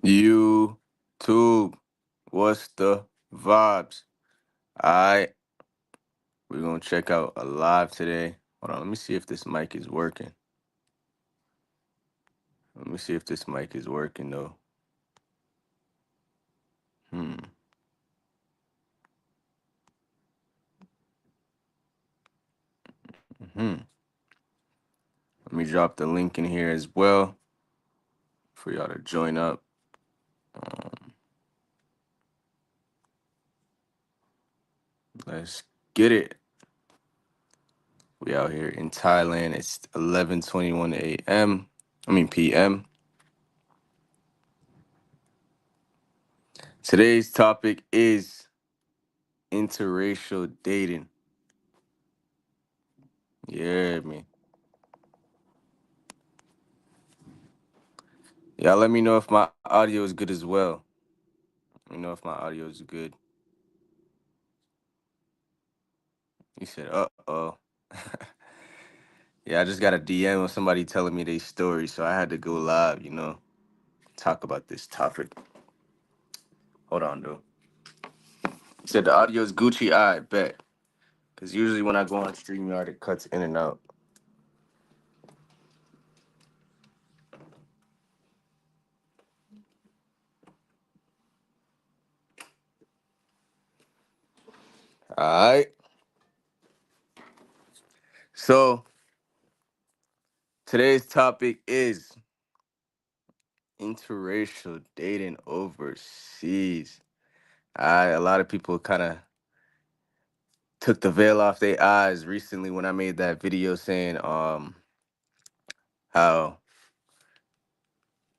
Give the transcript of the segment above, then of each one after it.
YouTube, what's the vibes? Alright, we're gonna check out a live today. Hold on, let me see if this mic is working. Let me see if this mic is working though. Hmm. Hmm. Let me drop the link in here as well for y'all to join up. Let's get it. We out here in Thailand. It's 11:21 a.m. p.m. Today's topic is interracial dating. Yeah, me. Y'all let me know if my audio is good as well. Let me know if my audio is good. He said, uh-oh. Yeah, I just got a DM with somebody telling me their story, so I had to go live, talk about this topic. Hold on, though. He said the audio is Gucci, I bet. Because usually when I go on StreamYard, it cuts in and out. All right. So today's topic is interracial dating overseas. A lot of people kind of took the veil off their eyes recently when I made that video saying how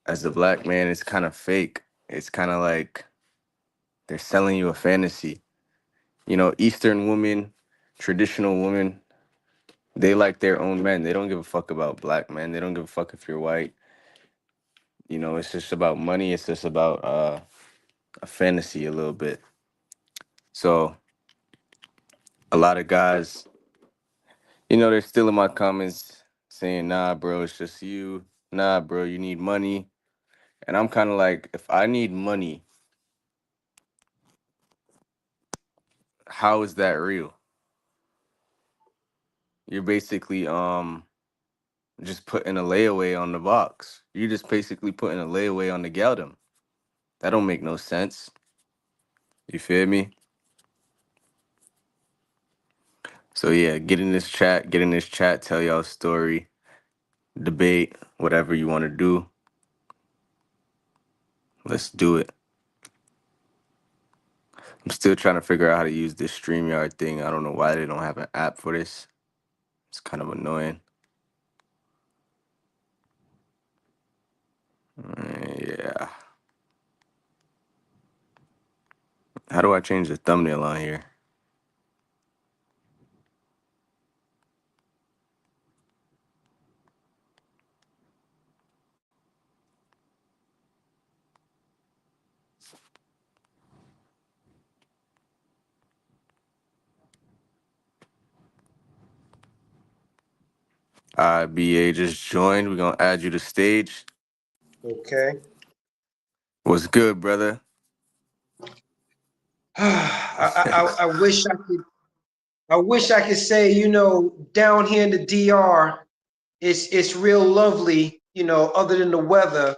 as a black man it's kind of fake. It's kind of like they're selling you a fantasy. Eastern women, traditional women, they like their own men. They don't give a fuck about black men. They don't give a fuck if you're white. It's just about money. It's just about a fantasy a little bit. So a lot of guys, they're still in my comments saying, nah, bro, it's just you. Nah, bro, you need money. And I'm kind of like, if I need money, how is that real? You're basically just putting a layaway on the box. You're just basically putting a layaway on the geldem. That don't make no sense. You feel me? So yeah, get in this chat, tell y'all a story, debate, whatever you want to do. Let's do it. I'm still trying to figure out how to use this StreamYard thing. I don't know why they don't have an app for this. It's kind of annoying. Yeah. How do I change the thumbnail on here? BA just joined. We're gonna add you to stage. Okay. What's good, brother? I wish I could say, down here in the DR, it's real lovely, other than the weather.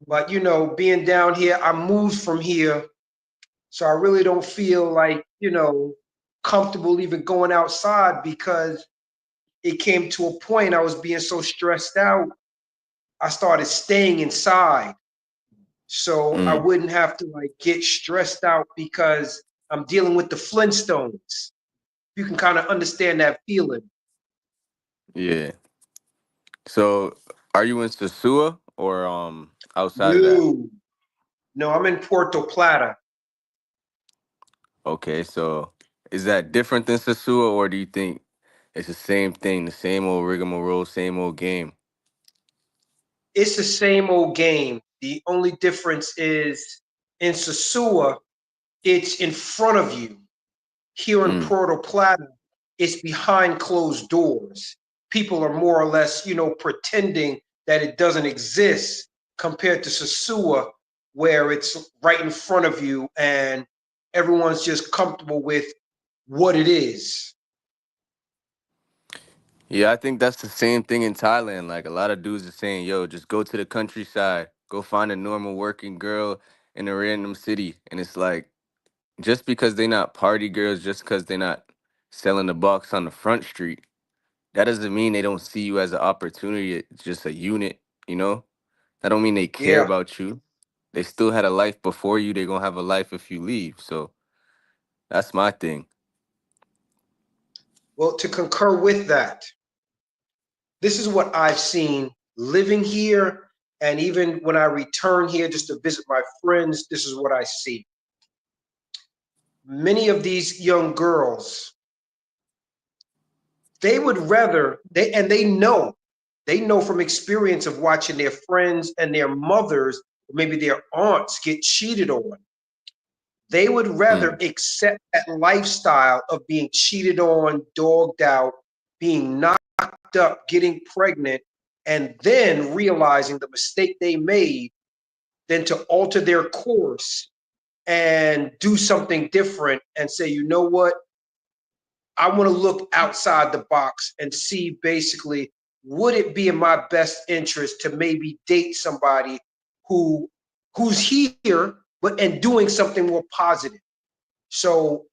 But being down here, I moved from here, so I really don't feel like, comfortable even going outside because it came to a point I was being so stressed out, I started staying inside. So I Mm, wouldn't have to like get stressed out because I'm dealing with the Flintstones. You can kind of understand that feeling. yeah. So, are you in Sasua or outside of that? No, no, I'm in Puerto Plata. Okay, so is that different than Sasua, or do you think it's the same thing, the same old rigmarole, same old game? It's the same old game. The only difference is in Sosua, it's in front of you. Here in Mm, Puerto Plata, it's behind closed doors. People are more or less, pretending that it doesn't exist compared to Sasua, where it's right in front of you and everyone's just comfortable with what it is. Yeah, I think that's the same thing in Thailand. Like a lot of dudes are saying, "Yo, just go to the countryside, go find a normal working girl in a random city." And it's like just because they're not party girls, just because they're not selling the box on the front street, that doesn't mean they don't see you as an opportunity. It's just a unit, you know. That don't mean they care Yeah. about you. They still had a life before you. They're gonna have a life if you leave. So that's my thing. Well, to concur with that, this is what I've seen living here. And even when I return here just to visit my friends, this is what I see. Many of these young girls, they would rather, they know from experience of watching their friends and their mothers, maybe their aunts get cheated on. They would rather Mm. accept that lifestyle of being cheated on, dogged out, being knocked up, getting pregnant, and then realizing the mistake they made than to alter their course and do something different and say, you know what? I want to look outside the box and see basically would it be in my best interest to maybe date somebody who who's here but and doing something more positive. So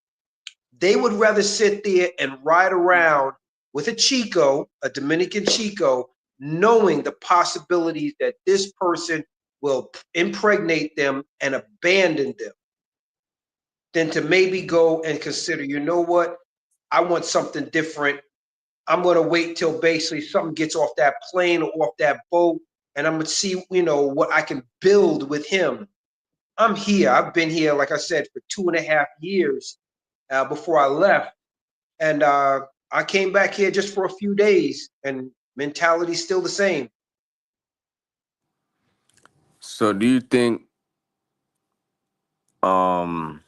they would rather sit there and ride around with a Chico, a Dominican Chico, knowing the possibilities that this person will impregnate them and abandon them than to maybe go and consider, you know what, I want something different. I'm going to wait till basically something gets off that plane or off that boat, and I'm going to see, what I can build with him. I'm here. I've been here, like I said, for 2.5 years before I left. And I came back here just for a few days, and mentality's still the same. So um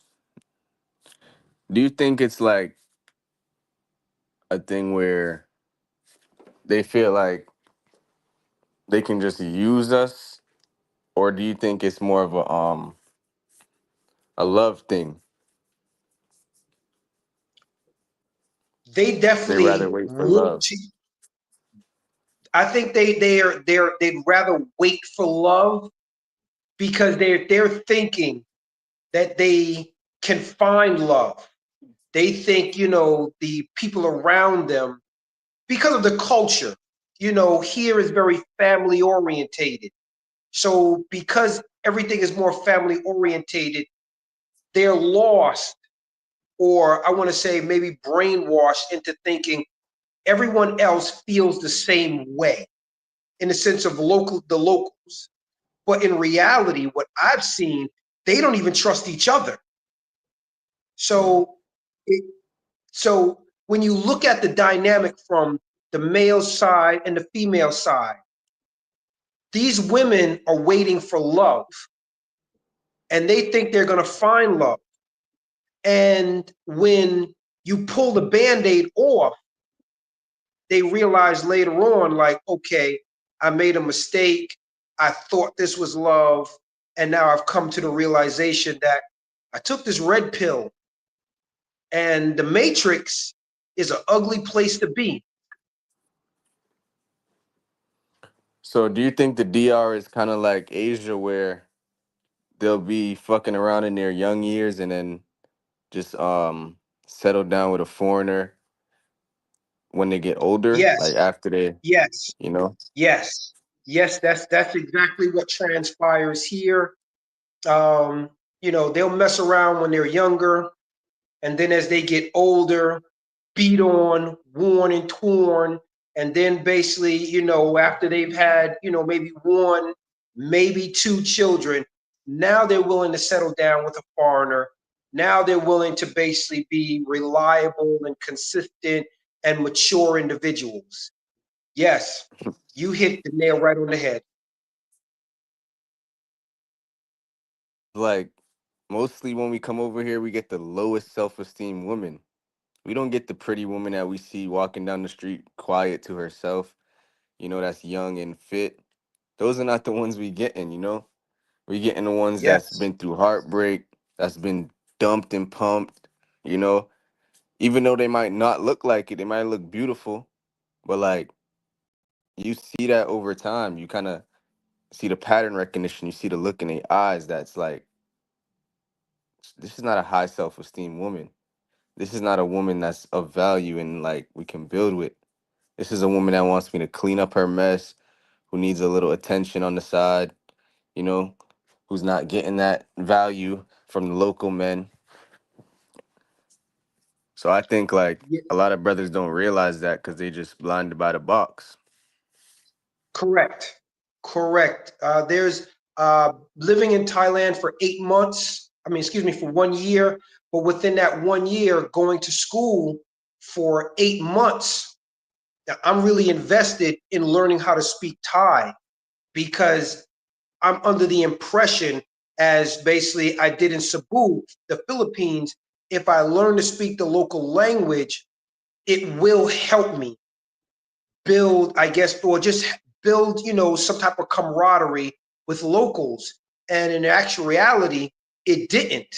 do you think it's like a thing where they feel like they can just use us, or do you think it's more of a love thing? They They rather definitely wait for want love. to. I think they'd rather wait for love because they're thinking that they can find love. They think, the people around them, because of the culture, here is very family orientated. So because everything is more family orientated, they're lost, or I want to say maybe brainwashed into thinking everyone else feels the same way in the sense of the locals. But in reality, what I've seen, they don't even trust each other. Mm. So it, so when you look at the dynamic from the male side and the female side, these women are waiting for love and they think they're going to find love. And when you pull the band aid off, they realize later on, like, okay, I made a mistake. I thought this was love. And now I've come to the realization that I took this red pill, and the matrix is an ugly place to be. So do you think the DR is kind of like Asia, where they'll be fucking around in their young years and then just settle down with a foreigner when they get older, like Yes, after they, yes, you know? yes, yes. That's exactly what transpires here. Um, they'll mess around when they're younger, and then as they get older, beat on, worn and torn, and then basically, after they've had, maybe one, maybe two children, now they're willing to settle down with a foreigner. Now they're willing to basically be reliable and consistent and mature individuals. Yes, you hit the nail right on the head. Like mostly when we come over here, we get the lowest self-esteem women. We don't get the pretty woman that we see walking down the street quiet to herself, that's young and fit. those are not the ones we getting, you know? We getting the ones that's Yes. been through heartbreak, that's been dumped and pumped, you know? Even though they might not look like it, they might look beautiful, but like you see that over time, you kind of see the pattern recognition, you see the look in their eyes that's like, this is not a high self-esteem woman. This is not a woman that's of value and like we can build with. This is a woman that wants me to clean up her mess, who needs a little attention on the side, you know, who's not getting that value from the local men. So I think like Yeah, a lot of brothers don't realize that because they just blinded by the box. correct. Correct. There's living in Thailand for 8 months. I mean, excuse me, for 1 year. But within that 1 year, going to school for 8 months, now, I'm really invested in learning how to speak Thai because I'm under the impression, as basically I did in Cebu, the Philippines, if I learn to speak the local language, it will help me build, I guess, or just build, some type of camaraderie with locals. And in actual reality, it didn't.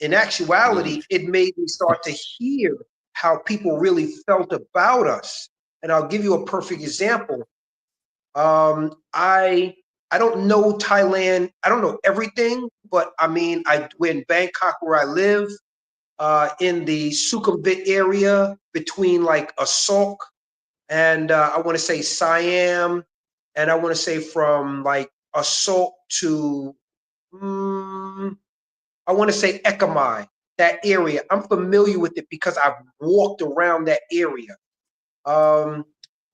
In Mm. actuality, it made me start to hear how people really felt about us. And I'll give you a perfect example. I don't know Thailand. I don't know everything, but I mean, we're in Bangkok where I live, in the Sukhumvit area between like Asok and I want to say Siam, and I want to say from like Assault to I want to say Ekamai, that area. I'm familiar with it because I've walked around that area. Um,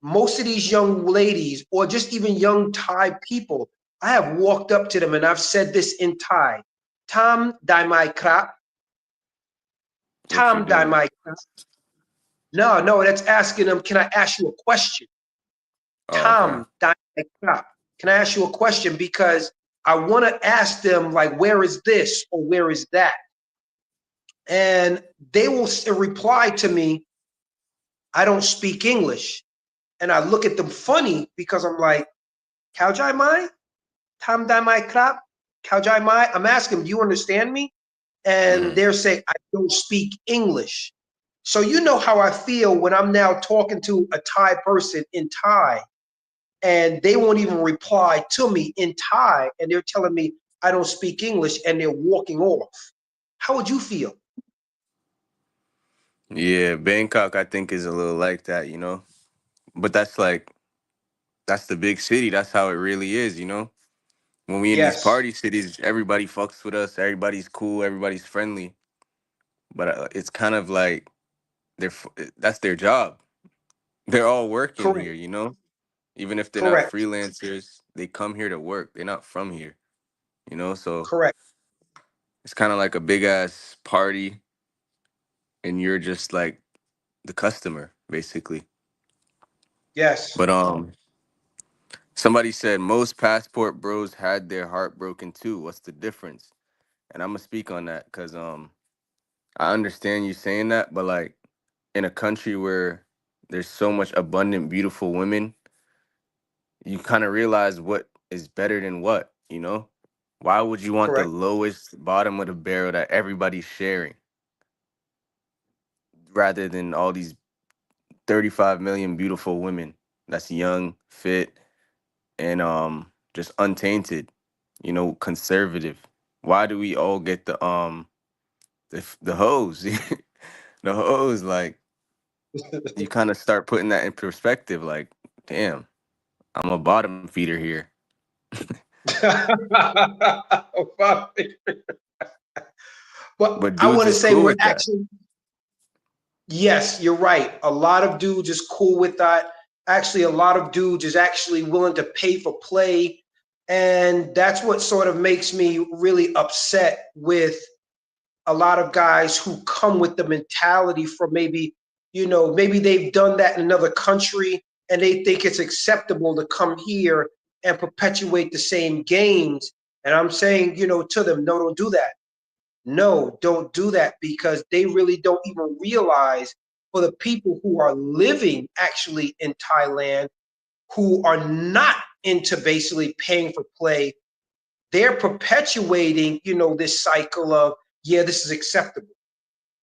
Most of these young ladies, or just even young Thai people, I have walked up to them and I've said this in Thai: "Tam dai mai krap, What you tam dai doing? mai krap." No, no, that's asking them, "Can I ask you a question?" Oh, okay. Tom, can I ask you a question? Because I want to ask them, like, where is this or where is that? And they will reply to me, I don't speak English. And I look at them funny because I'm like, Kaujai Mai? Tam Dai Mai Krap? Kaujai Mai? I'm asking them, do you understand me? And Hmm. they're saying, I don't speak English. So you know how I feel when I'm now talking to a Thai person in Thai and they won't even reply to me in Thai, and they're telling me I don't speak English, and they're walking off. How would you feel? Yeah, Bangkok I think is a little like that, you know. But that's like that's the big city. That's how it really is, you know. When we in these Yes, party cities, everybody fucks with us. Everybody's cool. Everybody's friendly. But it's kind of like that's their job. They're all working correct, here, you know. Even if they're not correct, freelancers, they come here to work. They're not from here, you know. So correct. it's kind of like a big ass party, and you're just like the customer, basically. Yes. But somebody said most passport bros had their heart broken too. What's the difference? And I'm gonna speak on that because I understand you saying that, but like in a country where there's so much abundant, beautiful women, you kind of realize what is better than what, you know? Why would you want the Correct. lowest bottom of the barrel that everybody's sharing rather than all these 35 million beautiful women that's young, fit, and just untainted, you know, conservative? Why do we all get the hose? The hose, like you kind of start putting that in perspective, like, damn, I'm a bottom feeder here. But But I dudes want to is say cool we're with that. actually, yes, you're right. A lot of dudes is cool with that. Actually, a lot of dudes is actually willing to pay for play. And that's what sort of makes me really upset with a lot of guys who come with the mentality from maybe, maybe they've done that in another country and they think it's acceptable to come here and perpetuate the same games. And I'm saying, to them, no, don't do that. No, don't do that because they really don't even realize, for the people who are living actually in Thailand, who are not into basically paying for play, they're perpetuating, this cycle of, yeah, this is acceptable.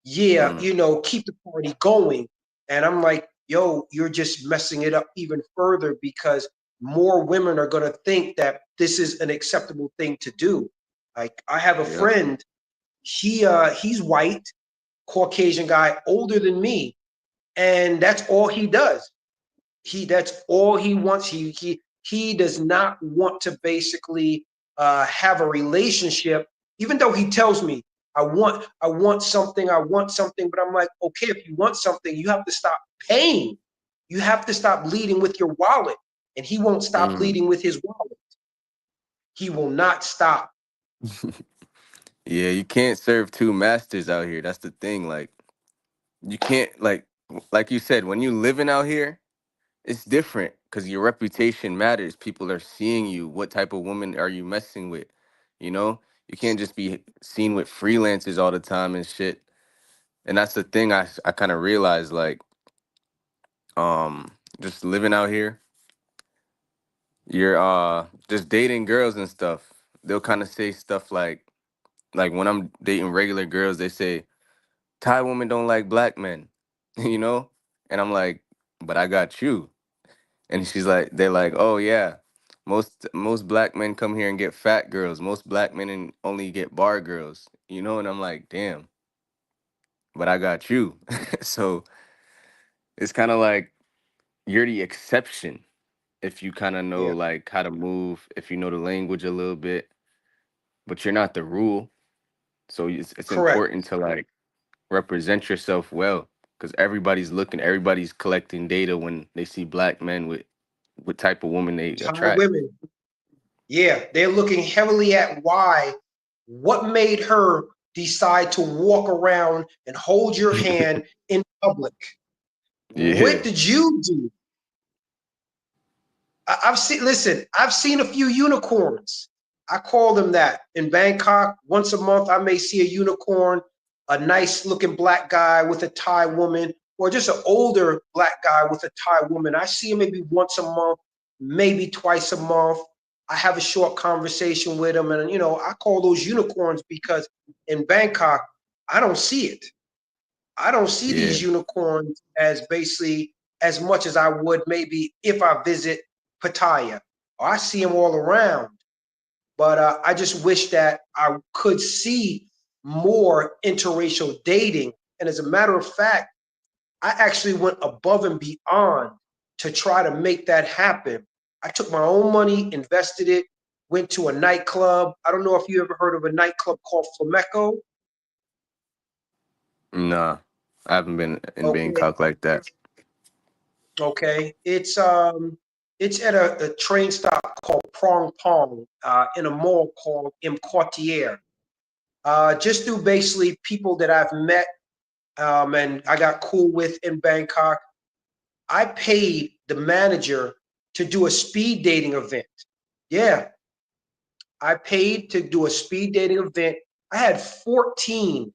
Yeah, Mm, keep the party going. And I'm like, yo, you're just messing it up even further because more women are going to think that this is an acceptable thing to do. Like I have a yep. friend, he's white, Caucasian guy, older than me, and that's all he does. That's all he wants. He does not want to basically have a relationship, even though he tells me I want something, but I'm like, okay, if you want something, you have to stop paying. You have to stop leading with your wallet. And he won't stop Mm. leading with his wallet. He will not stop. Yeah, you can't serve two masters out here. That's the thing. Like you can't like you said, when you living out here, it's different because your reputation matters. People are seeing you. What type of woman are you messing with? You know, you can't just be seen with freelancers all the time and shit. And that's the thing I kind of realized just living out here, you're just dating girls and stuff. They'll kind of say stuff like when I'm dating regular girls, they say Thai women don't like black men, you know? And I'm like, but I got you. And they're like, oh yeah, most black men come here and get fat girls. Most black men only get bar girls, you know? And I'm like, damn, but I got you. So it's kind of like you're the exception if you kind of know Yeah, like how to move, if you know the language a little bit, but you're not the rule. So it's correct. important to like represent yourself well because everybody's looking, everybody's collecting data when they see black men with what type of woman they Thai attract. women, yeah, they're looking heavily at what made her decide to walk around and hold your hand in public. Yeah. What did you do? I've seen a few unicorns. I call them that. In Bangkok, once a month, I may see a unicorn, a nice looking black guy with a Thai woman, or just an older black guy with a Thai woman. I see him maybe once a month, maybe twice a month. I have a short conversation with him, and I call those unicorns because in Bangkok, I don't see it. I don't see Yeah. these unicorns as basically as much as I would maybe if I visit Pattaya. I see them all around, but I just wish that I could see more interracial dating. And as a matter of fact, I actually went above and beyond to try to make that happen. I took my own money, invested it, went to a nightclub. I don't know if you ever heard of a nightclub called Flamenco. Nah, I haven't been in Okay, Bangkok like that. okay. It's at a train stop called Prong Pong in a mall called M Quartier. Just through basically people that I've met and I got cool with in Bangkok. I paid the manager to do a speed dating event. Yeah, I paid to do a speed dating event. I had 14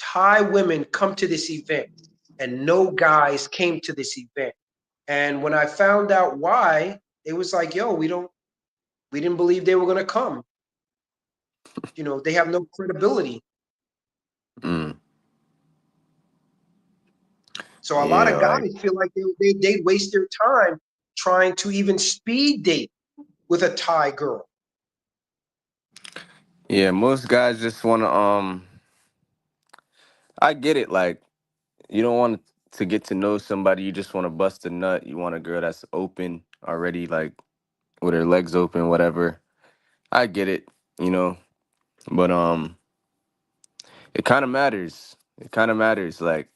Thai women come to this event, and no guys came to this event. And when I found out why, it was like, yo, we didn't believe they were gonna come. They have no credibility. Mm. So a lot Yeah, of like guys feel like they waste their time trying to even speed date with a Thai girl. yeah, most guys just want to I get it, like you don't want to get to know somebody, you just want to bust a nut. You want a girl that's open already, like with her legs open, whatever. I get it, you know, but it kind of matters. It kind of matters. Like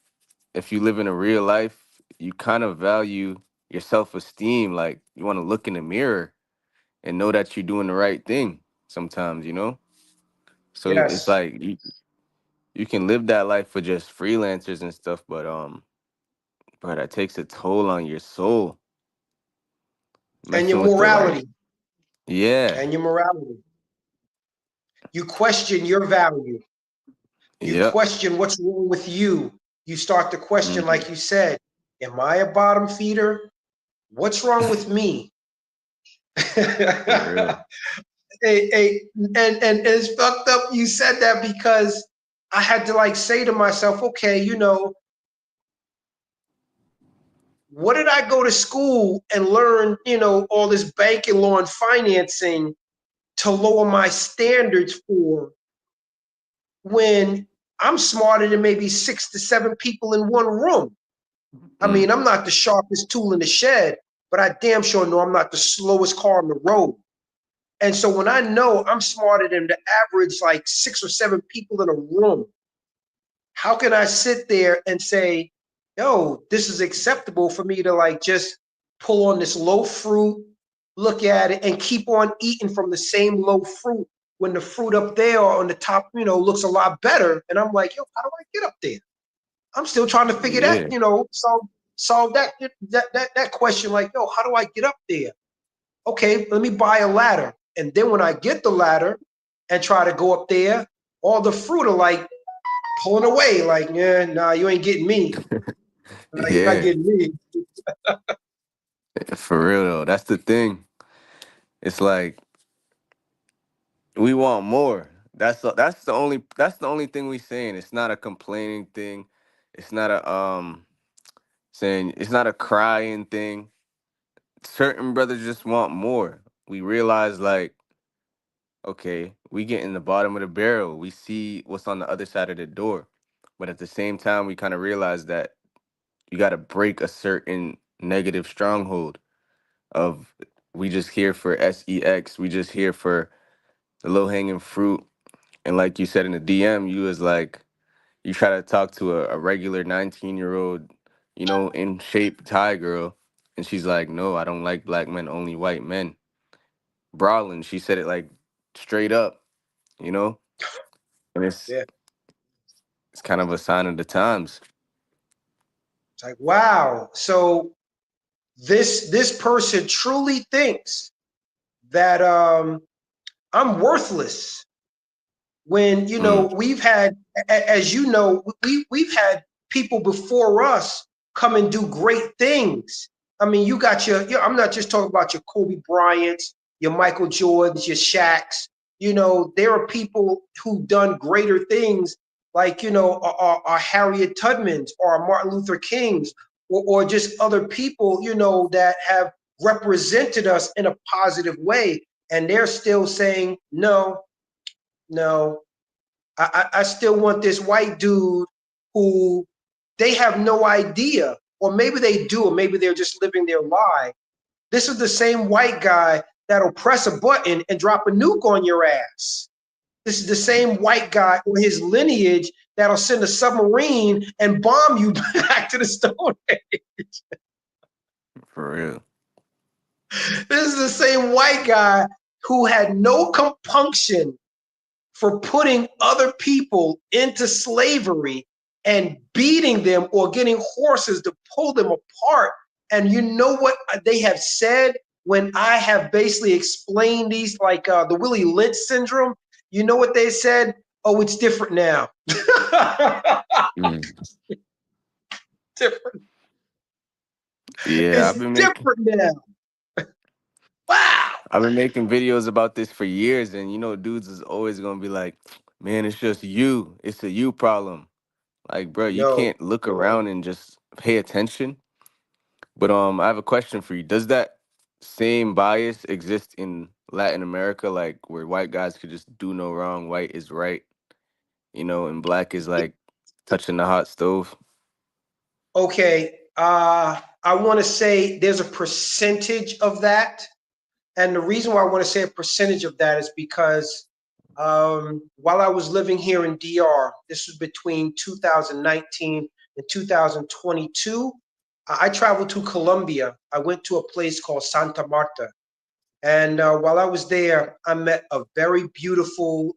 if you live in a real life, you kind of value your self-esteem. Like you want to look in the mirror and know that you're doing the right thing sometimes, you know? So it's Yes. like you can live that life for just freelancers and stuff, but that takes a toll on your soul. And your Messing with the like, morality. yeah, And your morality. You question your value. You yep, question what's wrong with you. You start to question, hmm like you said, am I a bottom feeder? What's wrong with me? For real. And it's fucked up you said that because I had to like say to myself, okay, what did I go to school and learn, all this banking law and financing to lower my standards for when I'm smarter than maybe 6 to 7 people in one room? I Mm. mean, I'm not the sharpest tool in the shed, but I damn sure know I'm not the slowest car on the road. And so when I know I'm smarter than the average, like 6 or 7 people in a room, how can I sit there and say, yo, this is acceptable for me to like just pull on this low fruit, look at it, and keep on eating from the same low fruit when the fruit up there on the top, looks a lot better. And I'm like, yo, how do I get up there? I'm still trying to figure that, Yeah. solve that question. Like, yo, how do I get up there? Okay, let me buy a ladder. And then when I get the ladder and try to go up there, all the fruit are like pulling away, like, yeah, nah, you ain't getting me. Nah, you're not Yeah. getting me. For real though. That's the thing. It's like we want more. That's the only thing we saying. It's not a complaining thing. It's not a saying it's not a crying thing. Certain brothers just want more. We realize like, okay, we get in the bottom of the barrel. We see what's on the other side of the door. But at the same time, we kind of realize that you got to break a certain negative stronghold of we just here for sex. We just here for the low hanging fruit. And like you said in the DM, you was like, you try to talk to a regular 19-year-old, in shape Thai girl. And she's like, no, I don't like black men, only white men. Brawling. She said it like straight up, you know? And Yeah. it's kind of a sign of the times. It's like, wow. So this person truly thinks that I'm worthless when Mm, we've had, as you know, we've had people before us come and do great things. I mean, you got I'm not just talking about your Kobe Bryants, your Michael Jordans, your Shaqs. There are people who've done greater things, like our Harriet Tubmans or our Martin Luther Kings, or just other people that have represented us in a positive way, and they're still saying no, no. I still want this white dude who they have no idea, or maybe they do, or maybe they're just living their lie. This is the same white guy that'll press a button and drop a nuke on your ass. This is the same white guy or his lineage that'll send a submarine and bomb you back to the Stone Age. for real. This is the same white guy who had no compunction for putting other people into slavery and beating them or getting horses to pull them apart. And you know what they have said when I have basically explained these, like the Willie Lynch syndrome? You know what they said? Oh, it's different now. Mm. Different. Yeah, It's different now. Wow. I've been making videos about this for years, and dudes is always gonna be like, "Man, it's just you. It's a you problem." Like, bro, you No. can't look around and just pay attention. But I have a question for you. Does that same bias exist in Latin America, like where white guys could just do no wrong, white is right, and black is like touching the hot stove? Okay. I want to say there's a percentage of that. And the reason why I want to say a percentage of that is because while I was living here in DR, this was between 2019 and 2022, I traveled to Colombia. I went to a place called Santa Marta. And while I was there, I met a very beautiful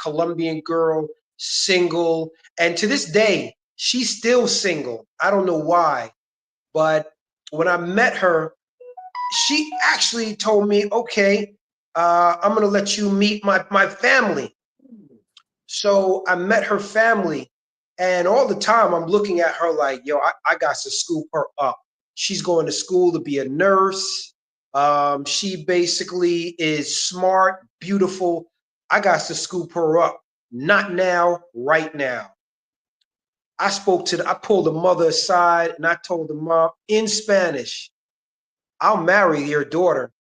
Colombian girl, single. And to this day, she's still single. I don't know why. But when I met her, she actually told me, okay, I'm going to let you meet my family. So I met her family. And all the time I'm looking at her like, yo, I got to scoop her up. She's going to school to be a nurse. She basically is smart, beautiful. I got to scoop her up. Not now, right now. I pulled the mother aside and I told the mom in Spanish, I'll marry your daughter.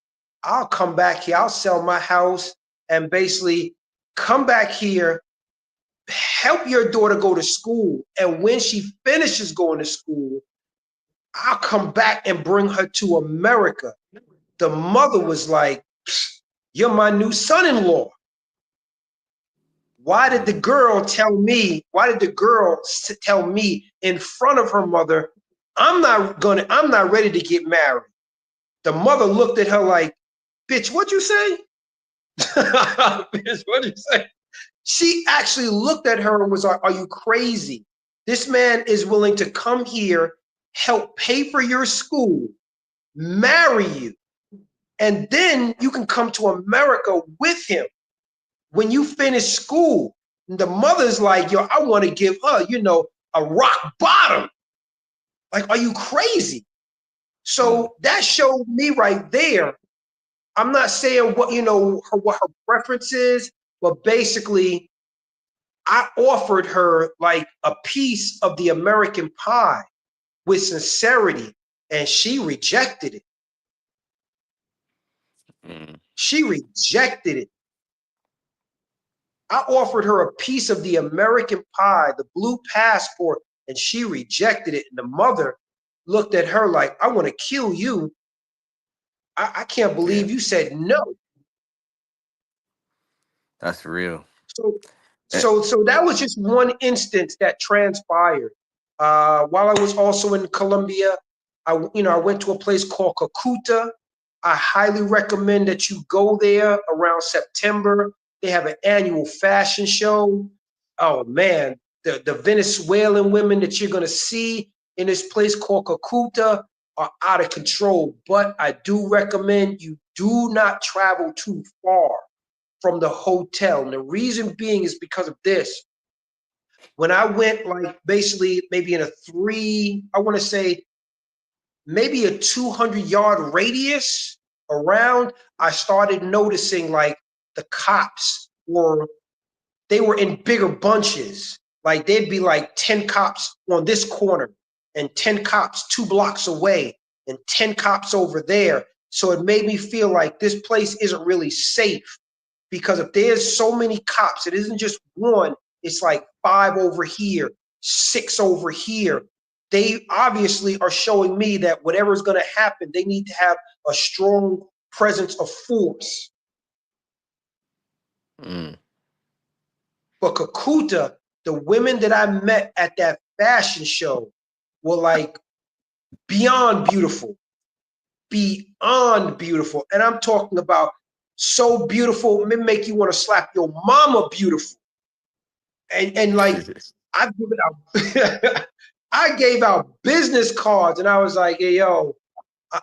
I'll come back here. I'll sell my house and basically come back here, help your daughter go to school. And when she finishes going to school, I'll come back and bring her to America. The mother was like, you're my new son-in-law. Why did the Mm. girl tell me? Why did the girl tell me in front of her mother, I'm not ready to get married. The mother looked at her like, bitch, what'd you say? Bitch, what'd you say? She actually looked at her and was like, are you crazy? This man is willing to come here, help pay for your school, marry you, and then you can come to America with him when you finish school. The mother's like, yo, I want to give her, a rock bottom. Like, are you crazy? Mm. So that showed me right there. I'm not saying what her preference is, but basically, I offered her like a piece of the American pie with sincerity, and she rejected it. Mm. She rejected it. I offered her a piece of the American pie, the blue passport, and she rejected it. And the mother looked at her like, I want to kill you. I can't Yeah, believe you said no. that's real. So, Eh, so that was just one instance that transpired. While I was also in Colombia, I went to a place called Cucuta. I highly recommend that you go there around September. They have an annual fashion show. Oh man, the Venezuelan women that you're gonna see in this place called Cucuta are out of control. But I do recommend you do not travel too far from the hotel. And the reason being is because of this. When I went, like, basically maybe in a I want to say maybe a 200-yard radius around, I started noticing like the cops they were in bigger bunches. Like they'd be like 10 cops on this corner and 10 cops 2 blocks away and 10 cops over there. So it made me feel like this place isn't really safe, because if there's so many cops, it isn't just one, it's like 5 over here, 6 over here. They obviously are showing me that whatever's going to happen, they need to have a strong presence of force. mm. But Kakuta, the women that I met at that fashion show were like beyond beautiful, beyond beautiful. And I'm talking about so beautiful, it make you want to slap your mama beautiful. And like I've given out I gave out business cards and I was like, hey yo, I,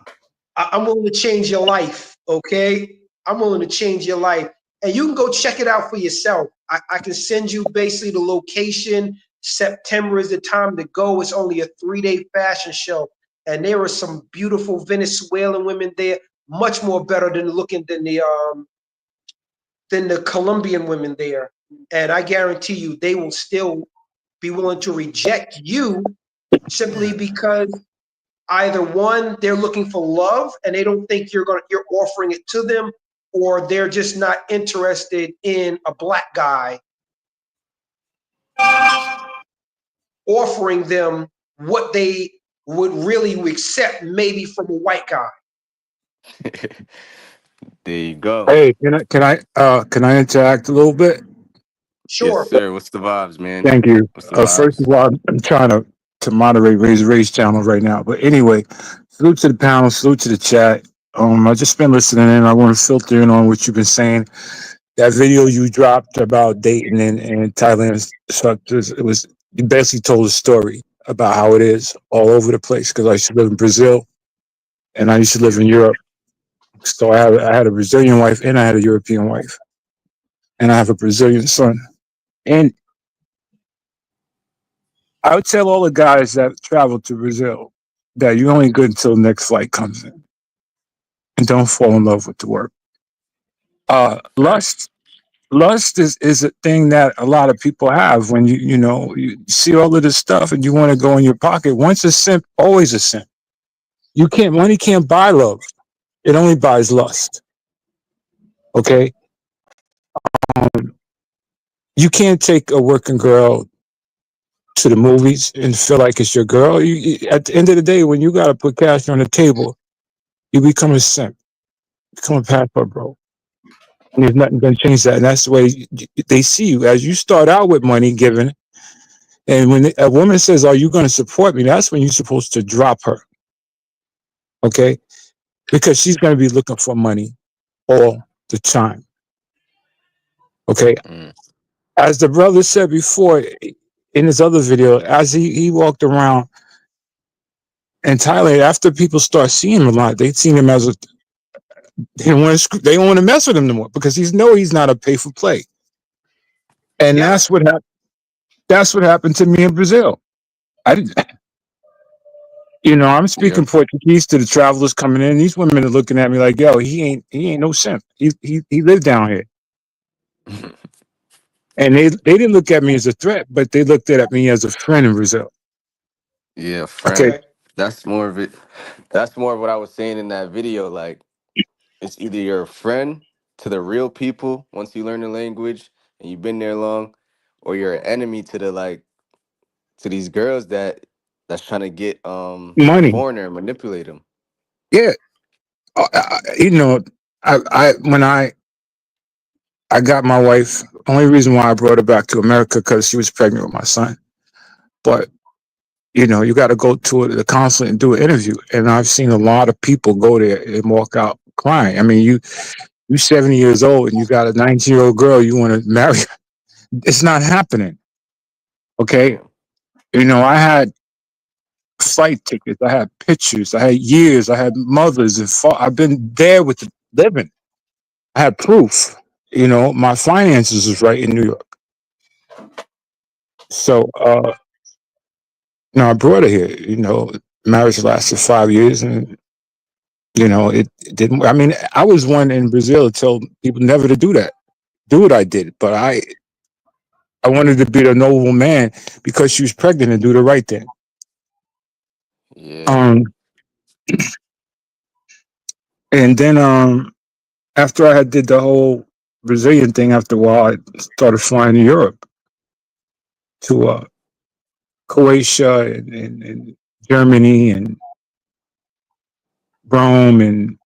I'm willing to change your life, okay? I'm willing to change your life. And you can go check it out for yourself. I can send you basically the location. September is the time to go. It's only a 3-day fashion show. And there are some beautiful Venezuelan women there, much more better than looking than the Colombian women there. And I guarantee you they will still be willing to reject you simply because either one, they're looking for love and they don't think you're offering it to them, or they're just not interested in a black guy offering them what they would really accept maybe from a white guy. There you go. Hey, can I interact a little bit? Yes, Sure. sir. What's the vibes, man? Thank you. What's the First vibes? of all, I'm trying to moderate raise channel right now. But anyway, salute to the panel, salute to the chat. I just been listening in. I want to filter in on what you've been saying. That video you dropped about dating in Thailand, it was you basically told a story about how it is all over the place. Because I used to live in Brazil and I used to live in Beautiful. Europe. So I had a Brazilian wife and I had a European wife, and I have a Brazilian son. And I would tell all the guys that travel to Brazil, that you're only good until the next flight comes in, and don't fall in love with the work. Facts. Lust is a thing that a lot of people have when you see all of this stuff and you want to go in your pocket. Once a simp, always a simp. Money can't buy love. It only buys lust. Okay. You can't take a working girl to the movies and feel like it's your girl. At the end of the day, when you got to put cash on the table, you become a simp, become a paper bro. And there's nothing going to change that. And that's the way they see you. As you start out with money given, and when a woman says, "Are you going to support me?" That's when you're supposed to drop her. Okay. Because she's going to be looking for money all the time. Okay. Mm. As the brother said before in his other video, as he walked around in Thailand, after people start seeing him a lot, they seen him as they don't want to mess with him no more because he's not a pay for play. And Yep. that's what happened to me in Brazil. I didn't, I'm Yeah. speaking Portuguese to the travelers coming in. These women are looking at me like, yo, he ain't no simp. He lived down here. And they didn't look at me as a threat, but they looked at me as a friend in Brazil. Yeah, Okay. friend. Okay. That's more of it. That's more of what I was saying in that video. Like, it's either you're a friend to the real people once you learn the language and you've been there long, or you're an enemy to the to these girls that's trying to get a Money. foreigner and manipulate them. Yeah. I, you know, when I got my wife, only reason why I brought her back to America because she was pregnant with my son. But you got to go to the consulate and do an interview. And I've seen a lot of people go there and walk out crying. I mean, you're 70 years old and you got a 19-year-old girl you want to marry. It's not happening. Okay. Yeah. I had flight tickets, I had pictures, I had years, I had mothers, and I've been there with the living. I had proof. My finances was right in New York. So, I brought her here. Marriage lasted 5 years, and it didn't. I mean, I was one in Brazil to tell people never to do that. Do what I did, but I wanted to be the noble man because she was pregnant and do the right thing. Yeah. Um, and then after I had did the whole Brazilian thing, after a while, I started flying to Europe to Croatia and Germany and Rome and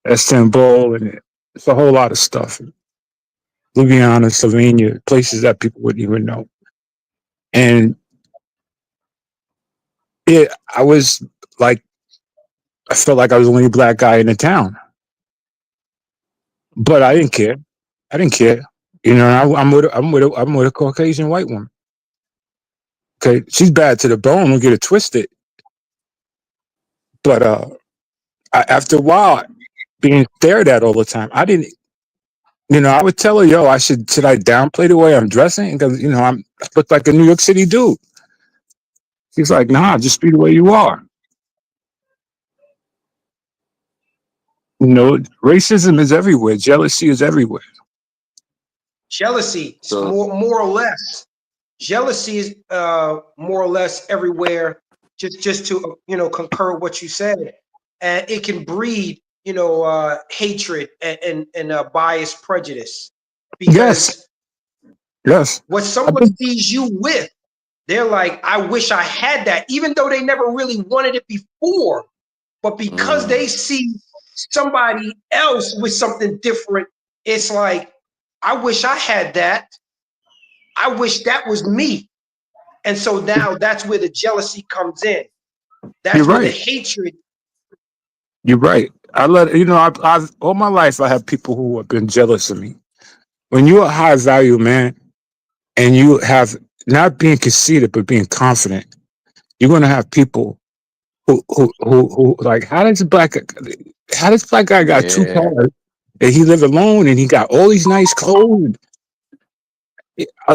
Istanbul, and it's a whole lot of stuff. Ljubljana, Slovenia, places that people wouldn't even know. And I was like, I felt like I was the only black guy in the town, but I didn't care. I didn't care. I'm with a Caucasian white woman. Okay, she's bad to the bone. Don't get it twisted. But after a while, being stared at all the time, I didn't. I would tell her, "Yo, should I downplay the way I'm dressing because I look like a New York City dude." She's like, "Nah, just be the way you are." Racism is everywhere. Jealousy is everywhere. Jealousy, So more or less. Jealousy is more or less everywhere. Just to concur with what you said, and it can breed hatred and biased prejudice Yes, because yes. what I someone think sees you with, they're like, I wish I had that, even though they never really wanted it before. But because mm, they see somebody else with something different, it's like, I wish I had that. I wish that was me. And so now that's where the jealousy comes in. you're That's where the right. hatred. You're right. I've all my life I have people who have been jealous of me. When you're a high value man and you have not being conceited but being confident, you're gonna have people who like how this black guy got two yeah. cars and he live alone and he got all these nice clothes.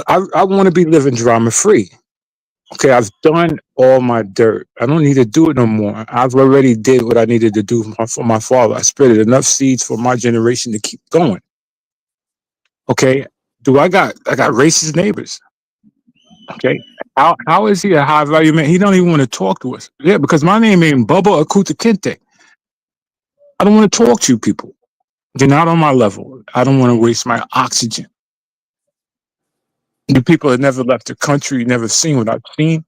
I want to be living drama free. Okay, I've done all my dirt. I don't need to do it no more. I've already did what I needed to do for my father. I spread enough seeds for my generation to keep going. Okay, I got racist neighbors. Okay, how is he a high value man? He don't even want to talk to us. Yeah, because my name ain't Bubba or Kuta Kinte. I don't want to talk to you people. You're not on my level. I don't want to waste my oxygen. You people have never left the country, never seen what I've seen,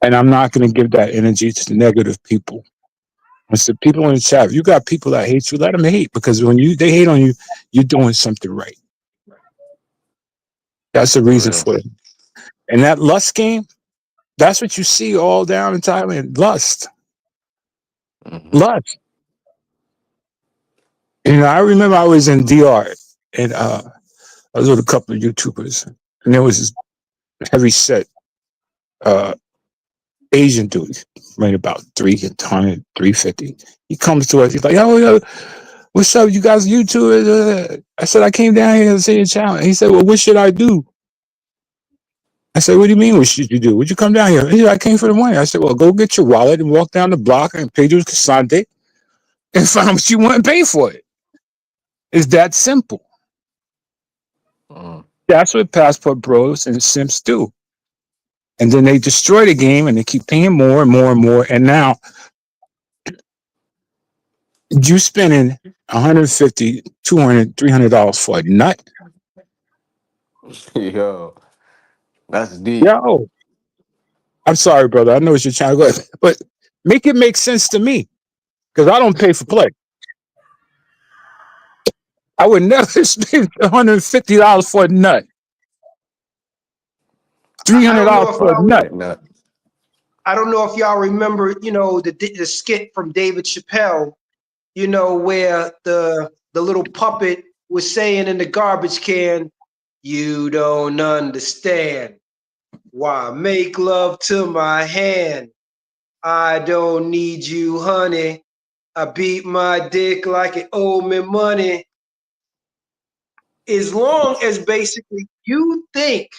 and I'm not going to give that energy to the negative people. I said, people in the chat, if you got people that hate you, let them hate, because when they hate on you, you're doing something right. That's the For reason real. for it. And that lust game, that's what you see all down in Thailand. Lust, Hmm. lust. I remember I was in DR, and I was with a couple of YouTubers, and there was this heavy set uh, Asian dude, made about 300, 350. He comes to us, he's like, yo, what's up, you guys, YouTubers? I said, I came down here to see a challenge. He said, well, what should I do? I said, what do you mean, what should you do? Would you come down here? He said, I came for the money. I said, well, go get your wallet and walk down the block and pay your Kasante and find what you want and pay for it. It's that simple. Mm. That's what Passport Bros and Simps do. And then they destroy the game and they keep paying more and more and more. And now you spending 150, 200, $300 for a nut. Yo, that's deep. Yo, I'm sorry, brother. I know it's your channel, but make it make sense to me, because I don't pay for play. I would never spend $150 for a nut, three I hundred don't dollars know if for a y'all nut. Big nut. I don't know if y'all remember, the skit from David Chappelle, where the little puppet was saying in the garbage can, "You don't understand. Why make love to my hand? I don't need you, honey. I beat my dick like it owe me money." As long as basically you think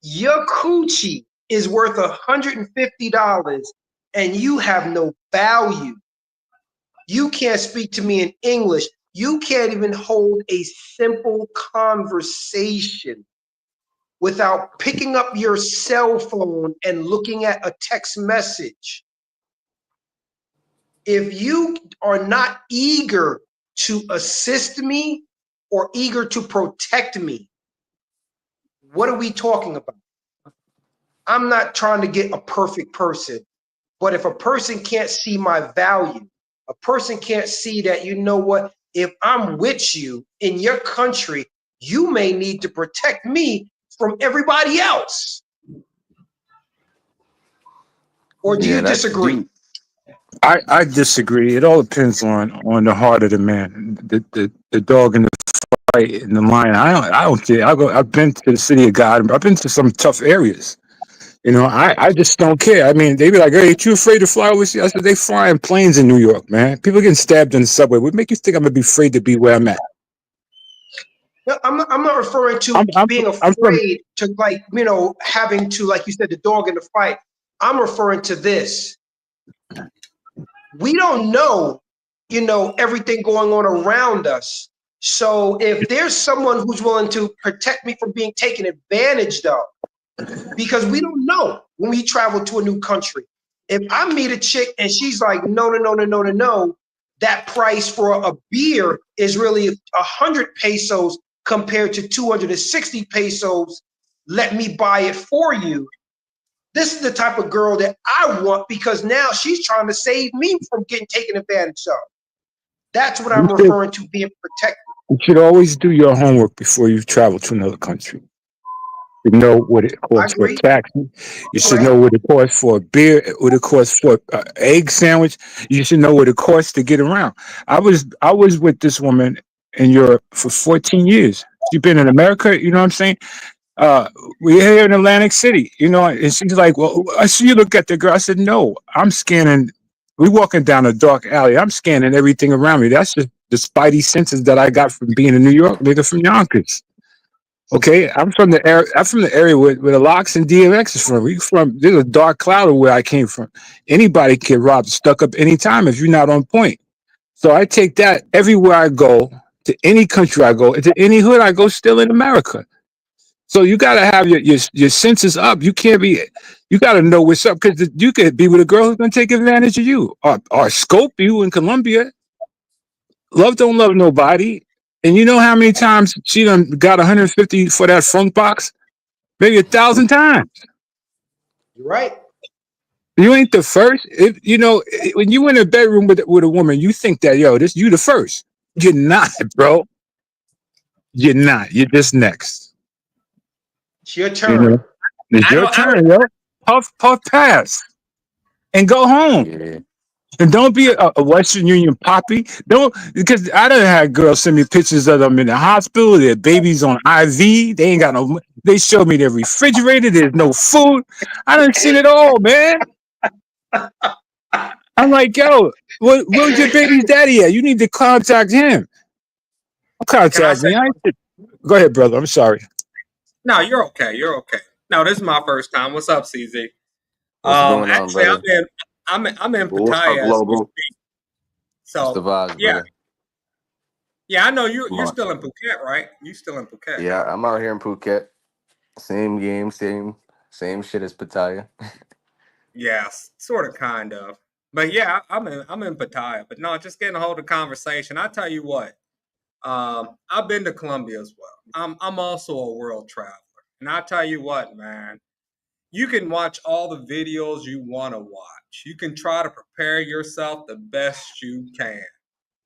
your coochie is worth $150 and you have no value, you can't speak to me in English, you can't even hold a simple conversation without picking up your cell phone and looking at a text message. If you are not eager to assist me or eager to protect me, what are we talking about? I'm not trying to get a perfect person, but if a person can't see my value, a person can't see that, what, if I'm with you in your country, you may need to protect me from everybody else. Or do Yeah, you that's disagree? deep. I disagree. It all depends on the heart of the man, the dog in the fight and the lion. I don't care. I've been to the city of God. I've been to some tough areas. I just don't care. I mean, they be like, "Hey, ain't you afraid to fly overseas?" I said, "They flying planes in New York, man. People getting stabbed in the subway. What make you think I'm gonna be afraid to be where I'm at?" No, I'm not referring I'm to I'm being I'm from. afraid to, like, having to, like you said, the dog in the fight. I'm referring to this. We don't know, everything going on around us. So if there's someone who's willing to protect me from being taken advantage of, because we don't know when we travel to a new country. If I meet a chick and she's like, no, no, no, no, no, no, no, that price for a beer is really 100 pesos compared to 260 pesos. Let me buy it for you. This is the type of girl that I want, because now she's trying to save me from getting taken advantage of. That's what You I'm should referring to being protected. you should always do your homework before you travel to another country. You know what it I costs for a agree. taxi. You should know Correct. what it costs for a beer. What it costs for an egg sandwich. You should know what it costs to get around. I was with this woman in Europe for 14 years. She's been in America. You know what I'm saying? Uh, we're here in Atlantic City. And she's like, "Well, I see you look at the girl." I said, "No, I'm scanning. We walking down a dark alley. I'm scanning everything around me. That's just the spidey senses that I got from being in New York, nigga, from Yonkers." Okay, I'm from the area. I'm from the area where the locks and DMX is from. We from there's a dark cloud of where I came from. Anybody can rob stuck up anytime if you're not on point. So I take that everywhere I go, to any country I go, into any hood I go, still in America. So you got to have your senses up. You can't be. You got to know what's up because you could be with a girl who's gonna take advantage of you or scope you in Colombia. Love don't love nobody. And you know how many times she done got 150 for that funk box? Maybe 1,000 times. You're right. You ain't the first. When you in a bedroom with a woman, you think that this you the first. You're not, bro. You're not. You're just next. It's your You turn. know, it's your I don't. turn, yo. Puff, puff, pass, and go home. Yeah. And don't be a Western Union poppy. Don't because I done had girls send me pictures of them in the hospital. Their babies on IV. They ain't got no. They showed me their refrigerator. There's no food. I done seen it all, man. I'm like, yo, where's your baby's daddy at? You need to contact him. Can I Contact say? me. Go ahead, brother. I'm sorry. No, you're okay. You're okay. No, this is my first time. What's up, CZ? What's going on, Actually, brother? I'm in What's up, Pattaya as we Global? speak. What's the So vibes, yeah, brother? yeah. I know you're Come still in Phuket, right? You still in Phuket. Yeah, I'm out here in Phuket. Same game, same shit as Pattaya. Yes, sort of, kind of. But yeah, I'm in Pattaya. But no, just getting a hold of the conversation. I tell you what. I've been to Colombia as well. I'm also a world traveler, and I tell you what, man. You can watch all the videos you want to watch. You can try to prepare yourself the best you can.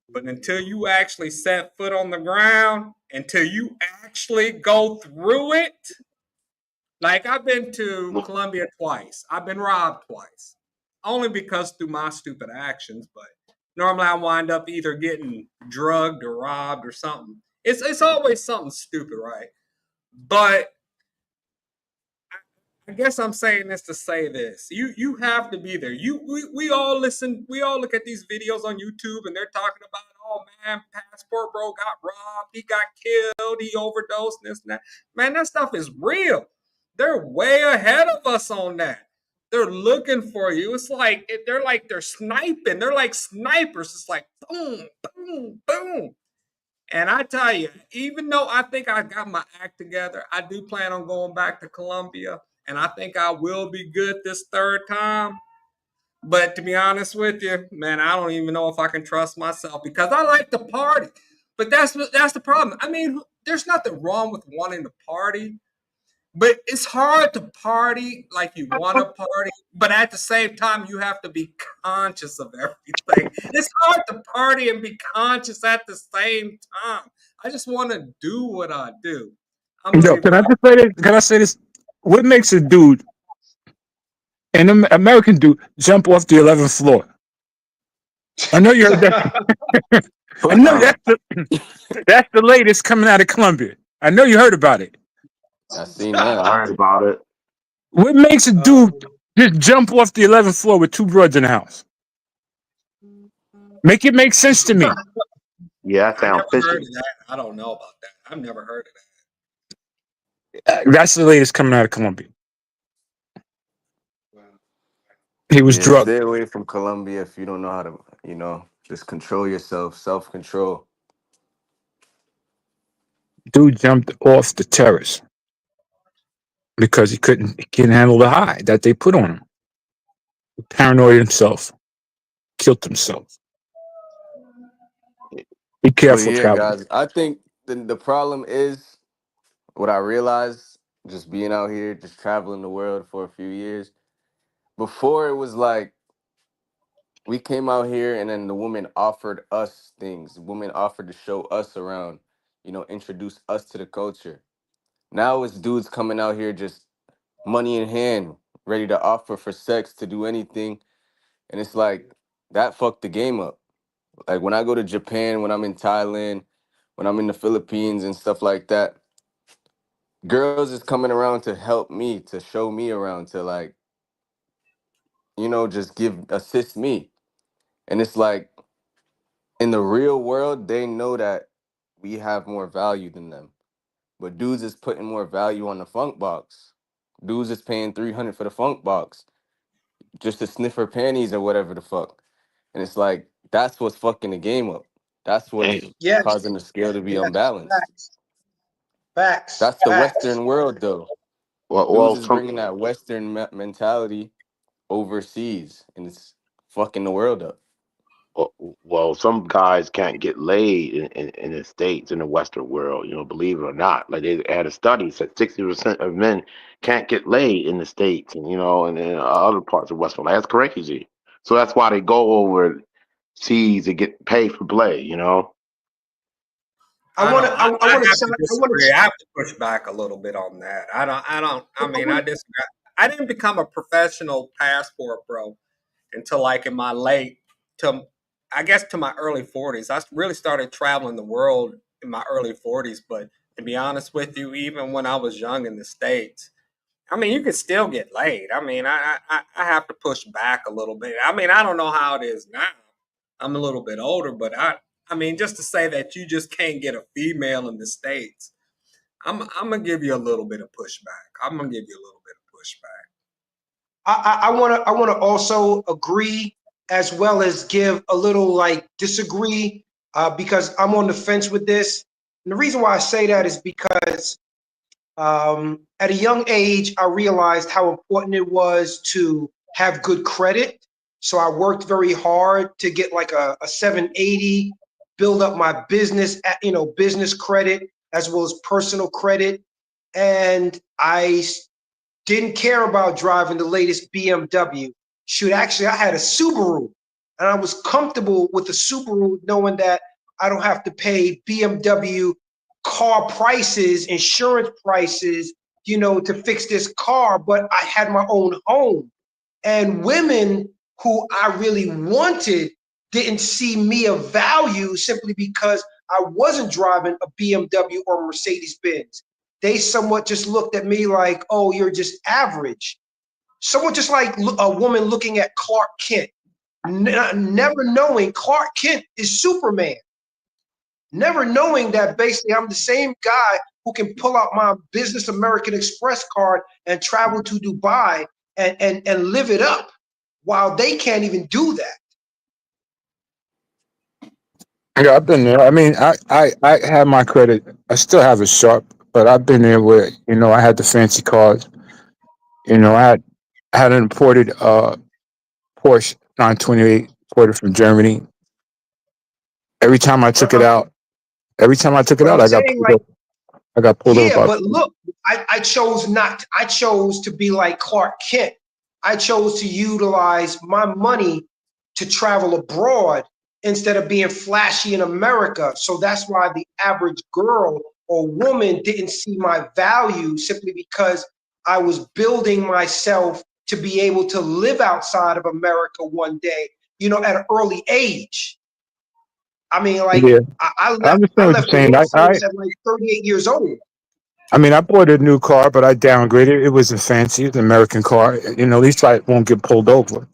But until you actually set foot on the ground, until you actually go through it, like I've been to on. Colombia twice. I've been robbed twice. Only because through my stupid actions, but normally I wind up either getting drugged or robbed or something. It's always something stupid, right? But I guess I'm saying this to say this. You have to be there. We all listen, we all look at these videos on YouTube and they're talking about, oh man, passport bro got robbed, he got killed, he overdosed, this and that. Man, that stuff is real. They're way ahead of us on that. They're looking for you. It's like they're sniping. They're like snipers. It's like boom, boom, boom. And I tell you, even though I think I got my act together, I do plan on going back to Colombia, and I think I will be good this third time. But to be honest with you, man, I don't even know if I can trust myself because I like to party. But that's the problem. I mean, there's nothing wrong with wanting to party, but it's hard to party like you want to party, but at the same time, you have to be conscious of everything. It's hard to party and be conscious at the same time. I just want to do what I do. I'm Yo, looking can for I that. just say this? Can I say this? What makes a dude, an American dude, jump off the 11th floor? I know you heard that. I know Pussy. Uh, that's the latest coming out of Colombia. I know you heard about it. I seen I that. heard about it. What makes a dude Um, just jump off the 11th floor with two broads in the house? Make it make sense to me. Yeah, that I never sounds heard fishy. of that. I don't know about that. I've never heard of That's the latest coming out of Colombia. He was Yeah, drugged. stay away from Colombia if you don't know how to, just control yourself, self control. Dude jumped off the terrace because he couldn't handle the high that they put on him. Paranoid himself, killed himself. Be But careful, yeah, traveler. guys, I think the problem is what I realized just being out here, just traveling the world for a few years. Before it was like we came out here and then the woman offered us things. The woman offered to show us around, introduce us to the culture. Now it's dudes coming out here just money in hand, ready to offer for sex to do anything. And it's like that fucked the game up. Like when I go to Japan, when I'm in Thailand, when I'm in the Philippines and stuff like that, girls is coming around to help me, to show me around, to like, just assist me. And it's like in the real world, they know that we have more value than them. But dudes is putting more value on the funk box. Dudes is paying 300 for the funk box just to sniff her panties or whatever the fuck. And it's like that's what's fucking the game up. That's what's Hey, Yes, causing the scale to be yes, unbalanced. facts, facts, That's the facts. Western world though. Dudes well, is some bringing that Western mentality overseas, and it's fucking the world up. some guys can't get laid in the states in the Western world. Believe it or not, like they had a study said 60% of men can't get laid in the states, and in other parts of Western. That's crazy. So that's why they go over seas to get paid for play. I I want don't. to. I, I I want have to. to I want disagree. I have to push back a little bit on that. I don't. I don't. I mean, I to. disagree. I didn't become a professional passport bro until like in my late to, I guess to my early 40s. I really started traveling the world in my early 40s. But to be honest with you, even when I was young in the States, I mean, you could still get laid. I mean, I have to push back a little bit. I mean, I don't know how it is now. I'm a little bit older, but I mean, just to say that you just can't get a female in the States, I'm gonna give you a little bit of pushback. I'm gonna give you a little bit of pushback. I want to also agree as well as give a little like disagree because I'm on the fence with this. And the reason why I say that is because at a young age, I realized how important it was to have good credit. So I worked very hard to get like a 780, build up my business, business credit as well as personal credit. And I didn't care about driving the latest BMW. Shoot, actually, I had a Subaru, and I was comfortable with the Subaru, knowing that I don't have to pay BMW car prices, insurance prices, to fix this car. But I had my own home, and women who I really wanted didn't see me of value simply because I wasn't driving a BMW or Mercedes Benz. They somewhat just looked at me like, oh, you're just average. Somewhat just like a woman looking at Clark Kent, never knowing Clark Kent is Superman, never knowing that basically I'm the same guy who can pull out my Business American Express card and travel to Dubai and live it up while they can't even do that. Yeah, I've been there. I mean, I have my credit. I still have it sharp, but I've been there where I had the fancy cars. I had an imported Porsche 928 imported from Germany. Every time I took But it out, every time I took it but out, I'm saying like, I got pulled over yeah, by. but look, I chose not. I chose to be like Clark Kent. I chose to utilize my money to travel abroad instead of being flashy in America. So that's why the average girl or woman didn't see my value simply because I was building myself to be able to live outside of America one day, at an early age. I mean, like Yeah, I I left I understand what you're left the saying. workforce at like 38 years old. I mean, I bought a new car, but I downgraded. It wasn't fancy. It's an American car. At least I won't get pulled over.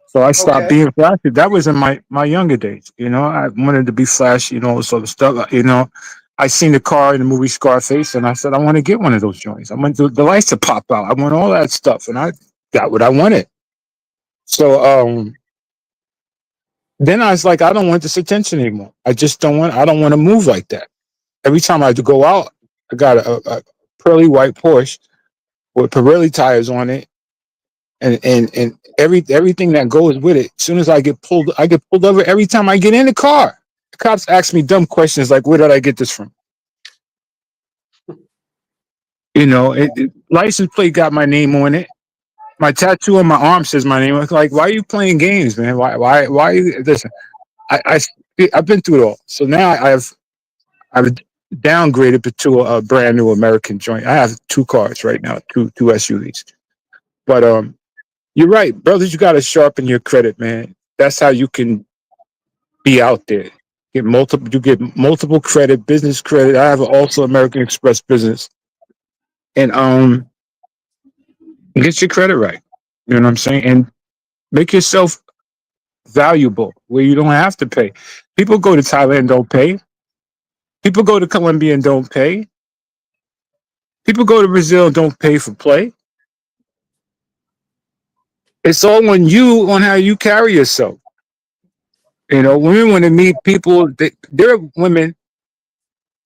So I stopped Okay. being flashy. That was in my younger days. I wanted to be flashy, all sort of stuff. I seen the car in the movie Scarface, and I said, I want to get one of those joints. I want the lights to pop out. I want all that stuff, and I got what I wanted. So then I was like, I don't want this attention anymore. I just don't want. I don't want to move like that. Every time I go out, I got a pearly white Porsche with Pirelli tires on it, and everything that goes with it. As soon as I get pulled over every time I get in the car. The cops ask me dumb questions like, "Where did I get this from?" License plate got my name on it. My tattoo on my arm says my name. It's like, why are you playing games, man? Why? Are you, listen, I, I've been through it all. So now I've downgraded to a brand new American joint. I have two cars right now, two SUVs. But you're right, brothers. You got to sharpen your credit, man. That's how you can be out there. You get multiple credit, business credit. I have also American Express business, and get your credit right. You know what I'm saying? And make yourself valuable where you don't have to pay. People go to Thailand, don't pay. People go to Colombia and don't pay. People go to Brazil and don't pay for play. It's all on you on how you carry yourself. Women want to meet people. There are women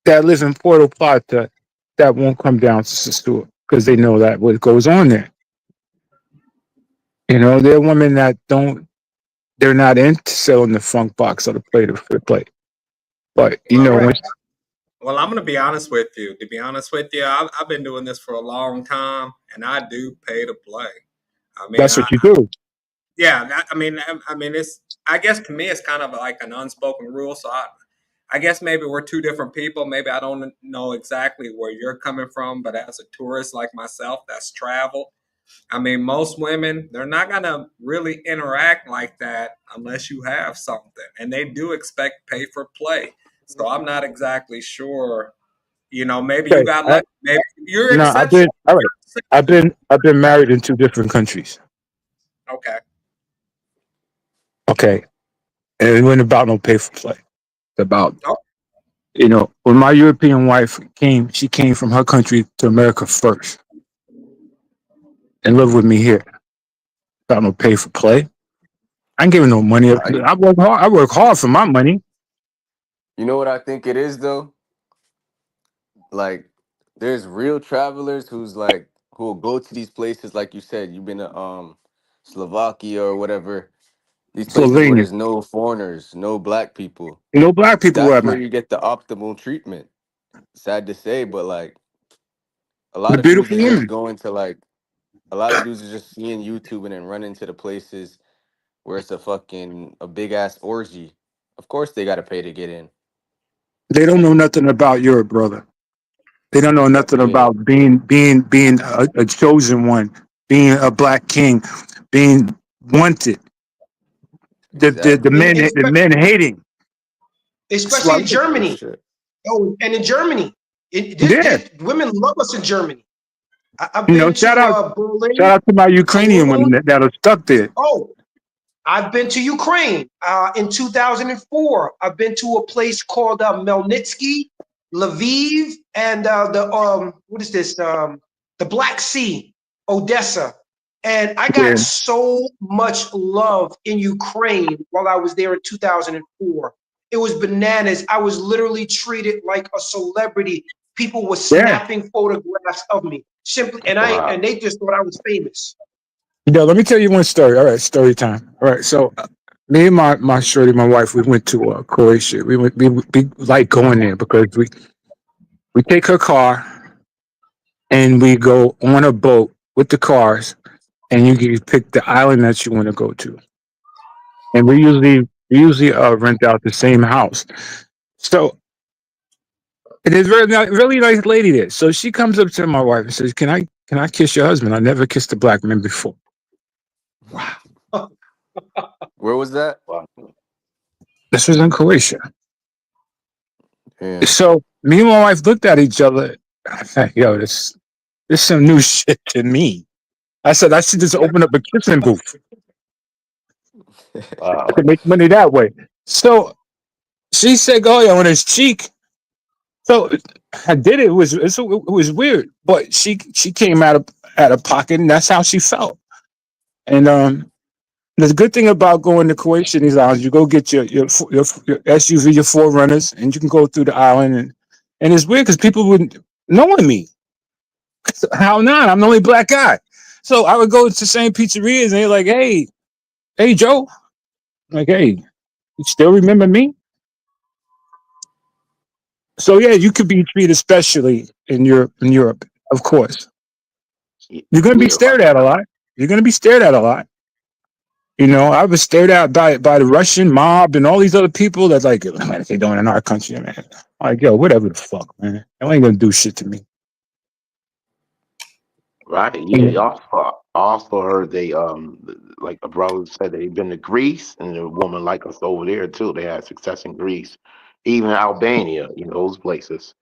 that live in Puerto Plata that won't come down to the store because they know that what goes on there. There are women that don't. They're not into selling the funk box or the plate for the plate. But Well, when Correct. well, I'm gonna be honest with you. To be honest with you, I've been doing this for a long time, and I do pay to play. I mean, that's what you do. yeah, I mean, it's. I guess to me, it's kind of like an unspoken rule. So I guess maybe we're two different people. Maybe I don't know exactly where you're coming from, but as a tourist like myself, that's travel. I mean, most women, they're not going to really interact like that unless you have something. And they do expect pay for play. So I'm not exactly sure. Maybe you Okay. got lucky. Maybe you're No, I've been exception. all right. You're I've been married in two different countries. okay. Okay, and it wasn't about no pay for play. It's about Oh, when my European wife came, she came from her country to America first and lived with me here. About no pay for play. I ain't giving no money. Nah, I work hard. I work hard for my money. you know what I think it is though? Like, there's real travelers who will go to these places, like you said, you've been to Slovakia or whatever, these places where Slovenia. there's no foreigners, no black people. No black people where That's I'm where at. you get the optimal treatment. Sad to say, but like a The lot of dudes beautiful is just women. going to like a lot of dudes are just seeing YouTube and then run into the places where it's a big ass orgy. Of course they gotta pay to get in. They don't know nothing about Europe, brother. They don't know nothing Yeah, about being a chosen one, being a black king, being wanted. The exactly. men the men hating. It's Especially like, in Real Germany. shit. Oh, and in Germany, yeah, women love us in Germany. I've been shout to out shout Berlin, out to my Ukrainian women Cologne. that are stuck there. Oh, I've been to Ukraine in 2004. I've been to a place called Melnitsky, Lviv, and the what is this? The Black Sea, Odessa. And I got Yeah, so much love in Ukraine while I was there in 2004. It was bananas. I was literally treated like a celebrity. People were yeah. snapping photographs of me simply, and Wow. they just thought I was famous. Let me tell you one story. All right, story time. All right, so me and my shorty, my wife, we went to Croatia. We like going there because we take her car and we go on a boat with the cars, and you can pick the island that you want to go to. And we usually rent out the same house. So it is really nice lady there. So she comes up to my wife and says, "Can I kiss your husband? I never kissed a black man before." Wow. Where was that? Wow. This was in Croatia. Yeah. So me and my wife looked at each other. I said, "Yo, this some new shit to me." I said, "I should just open up a kissing booth. I Wow. could make money that way." So she said, "Oh, yeah, on his cheek." So I did it. It was weird, but she came out of pocket, and that's how she felt. And the good thing about going to Croatian is you go get your SUV, your four runners, and you can go through the island. And it's weird because people wouldn't knowing me. How not? I'm the only black guy. So I would go to same pizzerias, and they're like, "Hey, Joe." I'm like, "Hey, you still remember me?" So yeah, you could be treated especially in Europe, of course. You're going to be Yeah. stared at a lot. You're going to be stared at a lot. I was stared at by the Russian mob and all these other people that's like, man, they doing in our country, man. Like, yo, whatever the fuck, man. They ain't gonna do shit to me. Right. Yeah. And Also heard they like a brother said they've been to Greece and a woman like us over there too. They had success in Greece, even Albania. Those places.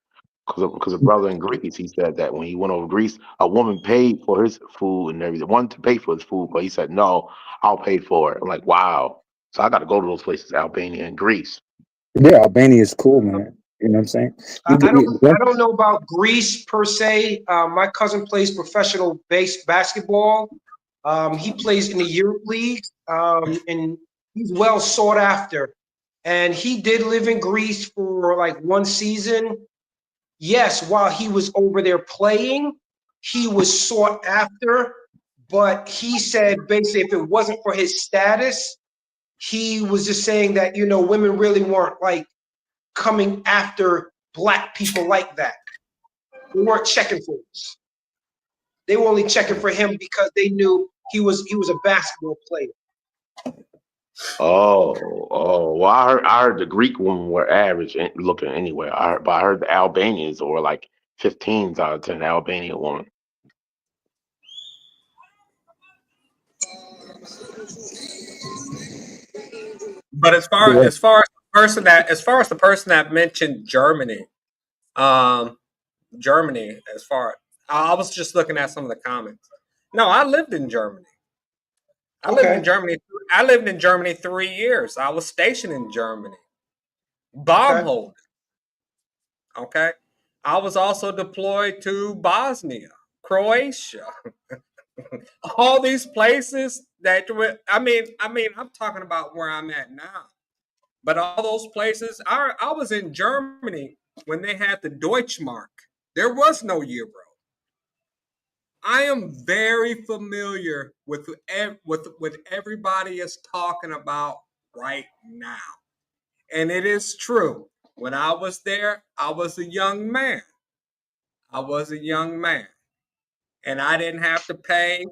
Because a brother in Greece, he said that when he went over Greece, a woman paid for his food and everything. Wanted to pay for his food, but he said no, I'll pay for it. I'm like, wow. So I got to go to those places, Albania and Greece. yeah, Albania is cool, man. You know what I'm saying? I don't know about Greece per se. My cousin plays professional basketball. He plays in the Europe League, and he's well sought after. And he did live in Greece for like one season. Yes, while he was over there playing, he was sought after. But he said basically, if it wasn't for his status, he was just saying that women really weren't like coming after black people like that. They weren't checking for us. They were only checking for him because they knew he was a basketball player. Well, I heard the Greek women were average looking anyway. But I heard the Albanians were like 15s out of 10 Albanian women. But as far as the person that mentioned Germany, um, Germany, as far I was just looking at some of the comments. No, I lived in Germany. I lived in Okay. Germany. I lived in Germany 3 years. I was stationed in Germany. Bomb Okay. holding. Okay. I was also deployed to Bosnia, Croatia, all these places that I'm talking about where I'm at now. But all those places, I was in Germany when they had the Deutschmark. There was no euro. I am very familiar with what everybody is talking about right now. And it is true. When I was there, I was a young man. I was a young man. And I didn't have to pay.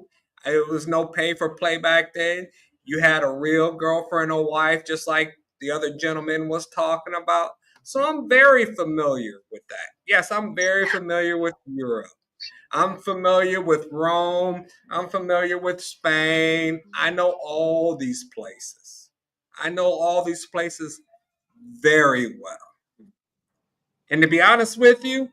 It was no pay for play back then. You had a real girlfriend or wife, just like the other gentleman was talking about. So I'm very familiar with that. Yes, I'm very familiar with Europe. I'm familiar with Rome. I'm familiar with Spain. I know all these places. I know all these places very well. And to be honest with you,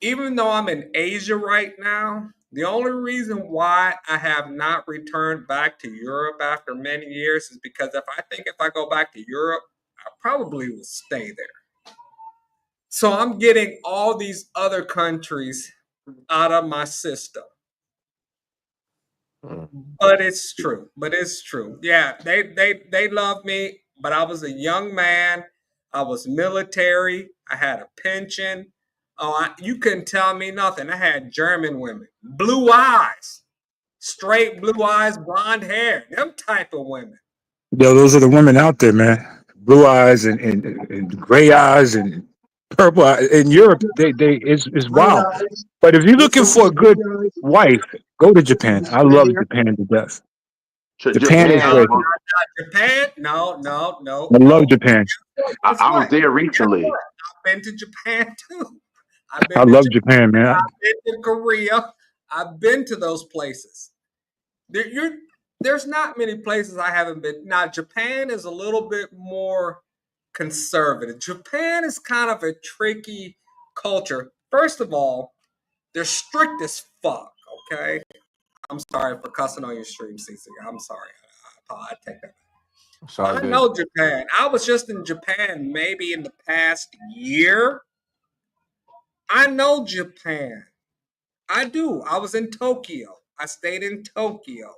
even though I'm in Asia right now, the only reason why I have not returned back to Europe after many years is because if I go back to Europe, I probably will stay there. So I'm getting all these other countries out of my system. Mm. But it's true. But it's true. Yeah, they love me, but I was a young man. I was military. I had a pension. You couldn't tell me nothing. I had German women, blue eyes, straight blue eyes, blonde hair, them type of women. Yo, those are the women out there, man. Blue eyes and gray eyes and purple eyes. In Europe, they it's Green wild. eyes. But if you're What's looking the for a good green eyes? wife, go to Japan. I Red love hair. Japan to death. Japan is Japan. like Not Japan. No, no, no, I love no. Japan. Guess I was what? there Guess recently. what? I've been to Japan too. I've I been to love Japan. Japan, man. I've been to Korea. I've been to those places. There's not many places I haven't been. Now, Japan is a little bit more conservative. Japan is kind of a tricky culture. First of all, they're strict as fuck, okay? I'm sorry for cussing on your stream, Ceezy. I'm sorry. I take that. It's all I good. know Japan. I was just in Japan maybe in the past year. I know Japan. I do. I was in Tokyo. I stayed in Tokyo.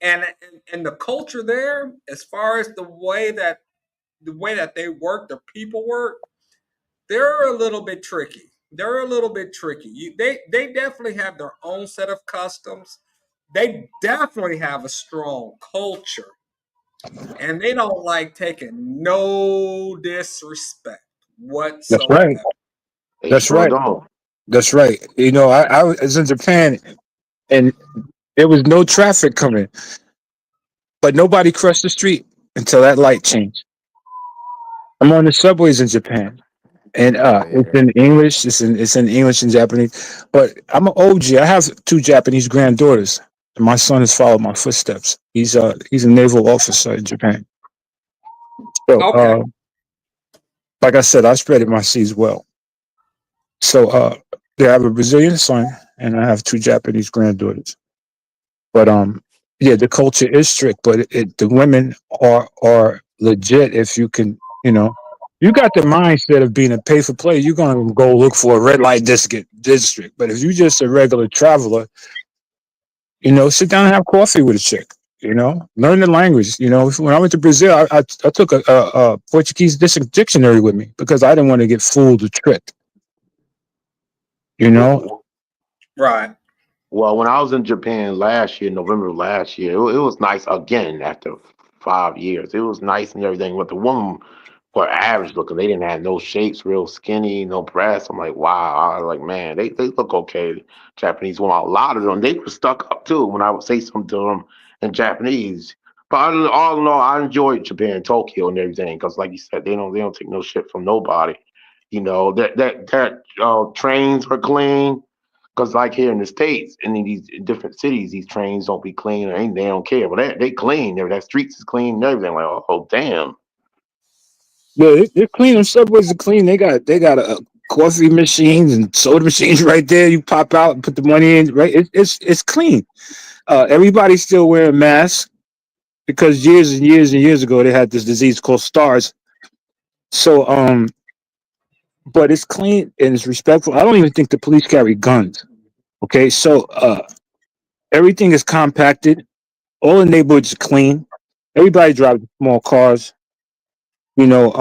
And the culture there, as far as the way that they work, the people work, they're a little bit tricky. They're a little bit tricky. They definitely have their own set of customs. They definitely have a strong culture, and they don't like taking no disrespect That's right. whatsoever. They That's sure right. don't. That's right. You know, I was in Japan and there was no traffic coming, but nobody crossed the street until that light changed. I'm on the subways in Japan, and Oh it's yeah. in English. It's in English and Japanese. But I'm an OG. I have two Japanese granddaughters. And my son has followed my footsteps. He's a naval officer in Japan. So Okay. like I said, I spread my seeds well. So yeah, I have a Brazilian son and I have two Japanese granddaughters. But yeah, the culture is strict, but the women are legit if you can, you know. You got the mindset of being a pay for play. You're gonna go look for a red light district. But if you just a regular traveler, sit down and have coffee with a chick. Learn the language. When I went to Brazil, I took a Portuguese dictionary with me because I didn't want to get fooled or tricked. You know, Right. Well, when I was in Japan last year, November of last year, it was nice again after 5 years. It was nice and everything, but the women were average looking. They didn't have no shapes, real skinny, no breasts. I'm like, wow. I was like, man, they look okay. Japanese women, a lot of them, they were stuck up too when I would say something to them in Japanese. But all in all, I enjoyed Japan, Tokyo, and everything because, like you said, they don't take no shit from nobody. That trains are clean. Because like here in the States and in these different cities, these trains don't be clean or anything. They don't care. But they clean. That streets is clean and everything. Like, oh damn. yeah, they're clean. Them subways are clean. They got a coffee machines and soda machines right there. You pop out and put the money in. Right, it's clean. Everybody's still wearing masks because years and years and years ago they had this disease called SARS. So but it's clean and it's respectful. I don't even think the police carry guns. Okay, so everything is compacted. All the neighborhoods are clean. Everybody drives small cars. You know,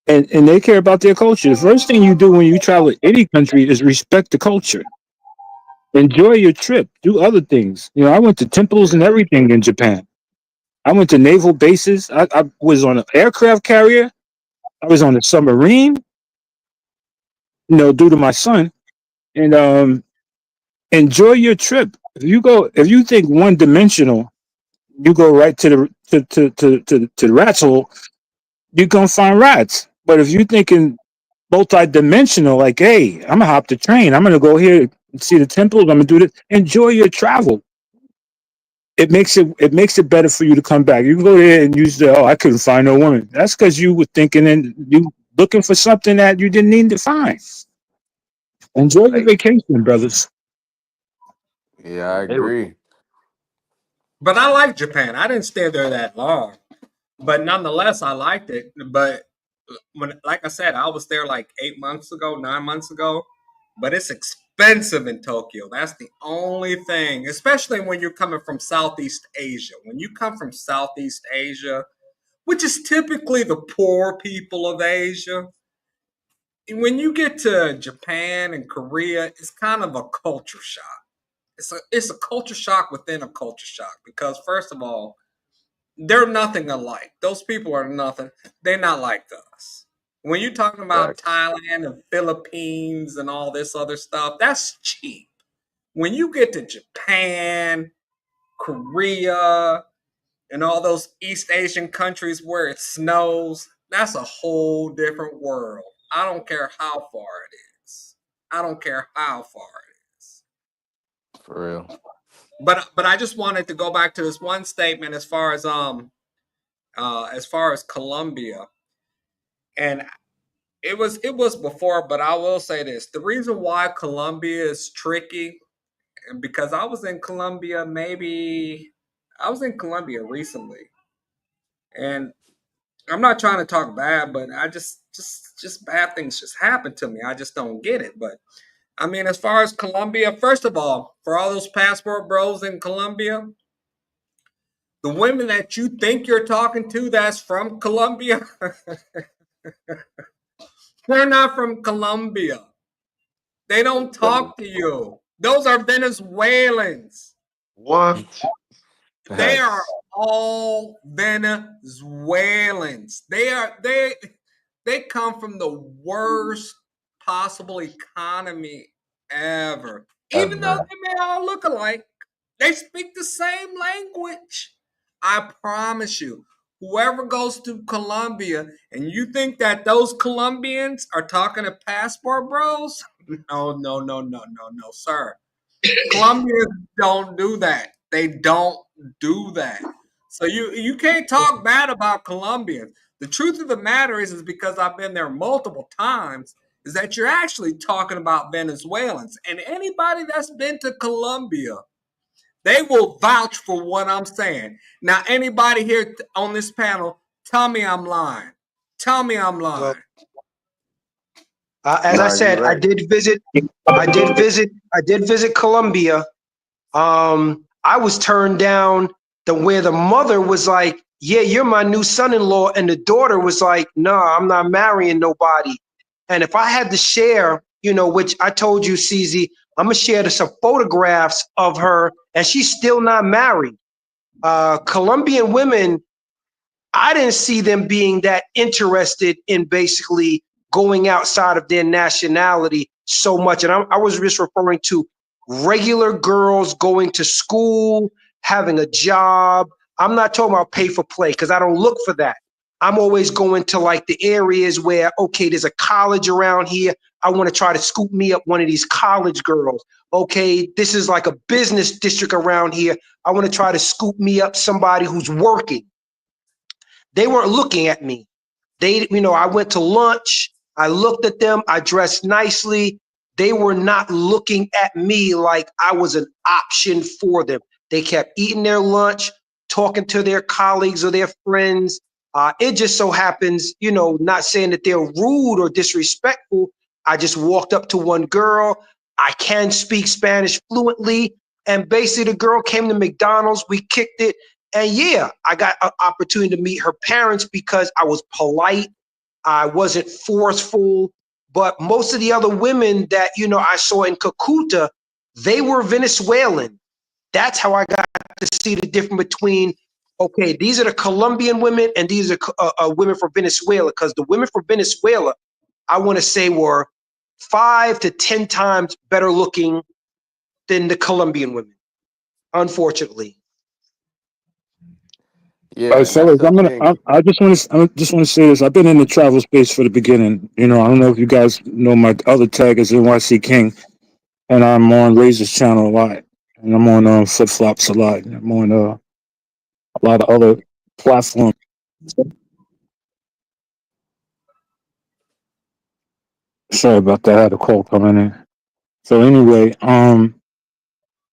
and they care about their culture. The first thing you do when you travel to any country is respect the culture. Enjoy your trip. Do other things. I went to temples and everything in Japan. I went to naval bases. I was on an aircraft carrier. I was on a submarine. Due to my son. And enjoy your trip. If you think one dimensional, you go right to the rat's hole. You're gonna find rats. But if you're thinking multi-dimensional, like, hey, I'm gonna hop the train. I'm gonna go here and see the temples. I'm gonna do this. Enjoy your travel. It makes it better for you to come back. You can go there and you say, "Oh, I couldn't find no woman." That's because you were thinking and you looking for something that you didn't need to find. Enjoy your Like, vacation, brothers. yeah, I They were agree. But I like Japan. I didn't stay there that long, but nonetheless, I liked it. But like I said, I was there like 8 months ago, 9 months ago. But it's expensive in Tokyo. That's the only thing, especially when you're coming from Southeast Asia. When you come from Southeast Asia, which is typically the poor people of Asia, when you get to Japan and Korea, it's kind of a culture shock. It's a culture shock within a culture shock because first of all, they're nothing alike. Those people are nothing. They're not like us. When you're talking about Facts. Thailand and Philippines and all this other stuff, that's cheap. When you get to Japan, Korea, and all those East Asian countries where it snows, that's a whole different world. I don't care how far it is. I don't care how far it is. For real. But I just wanted to go back to this one statement as far as Colombia, and it was before, but I will say this: the reason why Colombia is tricky, because I was in Colombia recently, and I'm not trying to talk bad, but I just bad things just happen to me. I just don't get it. But I mean, as far as Colombia, first of all, for all those passport bros in Colombia, the women that you think you're talking to that's from Colombia, they're not from Colombia. They don't talk to you. Those are Venezuelans. what? They are Facts. all Venezuelans. They come from the worst possible economy ever. Even though Ever. they may all look alike, they speak the same language. I promise you. Whoever goes to Colombia and you think that those Colombians are talking to passport bros, no, no, no, no, no, no, sir. Colombians don't do that. They don't do that. So you can't talk bad about Colombians. The truth of the matter is because I've been there multiple times, is that you're actually talking about Venezuelans. And anybody that's been to Colombia, they will vouch for what I'm saying. Now, anybody here on this panel, tell me I'm lying. Tell me I'm Well, lying. as I Nah, you said, right. I did visit Colombia. I was turned down where the mother was like, "Yeah, you're my new son-in-law," and the daughter was like, "No, I'm not marrying nobody." And if I had to share, which I told you, CZ, I'm gonna share some photographs of her, and she's still not married. Colombian women, I didn't see them being that interested in basically going outside of their nationality so much. And I was just referring to regular girls going to school, having a job. I'm not talking about pay for play because I don't look for that. I'm always going to like the areas where, okay, there's a college around here. I want to try to scoop me up one of these college girls. Okay, this is like a business district around here. I want to try to scoop me up somebody who's working. They weren't looking at me. I went to lunch. I looked at them. I dressed nicely. They were not looking at me like I was an option for them. They kept eating their lunch, talking to their colleagues or their friends. It just so happens, not saying that they're rude or disrespectful. I just walked up to one girl. I can speak Spanish fluently. And basically, the girl came to McDonald's. We kicked it. And yeah, I got an opportunity to meet her parents because I was polite. I wasn't forceful. But most of the other women that, I saw in Cucuta, they were Venezuelan. That's how I got to see the difference between, okay, these are the Colombian women and these are women from Venezuela. Because the women from Venezuela, I want to say, were 5 to 10 times better looking than the Colombian women, unfortunately. Yeah, and that's Fellas, the thing. I just want to say this. I've been in the travel space for the beginning. I don't know if you guys know my other tag is NYC King, and I'm on Razor's channel a lot, and I'm on Flip Flops a lot, and I'm on a lot of other platforms. Sorry about that. I had a call coming in. So anyway,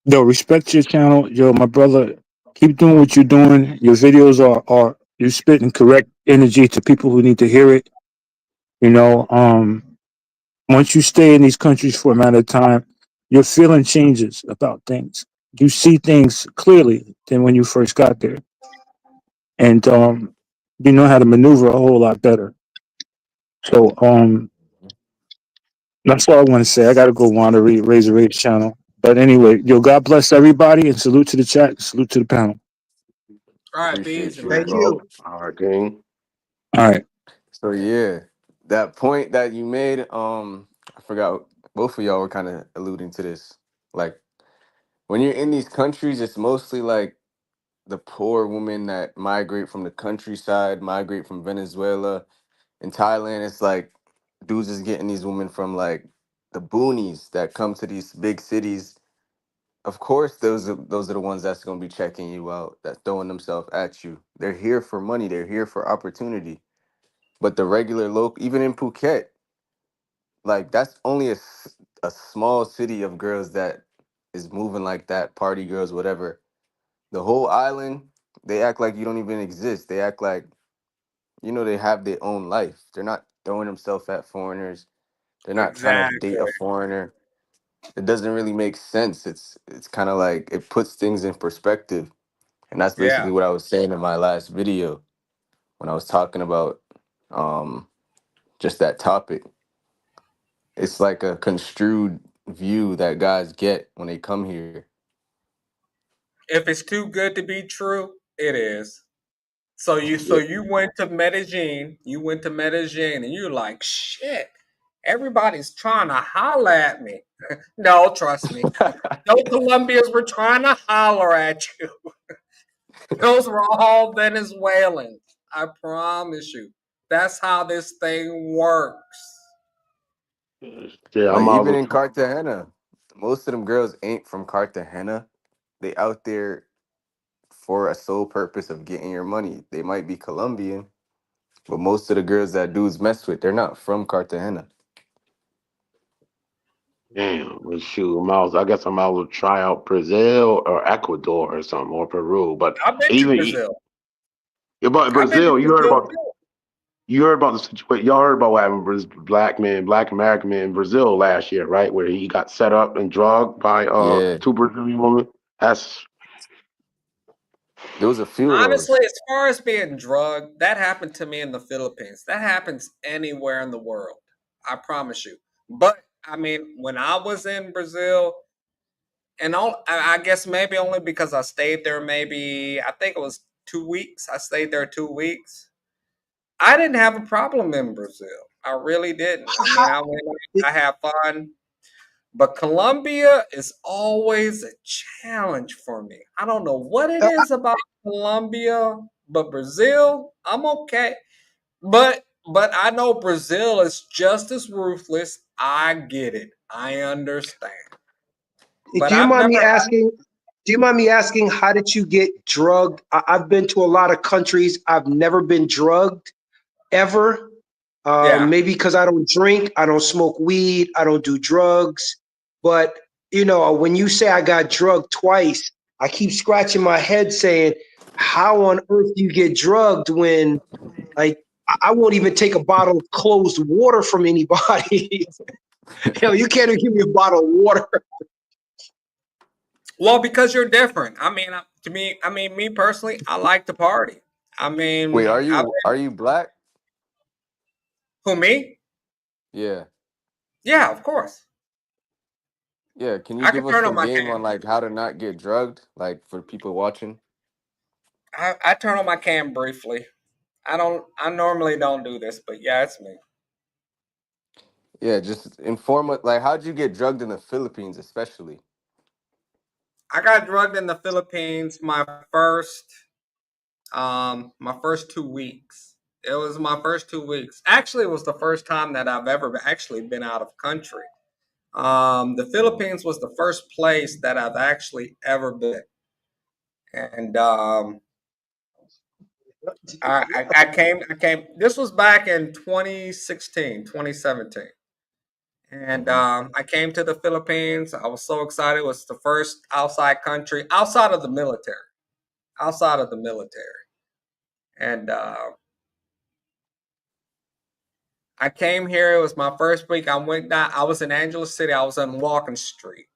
yo, respect your channel, yo, my brother. Keep doing what you're doing. Your videos are you spitting correct energy to people who need to hear it. You know, once you stay in these countries for a matter of time, your feeling changes about things. You see things clearly than when you first got there, and you know how to maneuver a whole lot better. So that's all I want to say. I got to go wander Razor Race channel. But anyway, yo, God bless everybody, and salute to the chat, salute to the panel. All right, be easy, Appreciate you as Thank man. well. you. All right, King. All right. So yeah, that point that you made, I forgot both of y'all were kind of alluding to this. Like when you're in these countries, it's mostly like the poor women that migrate from the countryside, migrate from Venezuela. In Thailand, it's like dudes is getting these women from like the boonies that come to these big cities. Of course, those are the ones that's gonna be checking you out, that's throwing themselves at you. They're here for money. They're here for opportunity. But the regular local, even in Phuket, like that's only a small city of girls that is moving like that, party girls, whatever. The whole island, they act like you don't even exist. They act like, they have their own life. They're not throwing themselves at foreigners. They're not trying to date a Exactly. foreigner. It doesn't really make sense. It's kind of like it puts things in perspective. And that's Yeah. basically what I was saying in my last video when I was talking about um just that topic. It's like a construed view that guys get when they come here. If it's too good to be true, it is. So you so Yeah. you went to Medellin, and you're like, shit, everybody's trying to holler at me. No, trust me. No Colombians were trying to holler at you. Those were all Venezuelans. I promise you. That's how this thing works. Yeah, Like I'm even out. in Cartagena, most of them girls ain't from Cartagena. They out there for a sole purpose of getting your money. They might be Colombian, but most of the girls that dudes mess with, they're not from Cartagena. Damn, well, shoot, I guess I'm out to try out Brazil or Ecuador or something or Peru. But I've been to even Brazil. about I've been to Brazil, you heard Brazil about too. You heard about the situation. Y'all heard about what happened with black American man in Brazil last year, right? Where he got set up and drugged by Yeah, two Brazilian women. That's there was a few of Honestly, those. as far as being drugged, that happened to me in the Philippines. That happens anywhere in the world. I promise you. But I mean, when I was in Brazil, and I guess maybe only because I stayed there, maybe I think it was 2 weeks. I stayed there 2 weeks. I didn't have a problem in Brazil. I really didn't. I mean, I went, I had fun. But Colombia is always a challenge for me. I don't know what it is about Colombia, but Brazil, I'm okay. But I know Brazil is just as ruthless. I get it. I understand. But Do you I've mind never me had. asking? Do you mind me asking how did you get drugged? I've been to a lot of countries. I've never been drugged ever. Yeah. Maybe because I don't drink, I don't smoke weed, I don't do drugs. But when you say I got drugged twice, I keep scratching my head saying, how on earth do you get drugged when like I won't even take a bottle of closed water from anybody. You can't even give me a bottle of water. Well, because you're different. I mean, to me, I mean, me personally, I like to party. I Wait, mean, I are you black? who me? Yeah. Yeah, of course. Yeah, can you I could give us turn on some my game cam. on like how to not get drugged, like for people watching? I turn on my cam briefly. I don't. I normally don't do this, but yeah, it's me. Yeah, just inform us. Like, how'd you get drugged in the Philippines, especially? I got drugged in the Philippines my first 2 weeks. It was my first 2 weeks. Actually, it was the first time that I've ever actually been out of country. The Philippines was the first place that I've actually ever been, and I came. I came. This was back in 2016, 2017. And I came to the Philippines. I was so excited. It was the first outside country outside of the military. Outside of the military. And I came here. It was my first week. I went down. I was in Angeles City. I was on Walking Street.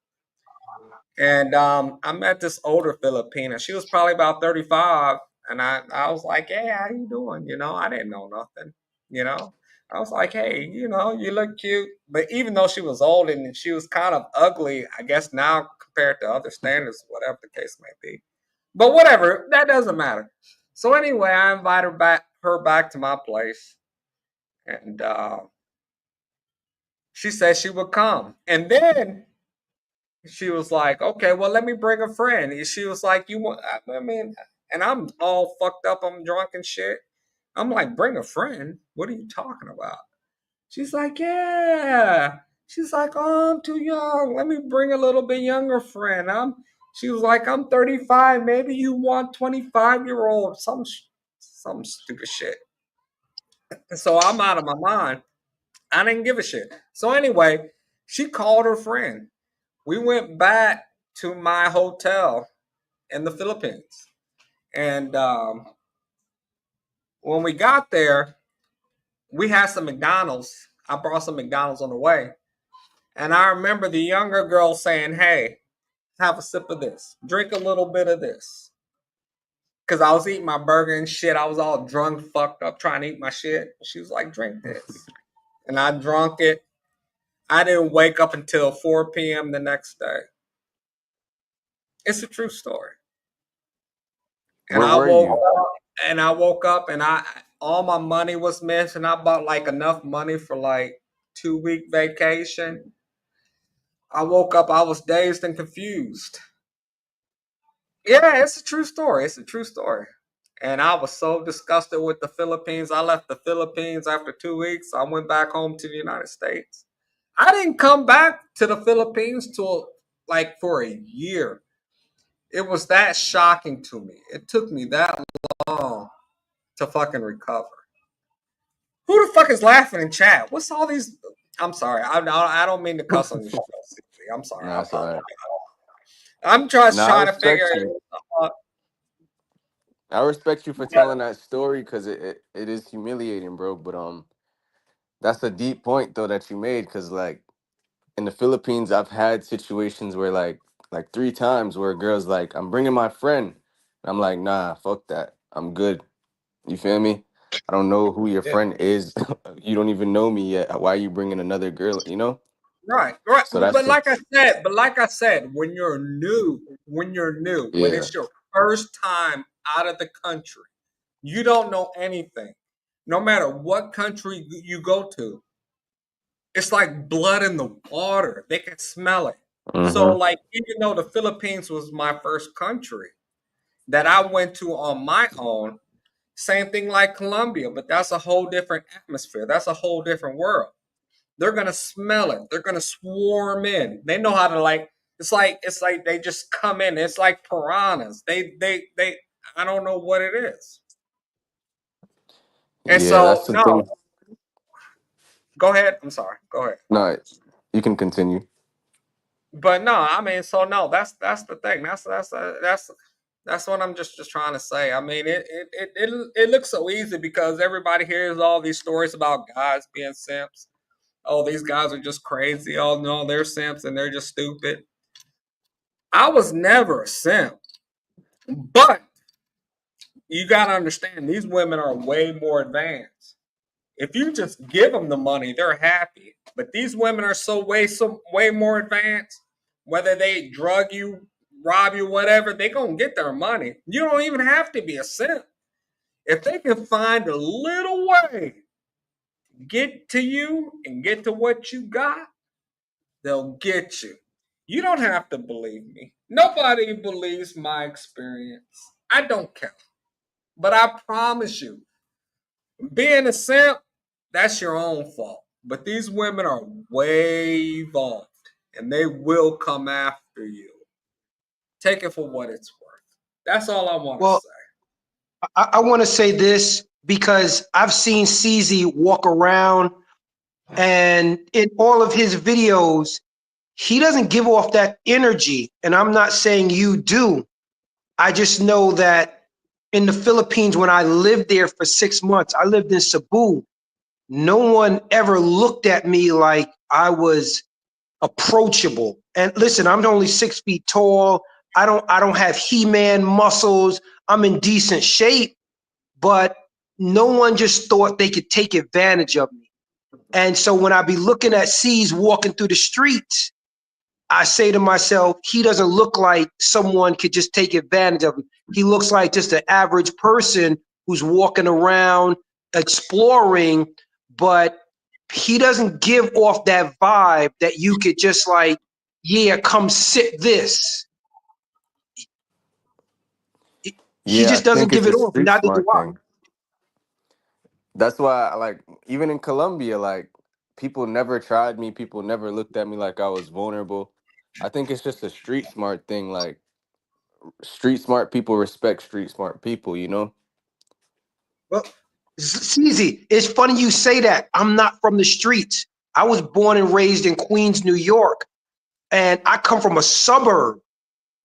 And I met this older Filipina. She was probably about 35. And I was like, hey, how you doing? I didn't know nothing. You know, I was like, hey, you look cute. But even though she was old and she was kind of ugly, I guess now compared to other standards, whatever the case may be. But whatever, that doesn't matter. So anyway, I invited her back to my place. And she said she would come. And then she was like, okay, well, let me bring a friend. And she was like, you want, I mean, and I'm all fucked up. I'm drunk and shit. I'm like, bring a friend? What are you talking about? She's like, yeah. She's like, oh, I'm too young. Let me bring a little bit younger friend. She was like, I'm 35. Maybe you want 25-year-old. Some stupid shit. And so I'm out of my mind. I didn't give a shit. So anyway, she called her friend. We went back to my hotel in the Philippines. And when we got there, we had some McDonald's. I brought some McDonald's on the way. And I remember the younger girl saying, hey, have a sip of this. Drink a little bit of this. Because I was eating my burger and shit. I was all drunk, fucked up, trying to eat my shit. She was like, drink this. And I drunk it. I didn't wake up until 4 p.m. the next day. It's a true story. And Where I were woke you? up and I woke up and I all my money was missing. I bought like enough money for like 2 week vacation. I woke up, I was dazed and confused. Yeah, it's a true story. It's a true story. And I was so disgusted with the Philippines. I left the Philippines after 2 weeks. I went back home to the United States. I didn't come back to the Philippines till like for a year. It was that shocking to me. It took me that long to fucking recover. Who the fuck is laughing in chat? What's all these? I'm sorry. I don't mean to cuss on your show. I'm sorry. No, I that's all apologize. right. I'm No, just I trying to respect figure. you. Uh, I respect you for telling that story because it is humiliating, bro. But that's a deep point though that you made because like in the Philippines, I've had situations where like 3 times where a girl's like, "I'm bringing my friend," I'm like, "Nah, fuck that. I'm good." You feel me? I don't know who your Yeah. friend is. You don't even know me yet. Why are you bringing another girl? You know? Right, right. So that's Like I said, when you're new, when yeah. it's your first time out of the country, you don't know anything. No matter what country you go to, it's like blood in the water. They can smell it. So, Mm-hmm. like, even though the Philippines was my first country that I went to on my own, same thing like Colombia, but that's a whole different atmosphere. That's a whole different world. They're gonna smell it. They're gonna swarm in. They know how to like. It's like they just come in. It's like piranhas. They. I don't know what it is. And Yeah, so that's the no, thing. go ahead. I'm sorry. Go ahead. No, you can continue. But no, I mean, so no, that's the thing. That's what I'm just trying to say. I mean, it looks so easy because everybody hears all these stories about guys being simps. Oh, these guys are just crazy. Oh no, they're simps and they're just stupid. I was never a simp, but you gotta understand these women are way more advanced. If you just give them the money, they're happy. But these women are so way more advanced. Whether they drug you, rob you, whatever, they gonna get their money. You don't even have to be a simp. If they can find a little way, get to you and get to what you got, they'll get you. You don't have to believe me. Nobody believes my experience. I don't care. But I promise you, being a simp, that's your own fault. But these women are way evolved and they will come after you. Take it for what it's worth. That's all I want to Well, say. I want to say this because I've seen Ceezy walk around, and in all of his videos, he doesn't give off that energy. And I'm not saying you do. I just know that in the Philippines, when I lived there for 6 months, I lived in Cebu. No one ever looked at me like I was approachable. And listen, I'm only 6 feet tall. I don't have He-Man muscles. I'm in decent shape, but no one just thought they could take advantage of me. And so when I be looking at C's walking through the streets, I say to myself, he doesn't look like someone could just take advantage of him. He looks like just an average person who's walking around exploring, but he doesn't give off that vibe that you could just like, yeah, come sit this. He Yeah, I just doesn't think give it's a it off. street Neither do smart I. thing. That's why, like, even in Colombia, like, people never tried me. People never looked at me like I was vulnerable. I think it's just a street smart thing. Like, street smart people respect street smart people. You know? Well, Ceezy, it's funny you say that. I'm not from the streets. I was born and raised in Queens, New York, and I come from a suburb.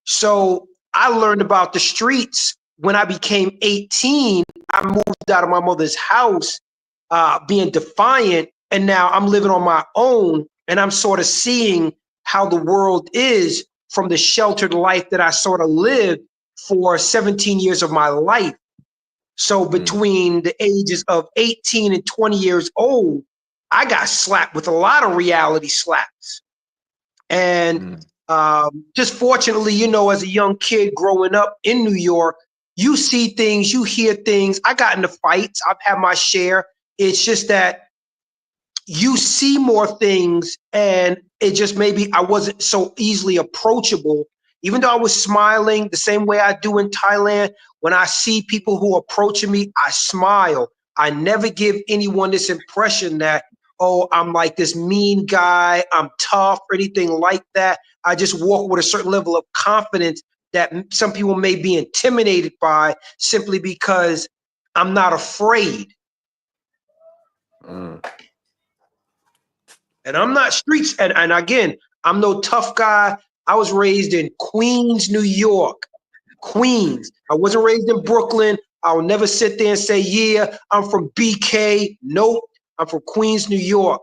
So I learned about the streets when I became 18. I moved out of my mother's house, being defiant, and now I'm living on my own, and I'm sort of seeing how the world is from the sheltered life that I sort of lived for 17 years of my life. So Mm, between the ages of 18 and 20 years old, I got slapped with a lot of reality slaps. And mm. just fortunately, as a young kid growing up in New York, you see things, you hear things. I got into fights, I've had my share. It's just that you see more things, and it just maybe I wasn't so easily approachable. Even though I was smiling the same way I do in Thailand, when I see people who are approaching me, I smile. I never give anyone this impression that, oh, I'm like this mean guy, I'm tough, or anything like that. I just walk with a certain level of confidence that some people may be intimidated by simply because I'm not afraid. Mm. And I'm not streets. And again, I'm no tough guy. I was raised in Queens, New York. Queens. I wasn't raised in Brooklyn. I'll never sit there and say, yeah, I'm from BK. Nope. I'm from Queens, New York,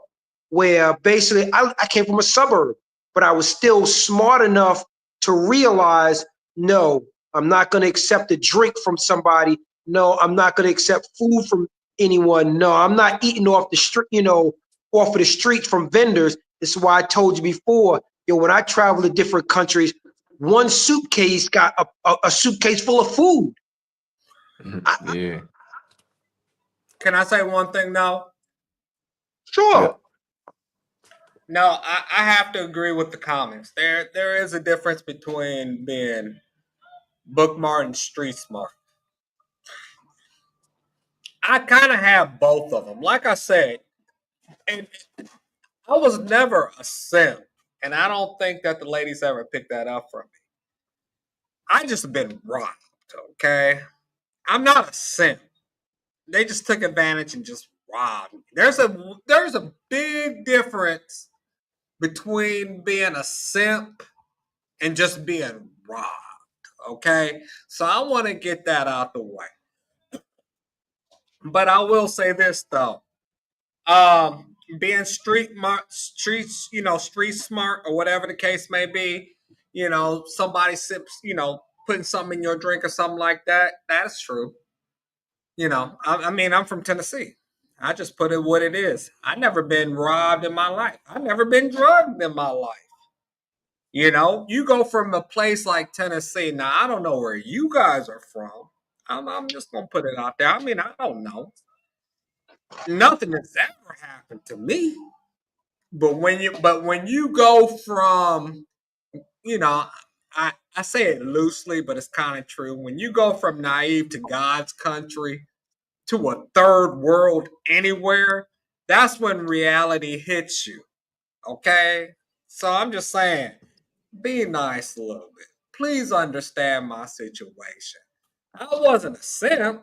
where basically I came from a suburb, but I was still smart enough to realize, no, I'm not going to accept a drink from somebody. No, I'm not going to accept food from anyone. No, I'm not eating off the street, off of the streets from vendors. This is why I told you before, when I travel to different countries, one suitcase got a suitcase full of food. Yeah. Can I say one thing now? Yep. Sure. No, I have to agree with the comments. There is a difference between being book smart and street smart. I kind of have both of them. Like I said, and I was never a simp, and I don't think that the ladies ever picked that up from me. I just been robbed. Okay, I'm not a simp. They just took advantage and just robbed me. There's a big difference between being a simp and just being robbed. Okay, so I want to get that out the way. But I will say this though, being streets, street smart or whatever the case may be, somebody sips, putting something in your drink or something like that. That's true. I mean, I'm from Tennessee. I just put it what it is. I never been robbed in my life. I never been drugged in my life. You go from a place like Tennessee. Now, I don't know where you guys are from. I'm just gonna put it out there. I mean, I don't know. Nothing has ever happened to me. But when you go from, you know, I say it loosely, but it's kind of true. When you go from naive to God's country to a third world anywhere, that's when reality hits you. Okay? So I'm just saying, be nice a little bit. Please understand my situation. I wasn't a simp.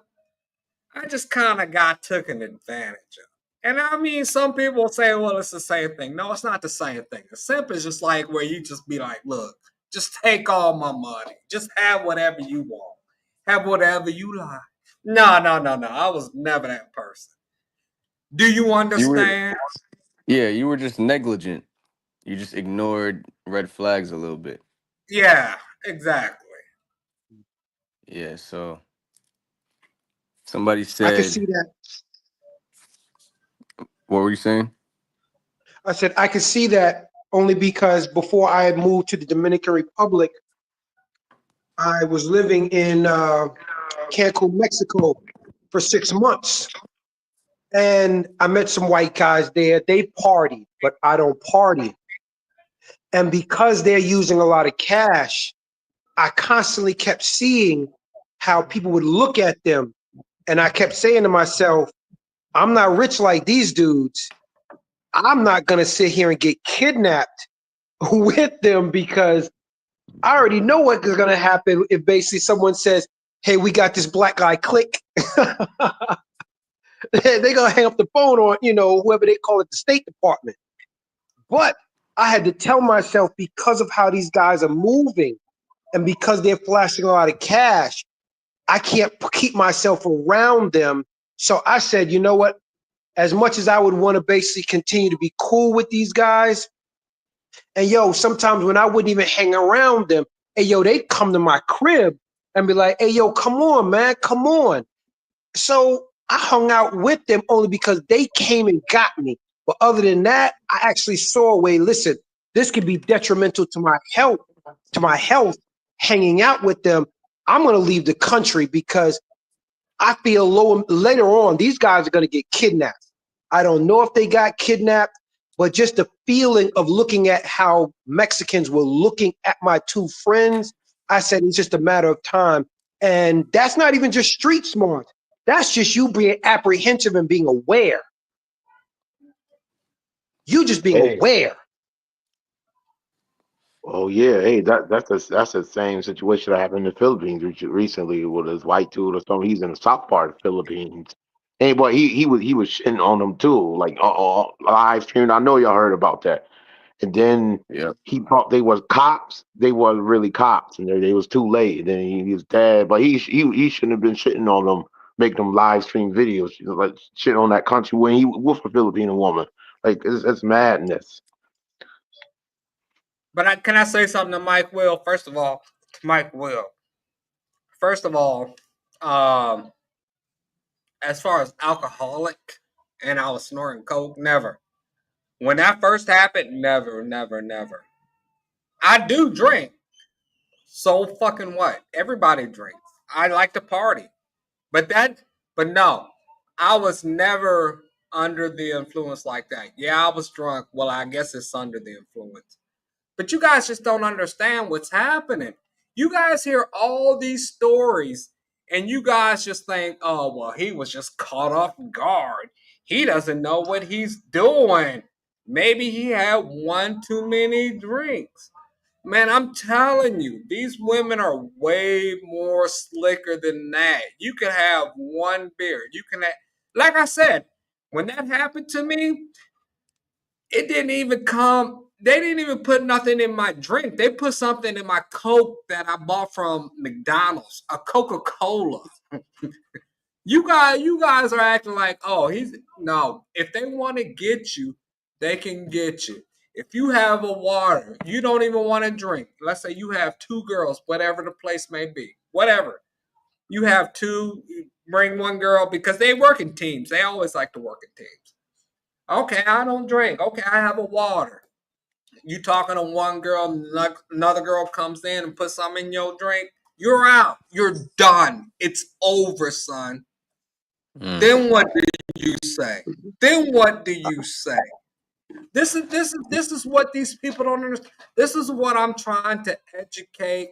I just kind of got taken advantage of. And I mean, some people say, well, it's the same thing. No, it's not the same thing. A simp is just like where you just be like, look, just take all my money. Just have whatever you want. Have whatever you like. No, no, no, no. I was never that person. Do you You were, understand? yeah, you were just negligent. You just ignored red flags a little bit. Yeah, exactly. Yeah, so somebody I can said, see that. what were you saying? I said I could see that only because before I had moved to the Dominican Republic, I was living in Cancun, Mexico for 6 months. And I met some white guys there. They partied, but I don't party. And because they're using a lot of cash, I constantly kept seeing how people would look at them. And I kept saying to myself, I'm not rich like these dudes. I'm not going to sit here and get kidnapped with them because I already know what is going to happen if basically someone says, hey, we got this black guy, click. They're going to hang up the phone on, whoever they call it, the State Department. But I had to tell myself because of how these guys are moving and because they're flashing a lot of cash, I can't keep myself around them. So I said, you know what? As much as I would want to basically continue to be cool with these guys, and sometimes when I wouldn't even hang around them, hey, they'd come to my crib and be like, hey, come on, man, come on. So I hung out with them only because they came and got me. But other than that, I actually saw a way, listen, this could be detrimental to my health, hanging out with them. I'm going to leave the country because I feel later on, these guys are going to get kidnapped. I don't know if they got kidnapped, but just the feeling of looking at how Mexicans were looking at my two friends, I said it's just a matter of time. And that's not even just street smart. That's just you being apprehensive and being aware. You just being Hey, aware. oh yeah, hey, that's the same situation that happened in the Philippines recently with this white dude or something. He's in the south part of the Philippines. Hey, boy, he was shitting on them too, like live streamed. I know y'all heard about that. and then Yep. he thought they was cops. They wasn't really cops, and they was too late. And then he was dead. But he shouldn't have been shitting on them, making them live stream videos, like shit on that country when he was a Filipino woman. Like it's madness. But can I say something to Mike Will? First of all, to Mike Will. First of all, um, as far as alcoholic, and I was snorting coke, never. When that first happened, never, never, never. I do drink. So fucking what? Everybody drinks. I like to party. But but no, I was never under the influence like that. Yeah, I was drunk. Well, I guess it's under the influence. But you guys just don't understand what's happening. You guys hear all these stories and you guys just think, oh, well, he was just caught off guard. He doesn't know what he's doing. Maybe he had one too many drinks. Man, I'm telling you, these women are way more slicker than that. You can have one beer. You can have, like I said, when that happened to me, it didn't even come. They didn't even put nothing in my drink. They put something in my Coke that I bought from McDonald's, a Coca-Cola. You guys are acting like, oh, he's no. If they want to get you, they can get you. If you have a water, you don't even want to drink. Let's say you have two girls, whatever the place may be, whatever. You have two, bring one girl because they work in teams. They always like to work in teams. Okay, I don't drink. Okay, I have a water. You talking to one girl, another girl comes in and puts something in your drink. You're out. You're done. It's over, son. Mm. Then what do you say? Then what do you say? This is what these people don't understand. This is what I'm trying to educate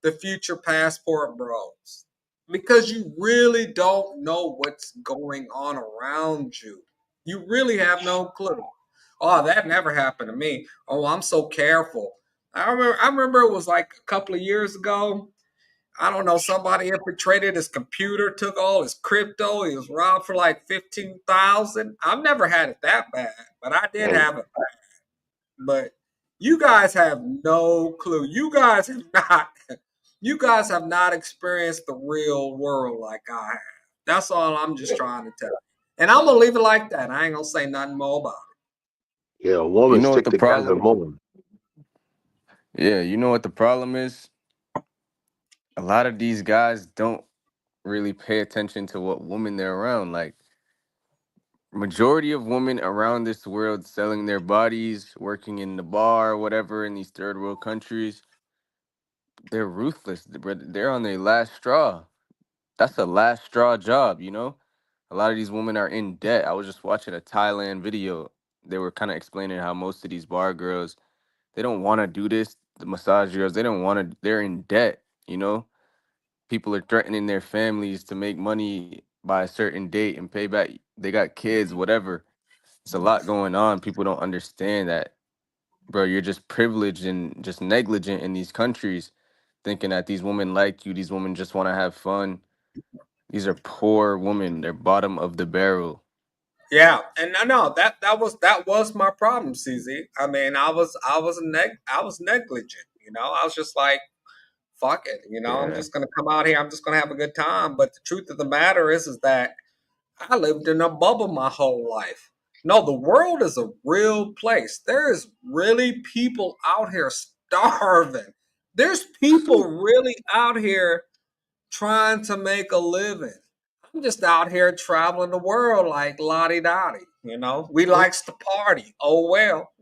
the future passport bros. Because you really don't know what's going on around you. You really have no clue. Oh, that never happened to me. Oh, I'm so careful. I remember it was like a couple of years ago. I don't know, somebody infiltrated his computer, took all his crypto. He was robbed for like 15,000. I've never had it that bad, but I did And have it. But you guys have no clue. You guys have not experienced the real world like I have. That's all I'm just trying to tell you. And I'm gonna leave it like that. I ain't gonna say nothing more about yeah, a You woman know what stick the together problem? more. Yeah, you know what the problem is? A lot of these guys don't really pay attention to what women they're around. Like majority of women around this world selling their bodies, working in the bar, whatever in these third world countries, they're ruthless. They're on their last straw. That's a last straw job, you know? A lot of these women are in debt. I was just watching a Thailand video. They were kind of explaining how most of these bar girls, they don't want to do this. The massage girls, they don't want to, they're in debt, you know? People are threatening their families to make money by a certain date and pay back. They got kids, whatever. It's a lot going on. People don't understand that, bro. You're just privileged and just negligent in these countries, thinking that these women like you. These women just want to have fun. These are poor women. They're bottom of the barrel. it. Yeah, and I know that was my problem, CZ. I mean, I was negligent. I was just like, fuck it. I'm Yeah. just gonna come out here. I'm just gonna have a good time. But the truth of the matter is that I lived in a bubble my whole life. No, the world is a real place. There is really people out here starving. There's people really out here trying to make a living. I'm just out here traveling the world like lottie dottie. We likes to party. Oh well.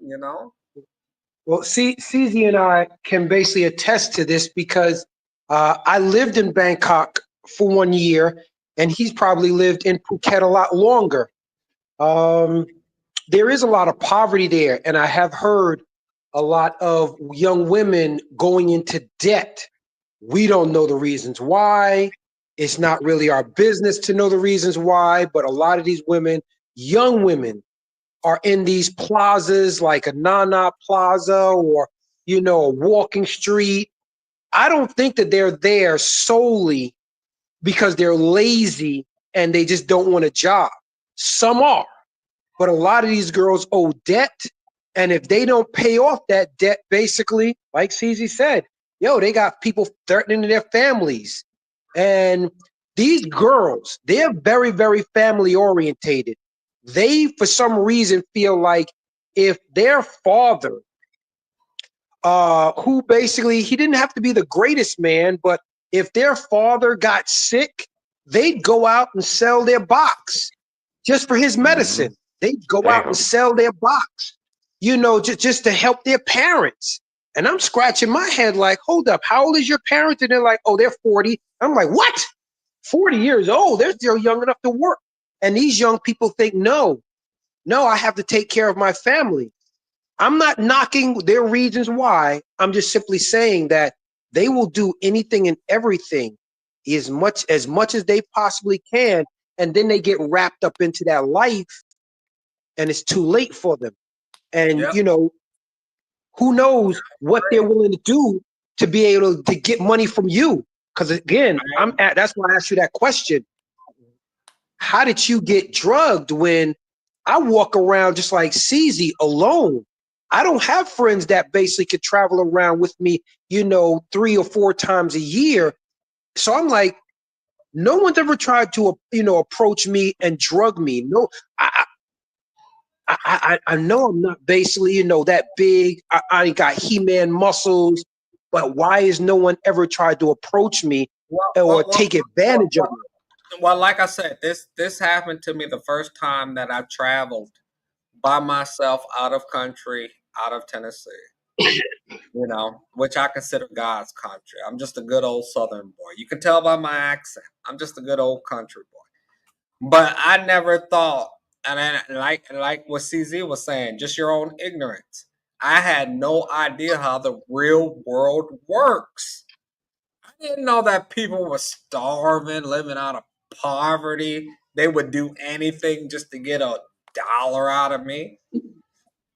Well, Ceezy and I can basically attest to this because I lived in Bangkok for 1 year, and he's probably lived in Phuket a lot longer. Um, there is a lot of poverty there, and I have heard a lot of young women going into debt. We don't know the reasons why. It's not really our business to know the reasons why, but a lot of these women, young women, are in these plazas like a Nana Plaza or, a walking street. I don't think that they're there solely because they're lazy and they just don't want a job. Some are, but a lot of these girls owe debt And if they don't pay off that debt, basically, like Ceezy said, yo, they got people threatening their families. And these girls, they're very, very family orientated. They, for some reason, feel like if their father, who basically, he didn't have to be the greatest man, but if their father got sick, they'd go out and sell their box just for his Mm-hmm. medicine. They'd go out and Damn. sell their box, just to help their parents. And I'm scratching my head like, hold up, how old is your parents? And they're like, oh, they're 40. I'm like, what? 40 years old? They're still young enough to work. And these young people think, no, I have to take care of my family. I'm not knocking their reasons why. I'm just simply saying that they will do anything and everything as much as they possibly can, and then they get wrapped up into that life, and it's too late for them. And Yep. who knows what they're willing to do to be able to get money from you? Because again, that's why I asked you that question. How did you get drugged when I walk around just like Ceezy alone? I don't have friends that basically could travel around with me, 3 or 4 times a year. So I'm like, no one's ever tried to, approach me and drug me. No, I know I'm not basically, that big. I got He-Man muscles, but why has no one ever tried to approach me or take advantage of me? Well, like I said, this happened to me the first time that I traveled by myself out of country, out of Tennessee. Which I consider God's country. I'm just a good old Southern boy. You can tell by my accent. I'm just a good old country boy. But I never thought, and like what CZ was saying, just your own ignorance. I had no idea how the real world works. I didn't know that people were starving, living out of poverty. They would do anything just to get a dollar out of me.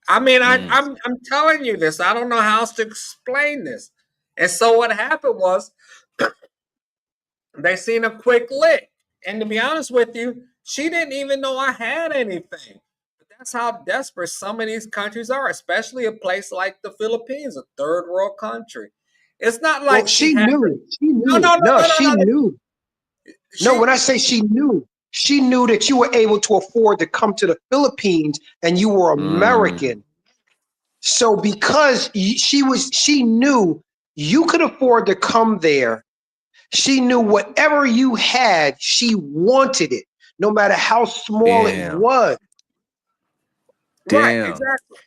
I mean, Mm. I'm telling you this. I don't know how else to explain this. And so what happened was they seen a quick lick. And to be honest with you, she didn't even know I had anything. But that's how desperate some of these countries are, especially a place like the Philippines, a third world country. It's not Well, like she she had knew. She no, knew. no, no, No, no, no, she no. knew. No, She when I say she knew that you were able to afford to come to the Philippines and you were Mm. American. So because she knew you could afford to come there. She knew whatever you had, she wanted it, no matter how small it Damn. was. right, Damn. exactly.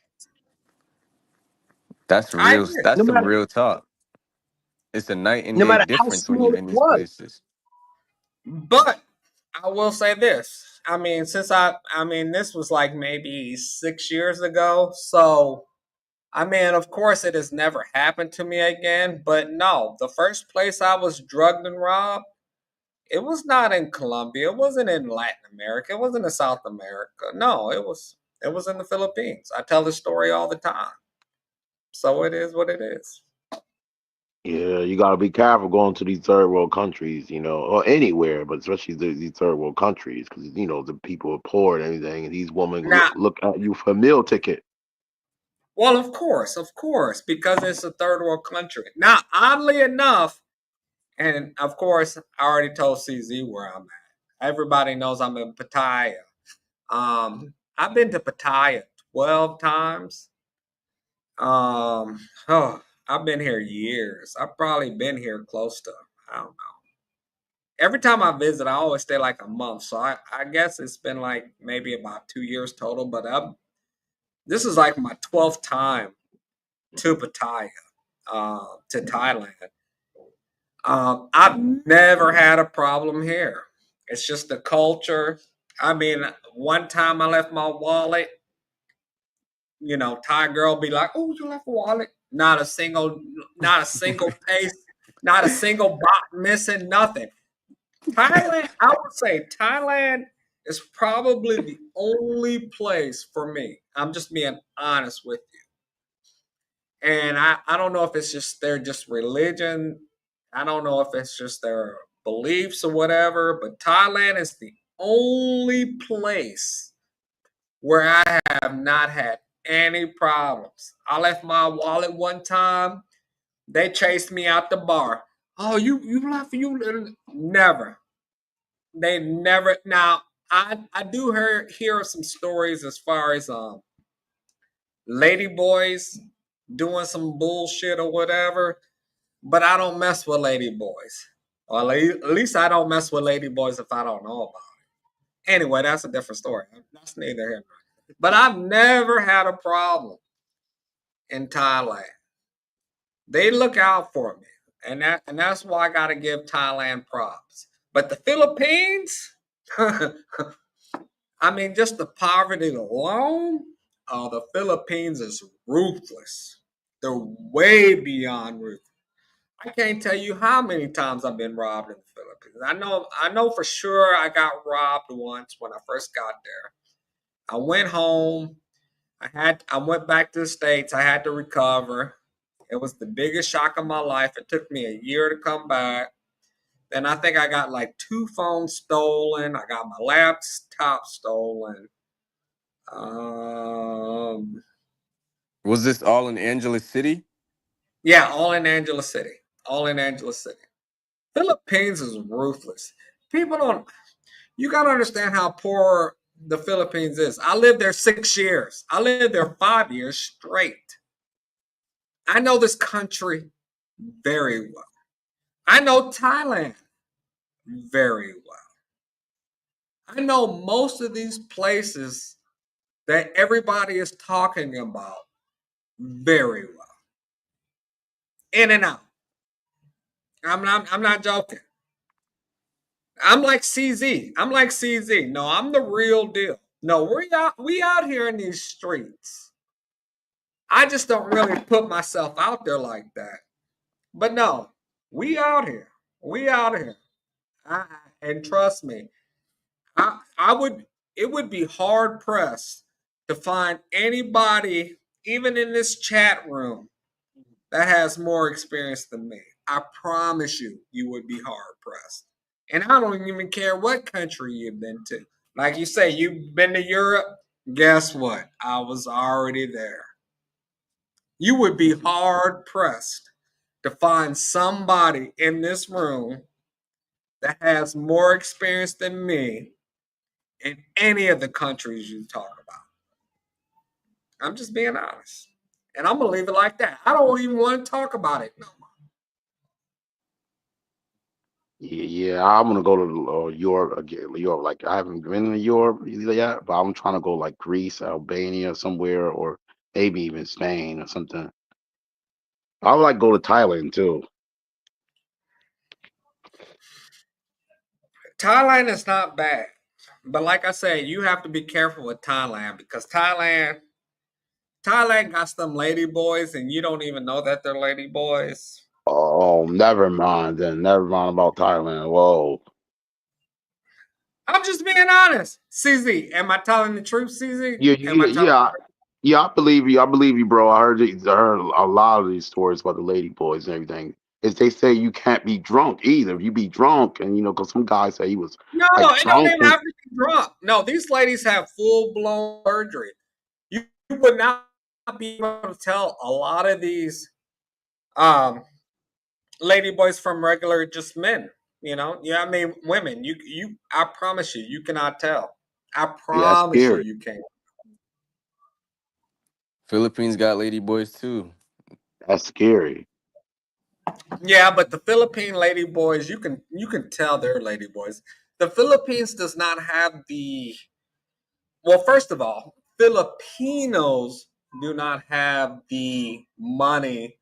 That's I real. agree. That's No some matter real talk. It's a night and no day matter how difference when small you it in these was. places. But I will say this. I mean, this was like maybe 6 years ago. So, I mean, of course, it has never happened to me again. But no, the first place I was drugged and robbed, it was not in Colombia. It wasn't in Latin America. It wasn't in South America. No, it was in the Philippines. I tell this story all the time. So it is what it is. Yeah, you gotta be careful going to these third world countries, or anywhere, but especially these third world countries, because the people are poor and everything, and these women Now, look at you for a meal ticket. well, of course, because it's a third world country. Now, oddly enough, and of course, I already told CZ where I'm at. Everybody knows I'm in Pattaya. I've been to Pattaya 12 times. I've been here years. I've probably been here close to, I don't know. Every time I visit, I always stay like a month. So I guess it's been like maybe about 2 years total. But this is like my 12th time to Pattaya, to Thailand. I've never had a problem here. It's just the culture. I mean, one time I left my wallet. Thai girl be like, "Oh, you left a wallet." Not a single pace, not a single bot missing. Nothing. Thailand, I would say Thailand is probably the only place for me. I'm just being honest with you. And I don't know if it's just their just religion. I don't know if it's just their beliefs or whatever, but Thailand is the only place where I have not had any problems. I left my wallet one time. They chased me out the bar. Oh, you left you never. They never. Now I do hear some stories as far as lady boys doing some bullshit or whatever, but I don't mess with lady boys. Or at least I don't mess with lady boys if I don't know about it. Anyway, that's a different story. That's neither here nor there. But I've never had a problem in Thailand. They look out for me, and that's why I got to give Thailand props. But the Philippines, I mean, just the poverty alone, the Philippines is ruthless. They're way beyond ruthless. I can't tell you how many times I've been robbed in the Philippines. I know for sure I got robbed once when I first got there. I went home. I went back to the States. I had to recover. It was the biggest shock of my life. It took me a year to come back. Then I think I got like 2 phones stolen. I got my laptop stolen. Um, Was this all in Angeles City? yeah, all in Angeles City. All in Angeles City. Philippines is ruthless. People don't. You gotta understand how poor the Philippines is. I lived there 6 years. I lived there 5 years straight. I know this country very well. I know Thailand very well. I know most of these places that everybody is talking about very well. In and out. I'm not joking. I'm like CZ. I'm like CZ. No, I'm the real deal. No, we out here in these streets. I just don't really put myself out there like that. But no, we out here. We out here. And trust me, I would it would be hard pressed to find anybody, even in this chat room, that has more experience than me. I promise you, you would be hard pressed. And I don't even care what country you've been to. Like you say, you've been to Europe. Guess what? I was already there. You would be hard pressed to find somebody in this room that has more experience than me in any of the countries you talk about. I'm just being honest. And I'm going to leave it like that. I don't even want to talk about it no more. Yeah, I'm gonna go to Europe again. Europe, like I haven't been to Europe yet, but I'm trying to go like Greece, Albania, somewhere, or maybe even Spain or something. I would like go to Thailand too. Thailand is not bad. But like I said, you have to be careful with Thailand because Thailand got some lady boys and you don't even know that they're lady boys. Oh, never mind then. Never mind about Thailand. Whoa. I'm just being honest. CZ, am I telling the truth, CZ? Yeah, Am I yeah, telling yeah. Yeah, I believe you. I believe you, bro. I heard a lot of these stories about the lady boys and everything. Is they say you can't be drunk either. If you be drunk, and because some guy said he was No, like it don't drunk even and have to be drunk. No, these ladies have full blown surgery. You would not be able to tell a lot of these um lady boys from regular just men. I mean women. I promise you, you cannot tell. I yeah, that's promise you, scary. you can't. Philippines got lady boys too. That's scary. Yeah, but the Philippine lady boys, you can tell they're lady boys. The Philippines does not have the well, first of all, Filipinos do not have the money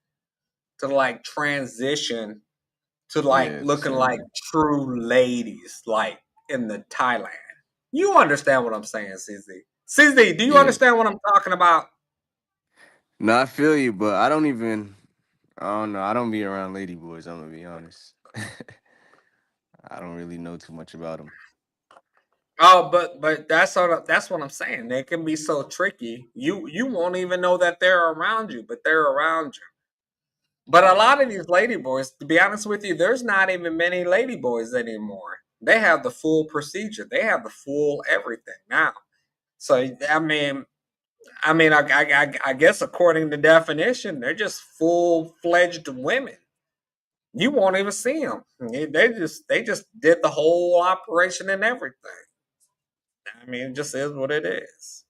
to like transition to like Yeah, the looking same like here. true ladies like in the Thailand. You understand what I'm saying, CZ? CZ, do you Yeah. understand what I'm talking about? No, I feel you, but I don't know. I don't be around lady boys, I'm gonna be honest. I don't really know too much about them. Oh, but that's what I'm saying. They can be so tricky. You won't even know that they're around you, but they're around you. But a Yeah. lot of these lady boys, to be honest with you, there's not even many lady boys anymore. They have the full procedure. They have the full everything now. So I mean, I mean, I guess according to definition, they're just full-fledged women. You won't even see them. They just did the whole operation and everything. I mean, it just is what it is.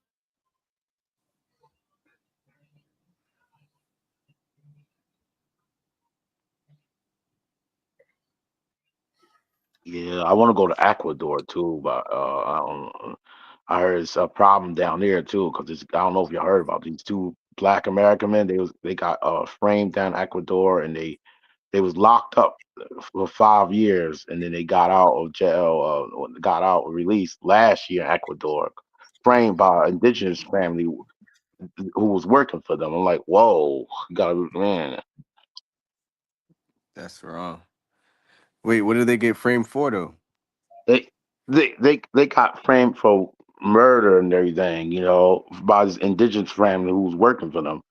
Yeah, I want to go to Ecuador too, but I heard it's a problem down there too because I don't know if you heard about these two Black American men. They got framed down in Ecuador and they was locked up for 5 years and then they got out of jail, got out released last year in Ecuador, framed by an indigenous family who was working for them. I'm like, whoa, you gotta man. That's wrong. Wait, what did they get framed for though? They they got framed for murder and everything, by this indigenous family who was working for them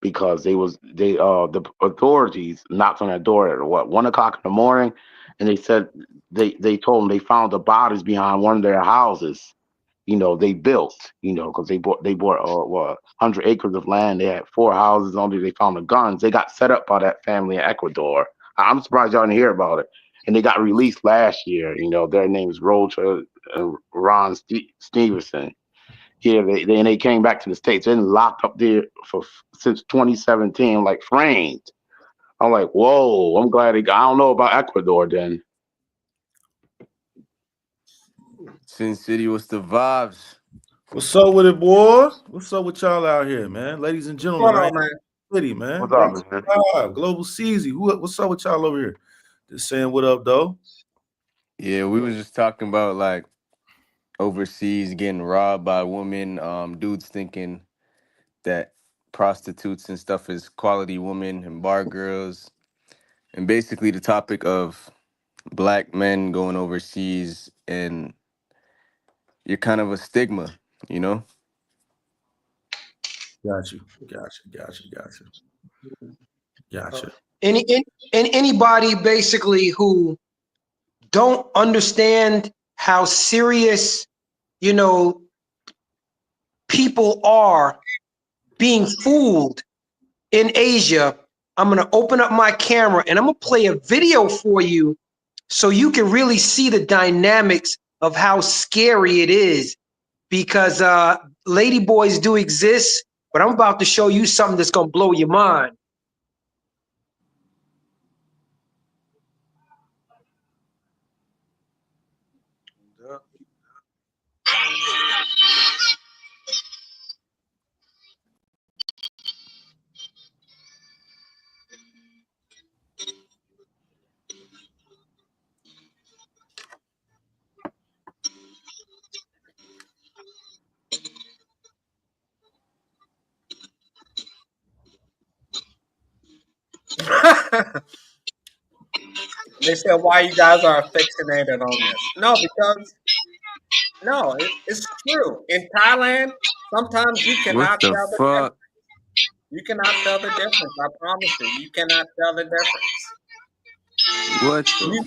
because the authorities knocked on their door at what 1 o'clock in the morning, and they said they told them they found the bodies behind one of their houses. They built, because they bought 100 acres of land. They had 4 houses on it. They found the guns. They got set up by that family in Ecuador. I'm surprised y'all didn't hear about it. And they got released last year. Their names Rocha and Ron Stevenson. Yeah, they came back to the States. They've been locked up there since 2017, like framed. I'm like, whoa, I'm glad I don't know about Ecuador then. Sin City, what's the vibes? What's up with it, boy? What's up with y'all out here, man? Ladies and What's gentlemen, going I on, ain't man? City, man. What's up, Bronx man? Live, Global Ceezy. What's up with y'all over here? Just saying what up, though. Yeah, we was just talking about like overseas getting robbed by women, dudes thinking that prostitutes and stuff is quality women and bar girls. And basically the topic of black men going overseas and you're kind of a stigma, you know? Got you. Gotcha. Anybody basically who don't understand how serious, you know, people are being fooled in Asia, I'm going to open up my camera and I'm going to play a video for you so you can really see the dynamics of how scary it is, because lady boys do exist, but I'm about to show you something that's going to blow your mind. They said why you guys are fixated on this. No, it's true. In Thailand, sometimes you What cannot the tell the fuck? difference. You cannot tell the difference. I promise you, you cannot tell the difference. What the You,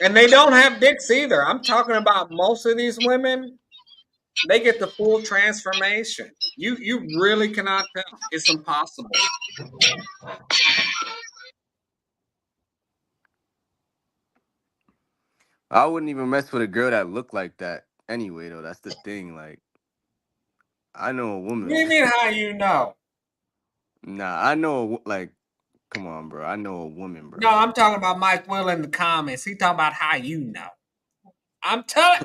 and they don't have dicks either. I'm talking about most of these women. They get the full transformation. You really cannot tell. It's impossible. I wouldn't even mess with a girl that looked like that anyway though. That's the thing. Like I know a What do woman. you mean how you know? Nah, I know like come on, bro. I know a woman, No, bro. I'm talking about Mike Will in the comments. He talking about how you know. I'm hearing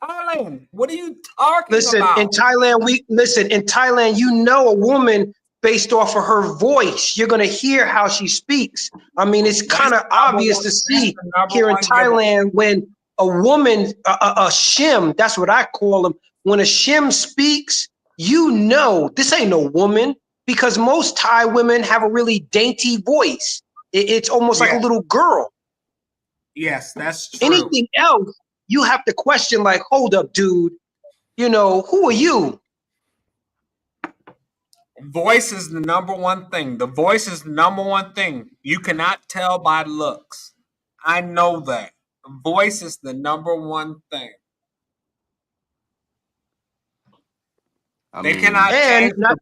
Thailand. What are you talking Listen, about? in Thailand, you know a woman based off of her voice. You're gonna hear how she speaks. I mean, it's That's kind of the number obvious one. to That's see the number here in one giveaway. Thailand when a woman, a shim, that's what I call them. When a shim speaks, you know this ain't no woman, because most Thai women have a really dainty voice. It's almost like a Yes, little girl. yes, that's true. Anything else, you have to question, like, hold up, dude. Who are you? Voice is the number one thing. The voice is the number one thing. You cannot tell by looks. I know that. Voice is the number one thing. I They mean, cannot And change not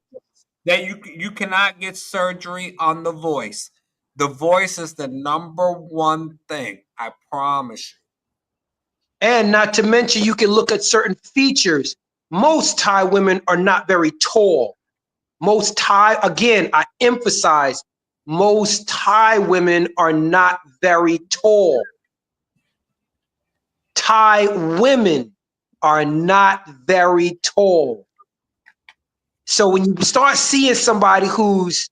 that you cannot get surgery on the voice. The voice is the number one thing. I promise you. and not to mention you can look at certain features. Most Thai women are not very tall. Most Thai, again, I emphasize, most Thai women are not very tall. Thai women are not very tall. So when you start seeing somebody who's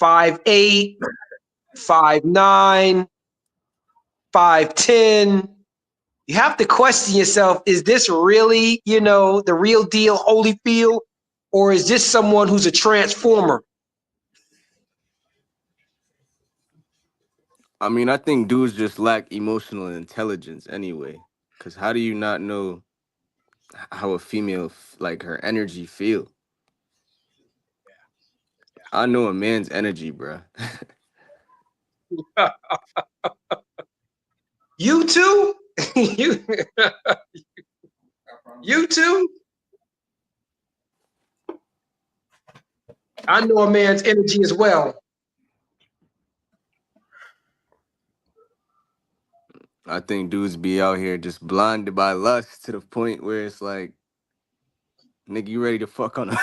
5'8", 5'9", 5'10", you have to question yourself, is this really, the real deal Holyfield? Or is this someone who's a transformer? I think dudes just lack emotional intelligence anyway. Cause how do you not know how a female like her energy feel? I know a man's energy, bruh. You too? you, you too? I know a man's energy as well. I think dudes be out here just blinded by lust to the point where it's like, nigga, you ready to fuck on a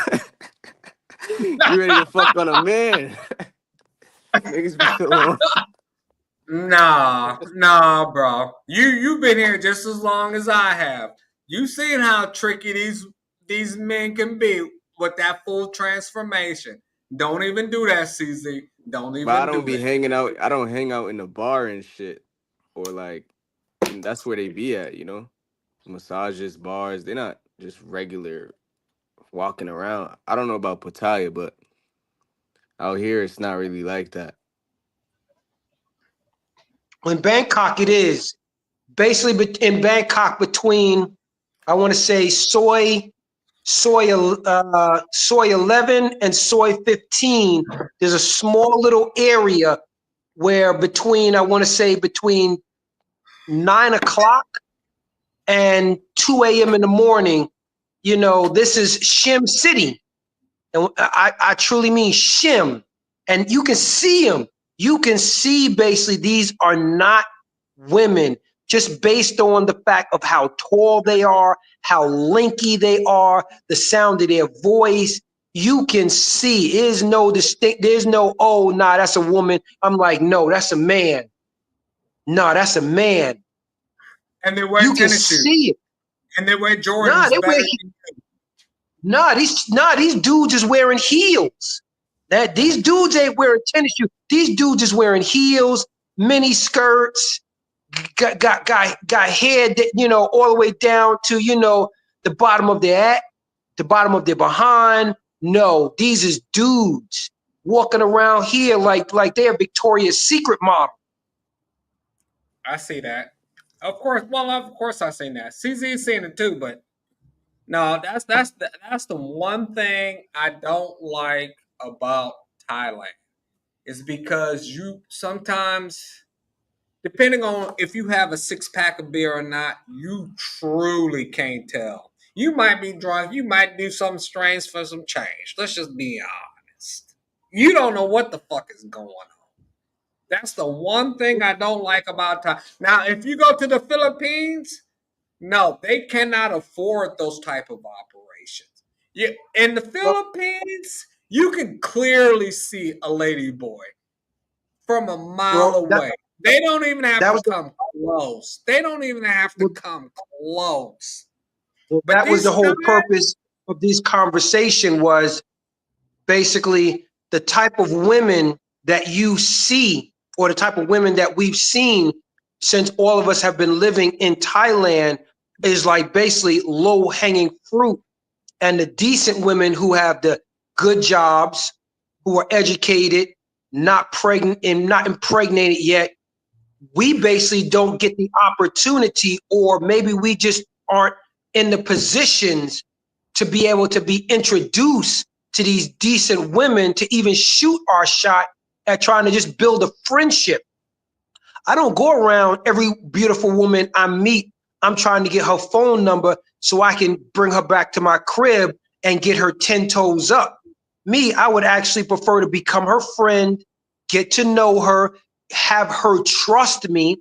you ready to fuck on a man. Niggas be so on. Nah, bro. You've been here just as long as I have. You seen how tricky these men can be with that full transformation. Don't even do that, CZ. Don't But I even don't do be that. hanging out. I don't hang out in the bar and shit. Or like, and that's where they be at, Massages, bars. They're not just regular walking around. I don't know about Pattaya, but out here it's not really like that. In Bangkok, it is. Basically, in Bangkok, between, I want to say, soy 11 and soy 15, there's a small little area where I want to say, between 9 o'clock and 2 a.m. in the morning, this is Shim City. And I truly mean Shim. And you can see them. You can see basically these are not women, just based on the fact of how tall they are, how lanky they are, the sound of their voice. You can see there's no, oh, nah, that's a woman. I'm like, no, that's a man. No, that's a man. And they wear You can tennis shoes. see it. And they wear Nah, Jordans they wear better than you. these dudes is wearing heels. That these dudes ain't wearing tennis shoes. These dudes is wearing heels, mini skirts, got hair that, all the way down to, the bottom of the bottom of their behind. No, these is dudes walking around here like they're Victoria's Secret model. I see that. Of course I seen that. CZ seen it too, but no, that's the one thing I don't like about Thailand. Is because you sometimes, depending on if you have a 6 pack of beer or not, you truly can't tell. You might be drunk, you might do something strange for some change. Let's just be honest. You don't know what the fuck is going on. That's the one thing I don't like about Thailand. Now, if you go to the Philippines, no, they cannot afford those type of operations. Yeah, in the Well, Philippines, you can clearly see a lady boy from a mile well, away. They don't even have that to was the, come close. They don't even have to well, come close. But that was the these guys, whole purpose of this conversation, was basically the type of women that you see, or the type of women that we've seen since all of us have been living in Thailand, is like basically low hanging fruit. And the decent women who have the good jobs, who are educated, not pregnant and not impregnated yet, we basically don't get the opportunity, or maybe we just aren't in the positions to be able to be introduced to these decent women to even shoot our shot at trying to just build a friendship. I don't go around every beautiful woman I meet. I'm trying to get her phone number so I can bring her back to my crib and get her 10 toes up. Me, I would actually prefer to become her friend, get to know her, have her trust me,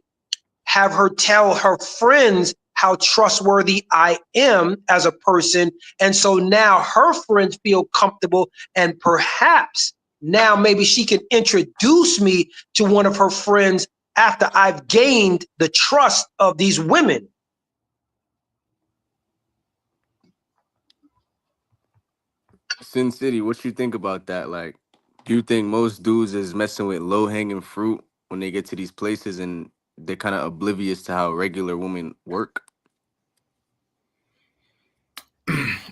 have her tell her friends how trustworthy I am as a person. And so now her friends feel comfortable, and perhaps now maybe she can introduce me to one of her friends after I've gained the trust of these women. Sin City, what you think about that? Like, do you think most dudes is messing with low hanging fruit when they get to these places and they're kind of oblivious to how regular women work?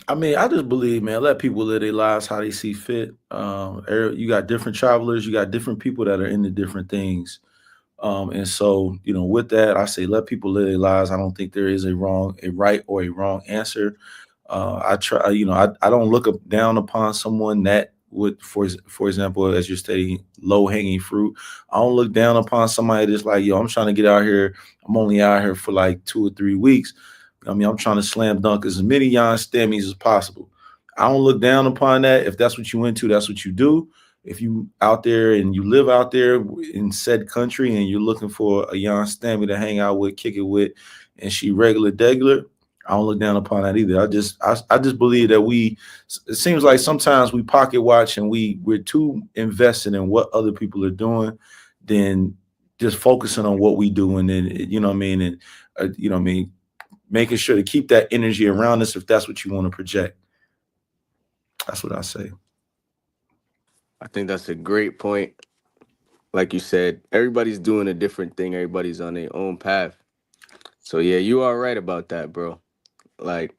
I mean, I just believe, man, let people live their lives how they see fit. You got different travelers, you got different people that are into different things. And so, with that, I say let people live their lives. I don't think there is a right or a wrong answer. I try, I don't look down upon someone that would, for example, as you're stating, low hanging fruit. I don't look down upon somebody that's like, yo, I'm trying to get out here. I'm only out here for like 2 or 3 weeks. I mean, I'm trying to slam dunk as many Jan Stammies as possible. I don't look down upon that. If that's what you into, that's what you do. If you out there and you live out there in said country and you're looking for a Jan Stammy to hang out with, kick it with, and she degular, I don't look down upon that either. I just believe that it seems like sometimes we pocket watch and we're too invested in what other people are doing than just focusing on what we do. And then, what I mean? And, what I mean? Making sure to keep that energy around us if that's what you want to project. That's what I say. I think that's a great point. Like you said, everybody's doing a different thing. Everybody's on their own path. So yeah, you are right about that, bro. Like,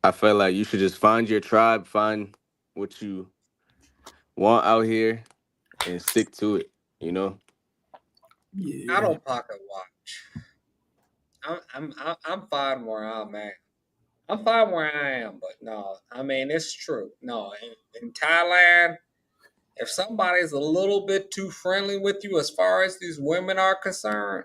I feel like you should just find your tribe, find what you want out here, and stick to it. You know. I Yeah. don't pocket watch. I'm fine where I'm at. I'm fine where I am, but no, I mean it's true. No, in Thailand, if somebody's a little bit too friendly with you as far as these women are concerned,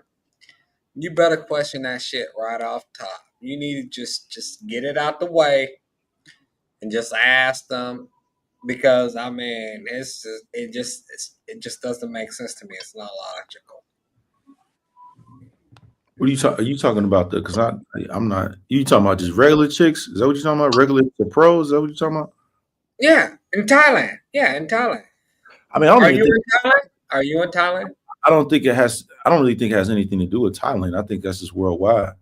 you better question that shit right off top. You need to just get it out the way and just ask them, because I mean it just doesn't make sense to me. It's not logical. What are you talking about? Because I'm not. You talking about just regular chicks? Is that what you're talking about? Regular to pros? Is that what you're talking about? Yeah, in Thailand. Yeah, in Thailand. I mean, I don't Are even you think. in Thailand? Are you in Thailand? I don't think it has. I don't really think it has anything to do with Thailand. I think that's just worldwide.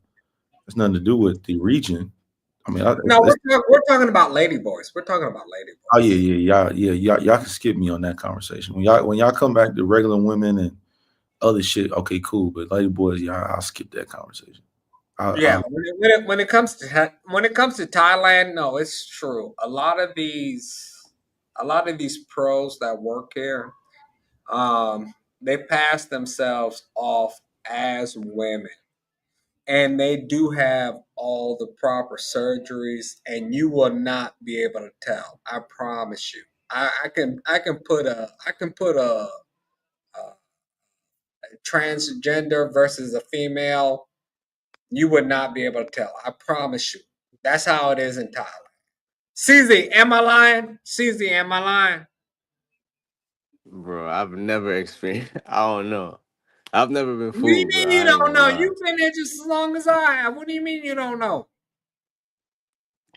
It's nothing to do with the region. I mean, No, we're talking about lady boys. We're talking about lady oh boys. y'all can skip me on that conversation. When y'all come back to regular women and other shit, okay, cool. But lady boys, I'll skip that conversation. Yeah, I when it comes to Thailand, no, it's true. A lot of these pros that work here, they pass themselves off as women, and they do have all the proper surgeries, and you will not be able to tell. I promise you. I can put a transgender versus a female. You would not be able to tell. I promise you. That's how it is in Thailand. Ceezy, am I lying? Ceezy, am I lying? Bro, I've never experienced. I don't know. I've never been What do you fooled, bro. mean you I ain't don't gonna know? lie. You've been there just as long as I have. What do you mean you don't know?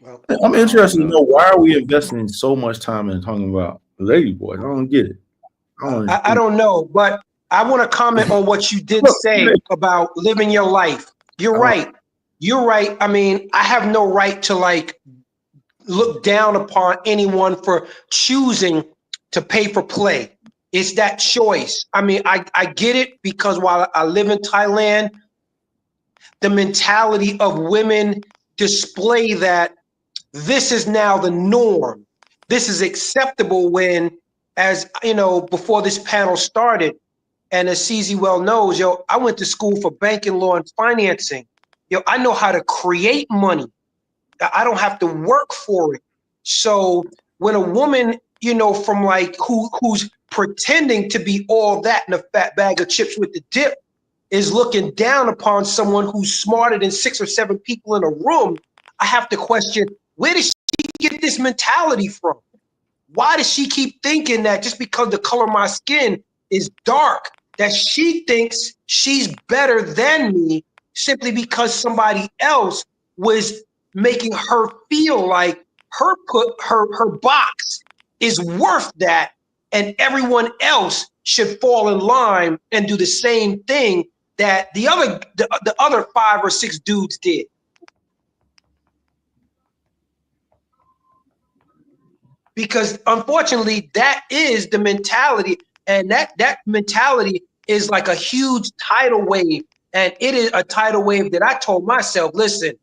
Well, I'm I don't interested to know. know why are we investing so much time in talking about lady boys? I don't get it. I don't I understand. don't know, but I want to comment on what you did Look, say about living your life. You're I don't. right. You're right. I mean, I have no right to like look down upon anyone for choosing to pay for play. It's that choice. I mean, I get it because while I live in Thailand, the mentality of women display that this is now the norm. This is acceptable when, as you know, before this panel started, and as Ceezy well knows, yo, I went to school for banking, law, and financing. Yo, I know how to create money. I don't have to work for it. So when a woman, from like who's pretending to be all that in a fat bag of chips with the dip is looking down upon someone who's smarter than 6 or 7 people in a room, I have to question, where does she get this mentality from? Why does she keep thinking that just because the color of my skin is dark, that she thinks she's better than me simply because somebody else was making her feel like her box is worth that, and everyone else should fall in line and do the same thing that the other 5 or 6 dudes did. Because unfortunately, that is the mentality, and that mentality is like a huge tidal wave, and it is a tidal wave that I told myself, listen,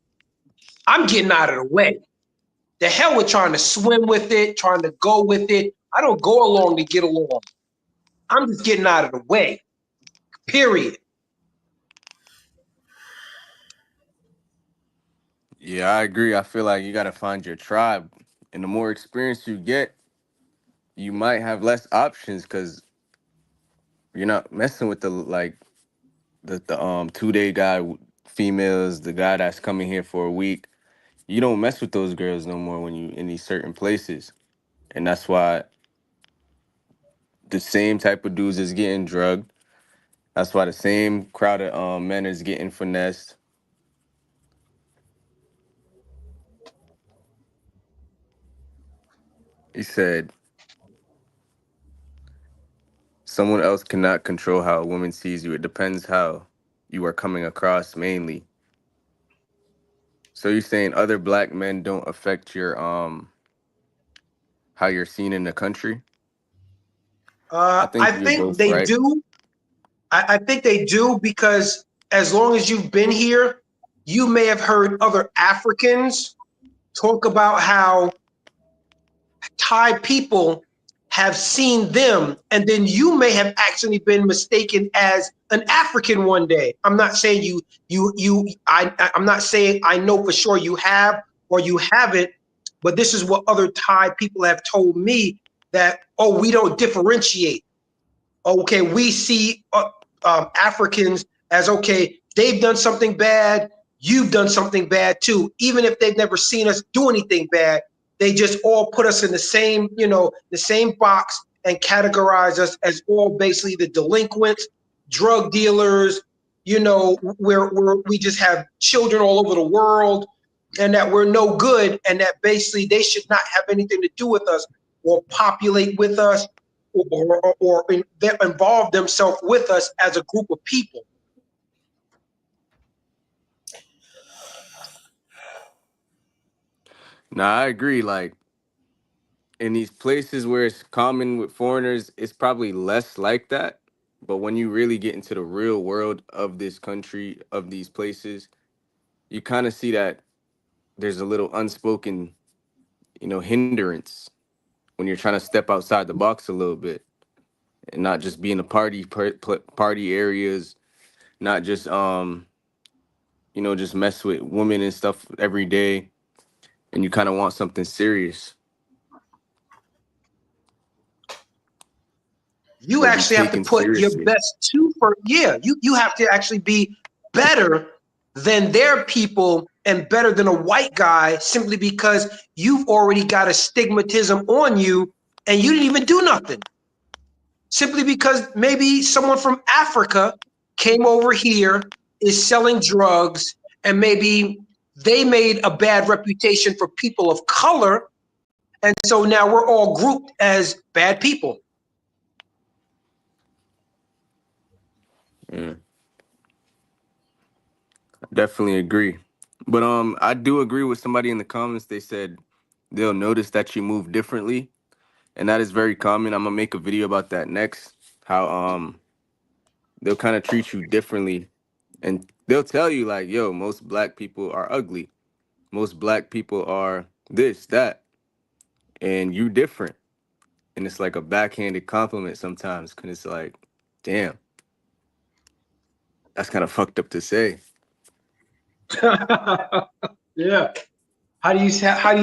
I'm getting out of the way. The hell with trying to swim with it, trying to go with it. I don't go along to get along. I'm just getting out of the way. Period. Yeah, I agree. I feel like you gotta find your tribe, and the more experience you get, you might have less options because you're not messing with the like the 2 day guy, females, the guy that's coming here for a week. You don't mess with those girls no more when you in these certain places, and that's why the same type of dudes is getting drugged. That's why the same crowd of men is getting finessed. He said someone else cannot control how a woman sees you. It depends how you are coming across mainly. So you're saying other black men don't affect your how you're seen in the country? I I think you're think both they right. do. I think they do because as long as you've been here, you may have heard other Africans talk about how Thai people have seen them, and then you may have actually been mistaken as an African one day. I'm not saying I'm not saying I know for sure you have or you haven't, but this is what other Thai people have told me, that, oh, we don't differentiate. Okay, we see Africans as, okay, they've done something bad, you've done something bad too. Even if they've never seen us do anything bad, they just all put us in the same, the same box and categorize us as all basically the delinquents, drug dealers, where we just have children all over the world, and that we're no good, and that basically they should not have anything to do with us or populate with us or involve themselves with us as a group of people. Nah, I agree. Like in these places where it's common with foreigners, it's probably less like that. But when you really get into the real world of this country, of these places, you kind of see that there's a little unspoken, hindrance when you're trying to step outside the box a little bit and not just be in the party areas, not just just mess with women and stuff every day, and you kind of want something serious You or be actually have to taken put your seriously. best two for, yeah, you have to actually be better than their people and better than a white guy, simply because you've already got a stigmatism on you and you didn't even do nothing. Simply because maybe someone from Africa came over here, is selling drugs, and maybe they made a bad reputation for people of color. And so now we're all grouped as bad people. Yeah, definitely agree. But I do agree with somebody in the comments. They said they'll notice that you move differently, and that is very common. I'm gonna make a video about that next. How they'll kind of treat you differently, and they'll tell you like, "Yo, most black people are ugly. Most black people are this, that, and you different." And it's like a backhanded compliment sometimes, cause it's like, damn, that's kind of fucked up to say. Yeah. How do you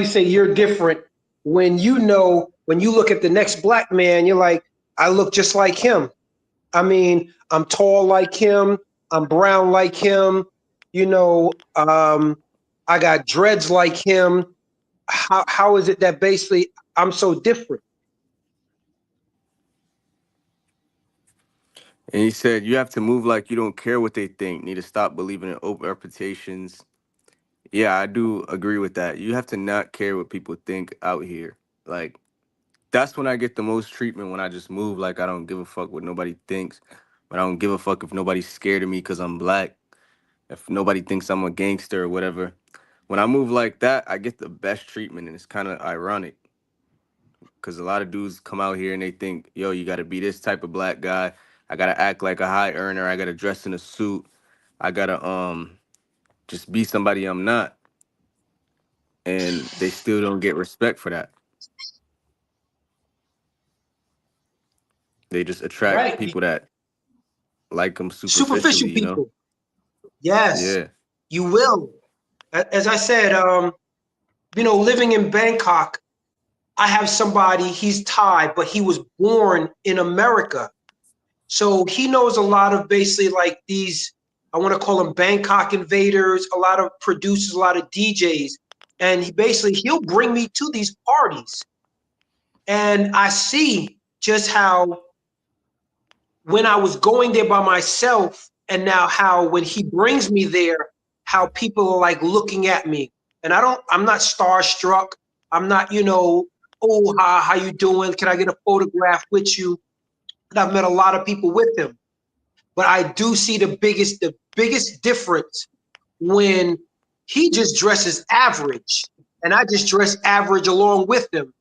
say you're different when when you look at the next black man, you're like, I look just like him. I mean, I'm tall like him. I'm brown like him. I got dreads like him. how is it that basically I'm so different? And he said you have to move like you don't care what they think. Need to stop believing in open reputations. Yeah, I do agree with that. You have to not care what people think out here. Like that's when I get the most treatment, when I just move like I don't give a fuck what nobody thinks. But I don't give a fuck if nobody's scared of me because I'm black. If nobody thinks I'm a gangster or whatever. When I move like that, I get the best treatment, and it's kind of ironic because a lot of dudes come out here and they think, yo, you got to be this type of black guy. I got to act like a high earner. I got to dress in a suit. I got to just be somebody I'm not. And they still don't get respect for that. They just attract Right. people that like them Superficial superficially, you know? people. Yes, Yeah. you will. As I said, living in Bangkok, I have somebody, he's Thai, but he was born in America. So he knows a lot of basically like these, I want to call them Bangkok invaders, a lot of producers, a lot of DJs. And he'll bring me to these parties. And I see just how when I was going there by myself, and now how when he brings me there, how people are like looking at me. And I'm not starstruck. I'm not, oh, how you doing? Can I get a photograph with you? And I've met a lot of people with him. But I do see the biggest difference when he just dresses average and I just dress average along with him,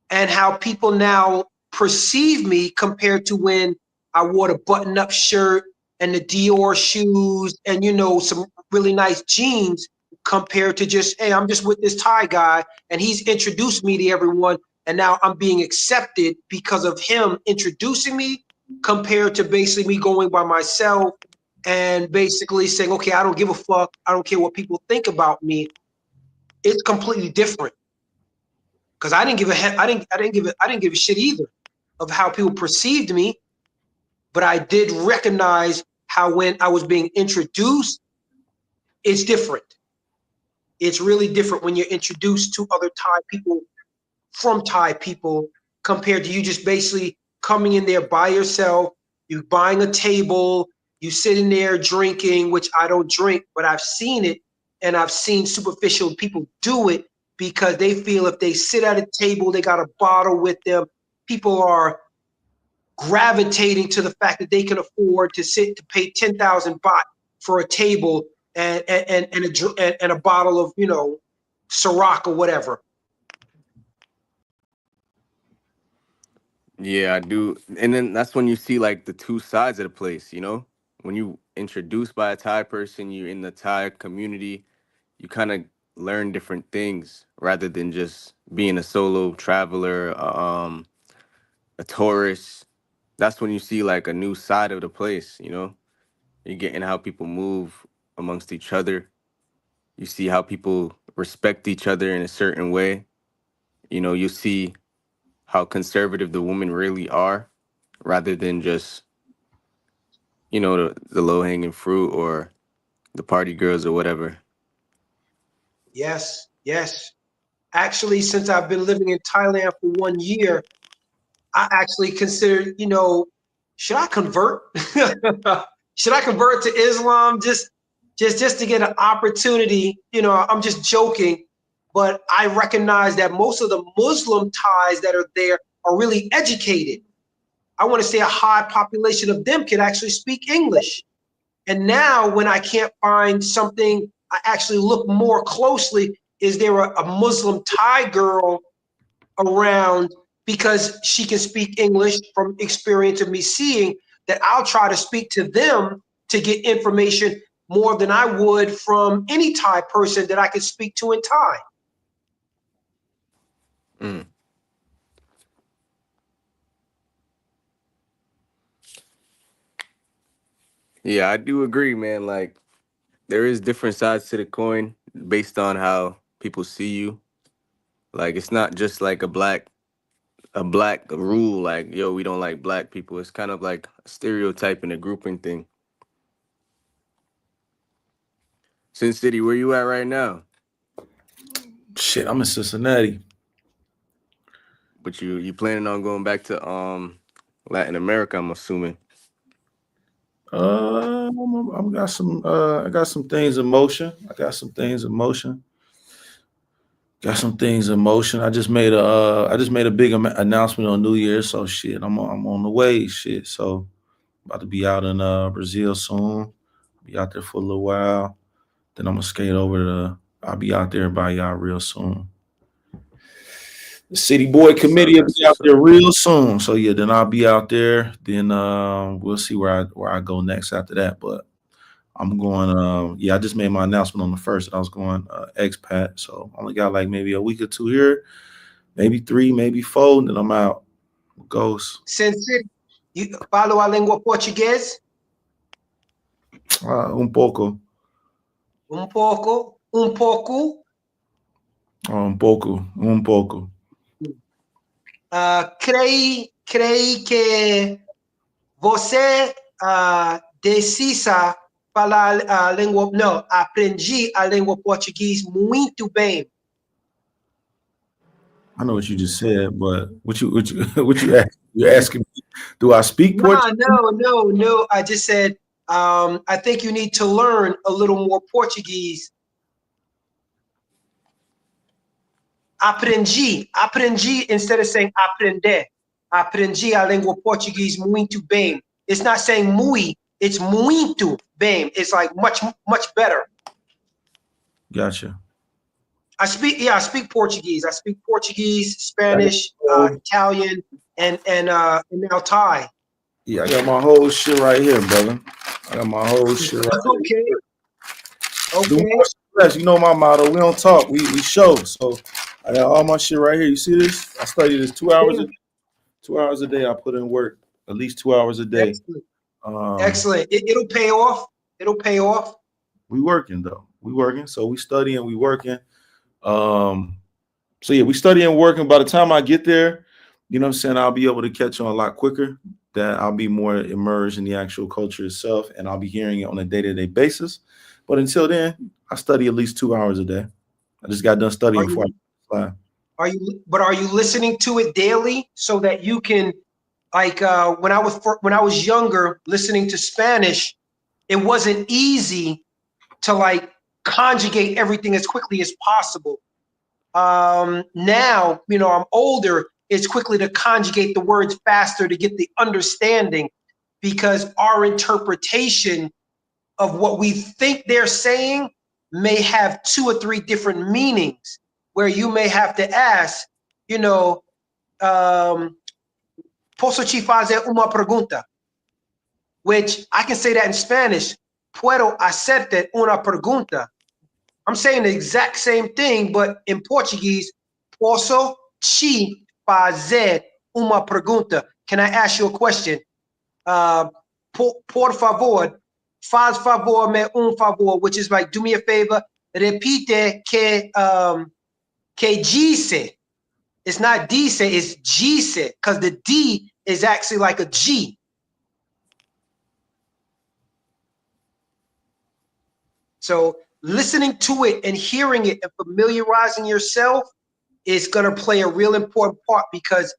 and how people now perceive me compared to when I wore the button-up shirt and the Dior shoes and some really nice jeans, compared to just, hey, I'm just with this Thai guy and he's introduced me to everyone, and now I'm being accepted because of him introducing me, compared to basically me going by myself and basically saying, okay, I don't give a fuck, I don't care what people think about me. It's completely different, because I didn't give a shit either of how people perceived me, but I did recognize how when I was being introduced, it's different. It's really different when you're introduced to other Thai people, from Thai people, compared to you just basically coming in there by yourself, you buying a table, you sitting there drinking, which I don't drink, but I've seen it, and I've seen superficial people do it because they feel if they sit at a table, they got a bottle with them. People are gravitating to the fact that they can afford to sit to pay 10,000 baht for a table and a bottle of Ciroc or whatever. Yeah, I do. And then that's when you see like the two sides of the place, you know? When you introduced by a Thai person, you're in the Thai community, you kind of learn different things rather than just being a solo traveler, a tourist. That's when you see like a new side of the place, you know? You're getting how people move amongst each other. You see how people respect each other in a certain way. You know, you see how conservative the women really are rather than just, the low hanging fruit or the party girls or whatever. Yes, yes. Actually, since I've been living in Thailand for 1 year, I actually considered, should I convert? Should I convert to Islam, just to get an opportunity? I'm just joking, but I recognize that most of the Muslim Thais that are there are really educated. I want to say a high population of them can actually speak English. And now when I can't find something, I actually look more closely. Is there a Muslim Thai girl around, because she can speak English from experience of me seeing, that I'll try to speak to them to get information more than I would from any Thai person that I could speak to in Thai. Mm. Yeah, I do agree, man. Like, there is different sides to the coin based on how people see you. Like, it's not just like a black rule, like, yo, we don't like black people. It's kind of like a stereotype and a grouping thing. Sin City, where you at right now? Shit, I'm in Cincinnati. But you planning on going back to Latin America? I'm assuming. I got some things in motion. I got some things in motion. Got some things in motion. I just made a big announcement on New Year's. So shit, I'm on the way. Shit, so about to be out in Brazil soon. Be out there for a little while. Then I'm gonna skate over to. I'll be out there by y'all real soon. The City Boy That's what's up. Committee will That's be out what's there up. real soon. So yeah, then I'll be out there. Then we'll see where I go next after that. But I'm going. Yeah, I just made my announcement on the first that I was going expat. So I only got like maybe a week or two here, maybe 3, maybe 4, and then I'm out. Goes Sensei, you falo a língua português? un poco, Um pouco, um pouco. un poco, un poco. Creio que você decisa falar a língua. Não, aprendi a língua português muito bem. I know what you just said, but what you ask, you asking me? Do I speak Portuguese? No. I just said I think you need to learn a little more Portuguese. Aprendi instead of saying aprender. Aprendi a língua português muito bem. It's not saying muy, it's muito bem. It's like much better. Gotcha. I speak Portuguese. I speak Portuguese, Spanish, Italian, and now Thai. Yeah, I got my whole shit right here, brother. I got my whole shit right Okay. here. Do Okay. more less. You know my motto. We don't talk. We show. So I got all my shit right here. You see this? I study this 2 hours a day. 2 hours a day. I put in work at least 2 hours a day. Excellent. Um, Excellent. It'll pay off. It'll pay off. we working though. We working. So we studying. We working. So yeah, we study and working. By the time I get there, you know what I'm saying, I'll be able to catch on a lot quicker. That I'll be more immersed in the actual culture itself, and I'll be hearing it on a day-to-day basis. But until then, I study at least 2 hours a day. I just got done studying before I fly. Are you listening to it daily so that you can, like, when I was younger, listening to Spanish, it wasn't easy to like conjugate everything as quickly as possible. Now, I'm older, it's quickly to conjugate the words faster to get the understanding, because our interpretation of what we think they're saying may have 2 or 3 different meanings, where you may have to ask, posso te fazer uma pergunta? Which I can say that in Spanish, puedo hacerte una pregunta. I'm saying the exact same thing, but in Portuguese, posso te fazer uma pergunta. Can I ask you a question? Por favor, faz favor me favor, which is like, do me a favor, repite que dice. It's not dice, it's dice, because the D is actually like a G. So listening to it and hearing it and familiarizing yourself is going to play a real important part, because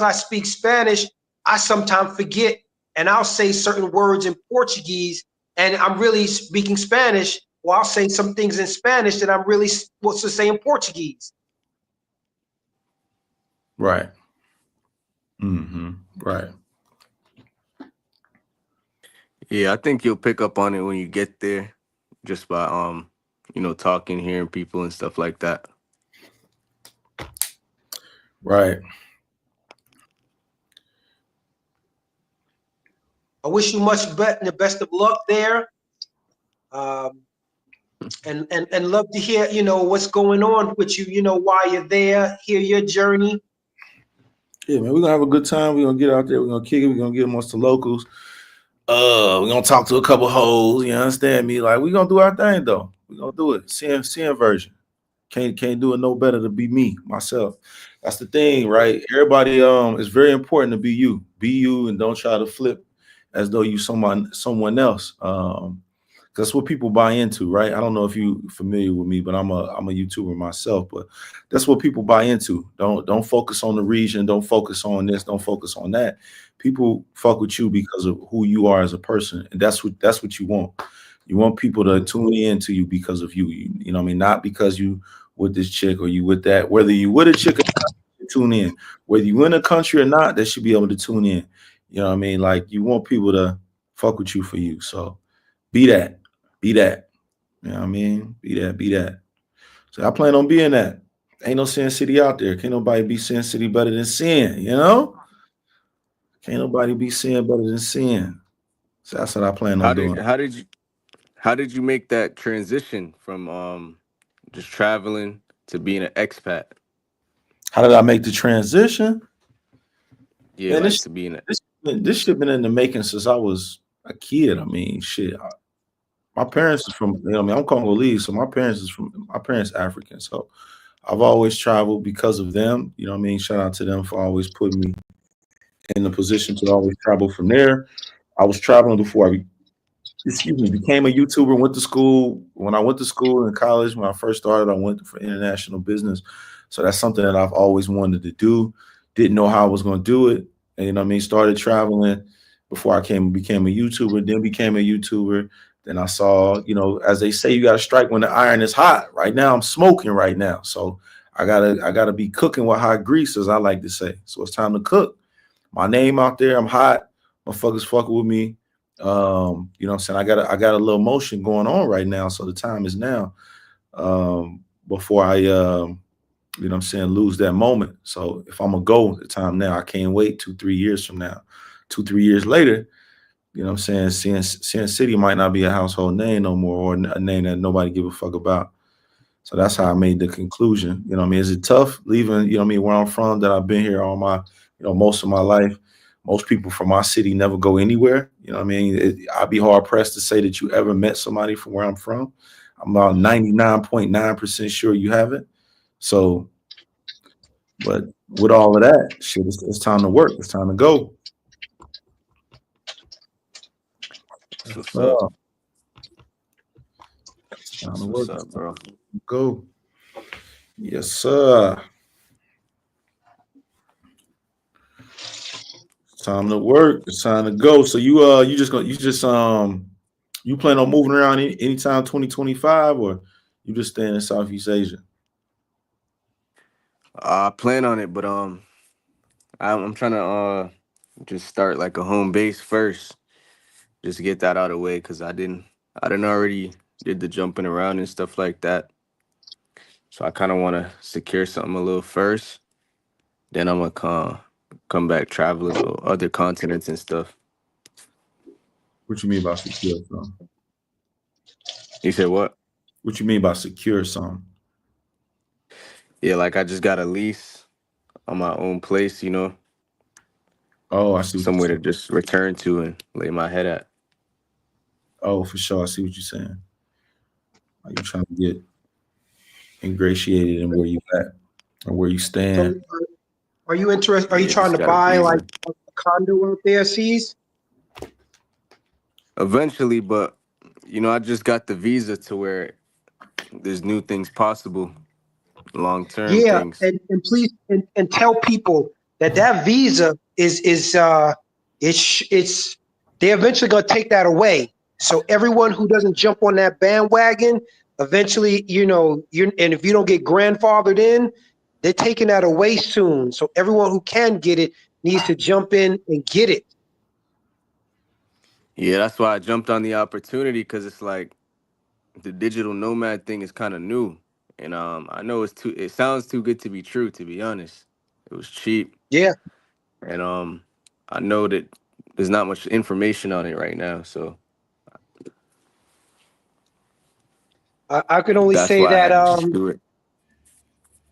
I speak Spanish, I sometimes forget, and I'll say certain words in Portuguese and I'm really speaking Spanish, or I'll say some things in Spanish that I'm really supposed to say in Portuguese. Right. Right. Yeah, I think you'll pick up on it when you get there, just by talking, hearing people and stuff like that. Right. I wish you much the best of luck there. And love to hear, what's going on with you, while you're there, hear your journey. Yeah, man, we're gonna have a good time. We're gonna get out there, we're gonna kick it, we're gonna get amongst the locals. We're gonna talk to a couple hoes, you understand me? Like, we're gonna do our thing though. We're gonna do it. CM version. Can't do it no better to be me, myself. That's the thing, right? Everybody, it's very important to be you. Be you and don't try to flip as though you someone else. That's what people buy into, right? I don't know if you familiar with me, but I'm a YouTuber myself, but that's what people buy into. Don't focus on the region, don't focus on this, don't focus on that. People fuck with you because of who you are as a person, and that's what you want. You want people to tune in to you because of you. You know what I mean? Not because you with this chick or you with that. Whether you with a chick or not, tune in. Whether you in a country or not, they should be able to tune in. You know what I mean? Like you want people to fuck with you for you. So be that. Be that. You know what I mean? Be that. Be that. So I plan on being that. Ain't no Sin City out there. Can't nobody be Sin City better than Sin, you know? Can't nobody be Sin better than Sin. So that's what I plan How on did doing. how did you make that transition from just traveling to being an expat? How did I make the transition? Yeah, Man, like to being a this shit been in the making since I was a kid. I mean, shit. My parents is from, you know, what I mean, I'm Congolese, so my parents African. So I've always traveled because of them. You know what I mean? Shout out to them for always putting me in the position to always travel from there. I was traveling before became a YouTuber, went to school. When I went to school in college, when I first started, I went for international business. So that's something that I've always wanted to do. Didn't know how I was going to do it. And, you know what I mean? Started traveling before became a YouTuber, then became a YouTuber. Then I saw, you know, as they say, you got to strike when the iron is hot. Right now, I'm smoking right now. So I gotta be cooking with hot grease, as I like to say. So it's time to cook. My name out there, I'm hot. Motherfuckers fucking with me. You know what I'm saying? I got a little motion going on right now, so the time is now. Before I you know what I'm saying, lose that moment. So if I'm gonna go, the time now. I can't wait 2-3 years from now. 2-3 years later, you know what I'm saying? Sin City might not be a household name no more, or a name that nobody give a fuck about. So that's how I made the conclusion. You know what I mean? Is it tough leaving, you know what I mean, where I'm from, that I've been here all my, you know, most of my life? Most people from my city never go anywhere. You know what I mean? I'd be hard pressed to say that you ever met somebody from where I'm from. I'm about 99.9% sure you haven't. So, but with all of that, shit, it's time to work. It's time to go. That's what's up. It's time to That's work. what's up, bro. Go. Yes, sir. It's time to work. It's time to go. So you plan on moving around anytime 2025, or you just staying in Southeast Asia? I plan on it, but I'm trying to just start like a home base first, just to get that out of the way, because I didn't already did the jumping around and stuff like that. So I kind of want to secure something a little first. Then I'm gonna come back traveling to other continents and stuff. What you mean by secure some? You said what? What you mean by secure some? Yeah, like I just got a lease on my own place, you know, Oh, I see what you're somewhere to saying. just return to and lay my head at. Oh, for sure. I see what you're saying. Are you trying to get ingratiated in where you at or where you So, stand? are you interested? Are you Yeah, trying just to got a buy like visa. a condo out there, C's? Eventually, but I just got the visa to where there's new things possible, long term Yeah, things. and please and tell people that that visa is it's they're eventually gonna take that away. So everyone who doesn't jump on that bandwagon, eventually, you and if you don't get grandfathered in, they're taking that away soon. So everyone who can get it needs to jump in and get it. Yeah, that's why I jumped on the opportunity because it's like the digital nomad thing is kind of new, and I know it sounds too good to be true. To be honest, it was cheap, Yeah, and I know that there's not much information on it right now, so I can only that's say why I that had to just do it.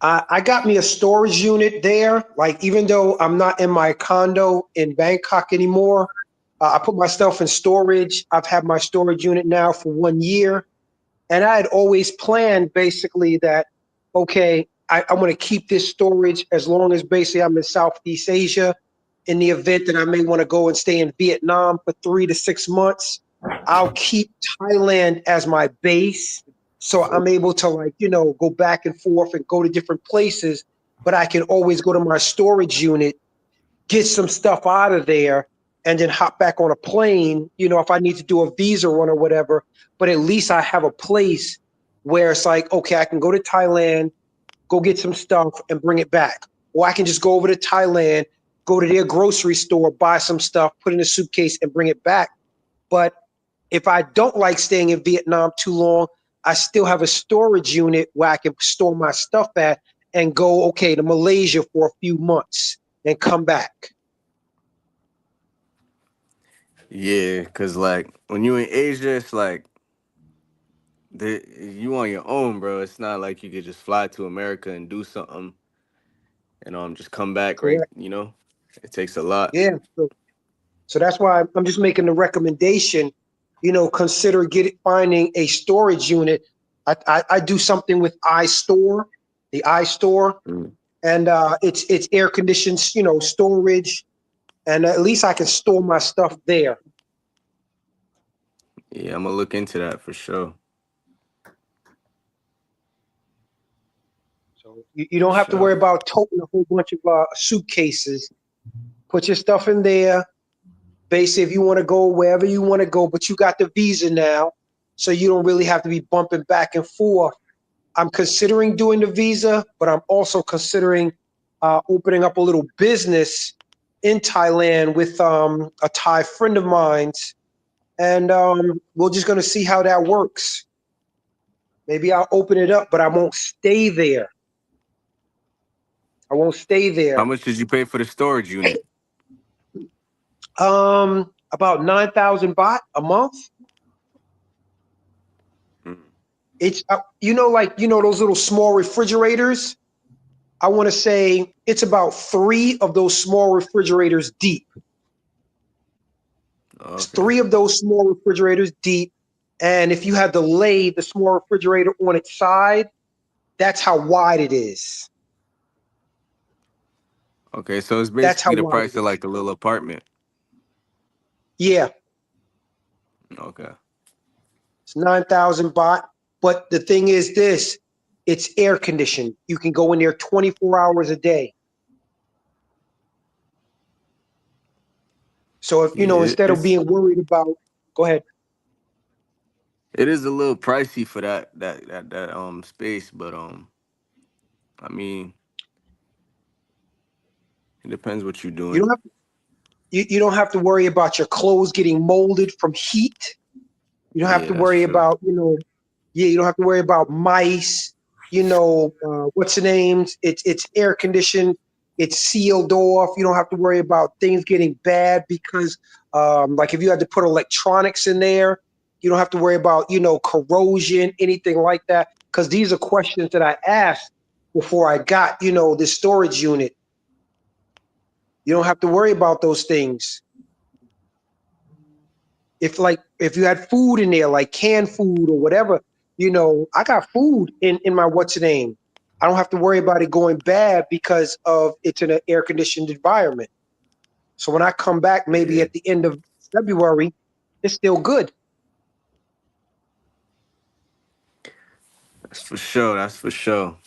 I got me a storage unit there. Like, even though I'm not in my condo in Bangkok anymore, I put my stuff in storage. I've had my storage unit now for 1 year. And I had always planned basically that, okay, I'm going to keep this storage as long as basically I'm in Southeast Asia, in the event that I may want to go and stay in Vietnam for 3 to 6 months. I'll keep Thailand as my base. So I'm able to, like, go back and forth and go to different places, but I can always go to my storage unit, get some stuff out of there, and then hop back on a plane, if I need to do a visa run or whatever. But at least I have a place where it's like, okay, I can go to Thailand, go get some stuff and bring it back. Or I can just go over to Thailand, go to their grocery store, buy some stuff, put in a suitcase and bring it back. But if I don't like staying in Vietnam too long, I still have a storage unit where I can store my stuff at and go, okay, to Malaysia for a few months and come back. Yeah, cause like when you in Asia, it's like you on your own, bro. It's not like you could just fly to America and do something and just come back, right? Correct. It takes a lot. Yeah. So that's why I'm just making the recommendation, consider finding a storage unit. I do something with iStore, the iStore, Mm. and it's air conditioned, storage, and at least I can store my stuff there. Yeah, I'm gonna look into that for sure. So you For don't have to sure. worry about toting a whole bunch of suitcases. Put your stuff in there. Basically, if you want to go wherever you want to go, but you got the visa now, so you don't really have to be bumping back and forth. I'm considering doing the visa, but I'm also considering opening up a little business in Thailand with a Thai friend of mine's, and we're just going to see how that works. Maybe I'll open it up, but I won't stay there. I won't stay How there. much did you pay for the storage unit? About 9,000 baht a month. Mm. It's those little small refrigerators. I want to say it's about 3 of those small refrigerators deep. It's Okay. 3 of those small refrigerators deep, and if you had to lay the small refrigerator on its side, that's how wide it is. Okay, so it's That's how basically the wide price it of is. like a little apartment. Yeah, Okay. it's 9,000 baht. But the thing is this, it's air conditioned. You can go in there 24 hours a day. So if Yeah, instead of being worried about, go ahead. it is a little pricey for that space, but I mean, it depends what you're You doing. don't have you don't have to worry about your clothes getting molded from heat. You don't have Yeah, to that's worry true. about, you don't have to worry about mice, what's the names? It's air conditioned, it's sealed off. You don't have to worry about things getting bad because, like if you had to put electronics in there, you don't have to worry about, corrosion, anything like that. Because these are questions that I asked before I got, this storage unit. You don't have to worry about those things. If you had food in there, like canned food or whatever, I got food in my what's the name. I don't have to worry about it going bad because of it's in an air conditioned environment. So when I come back, maybe Yeah, at the end of February, it's still good. that's for sure. That's for sure.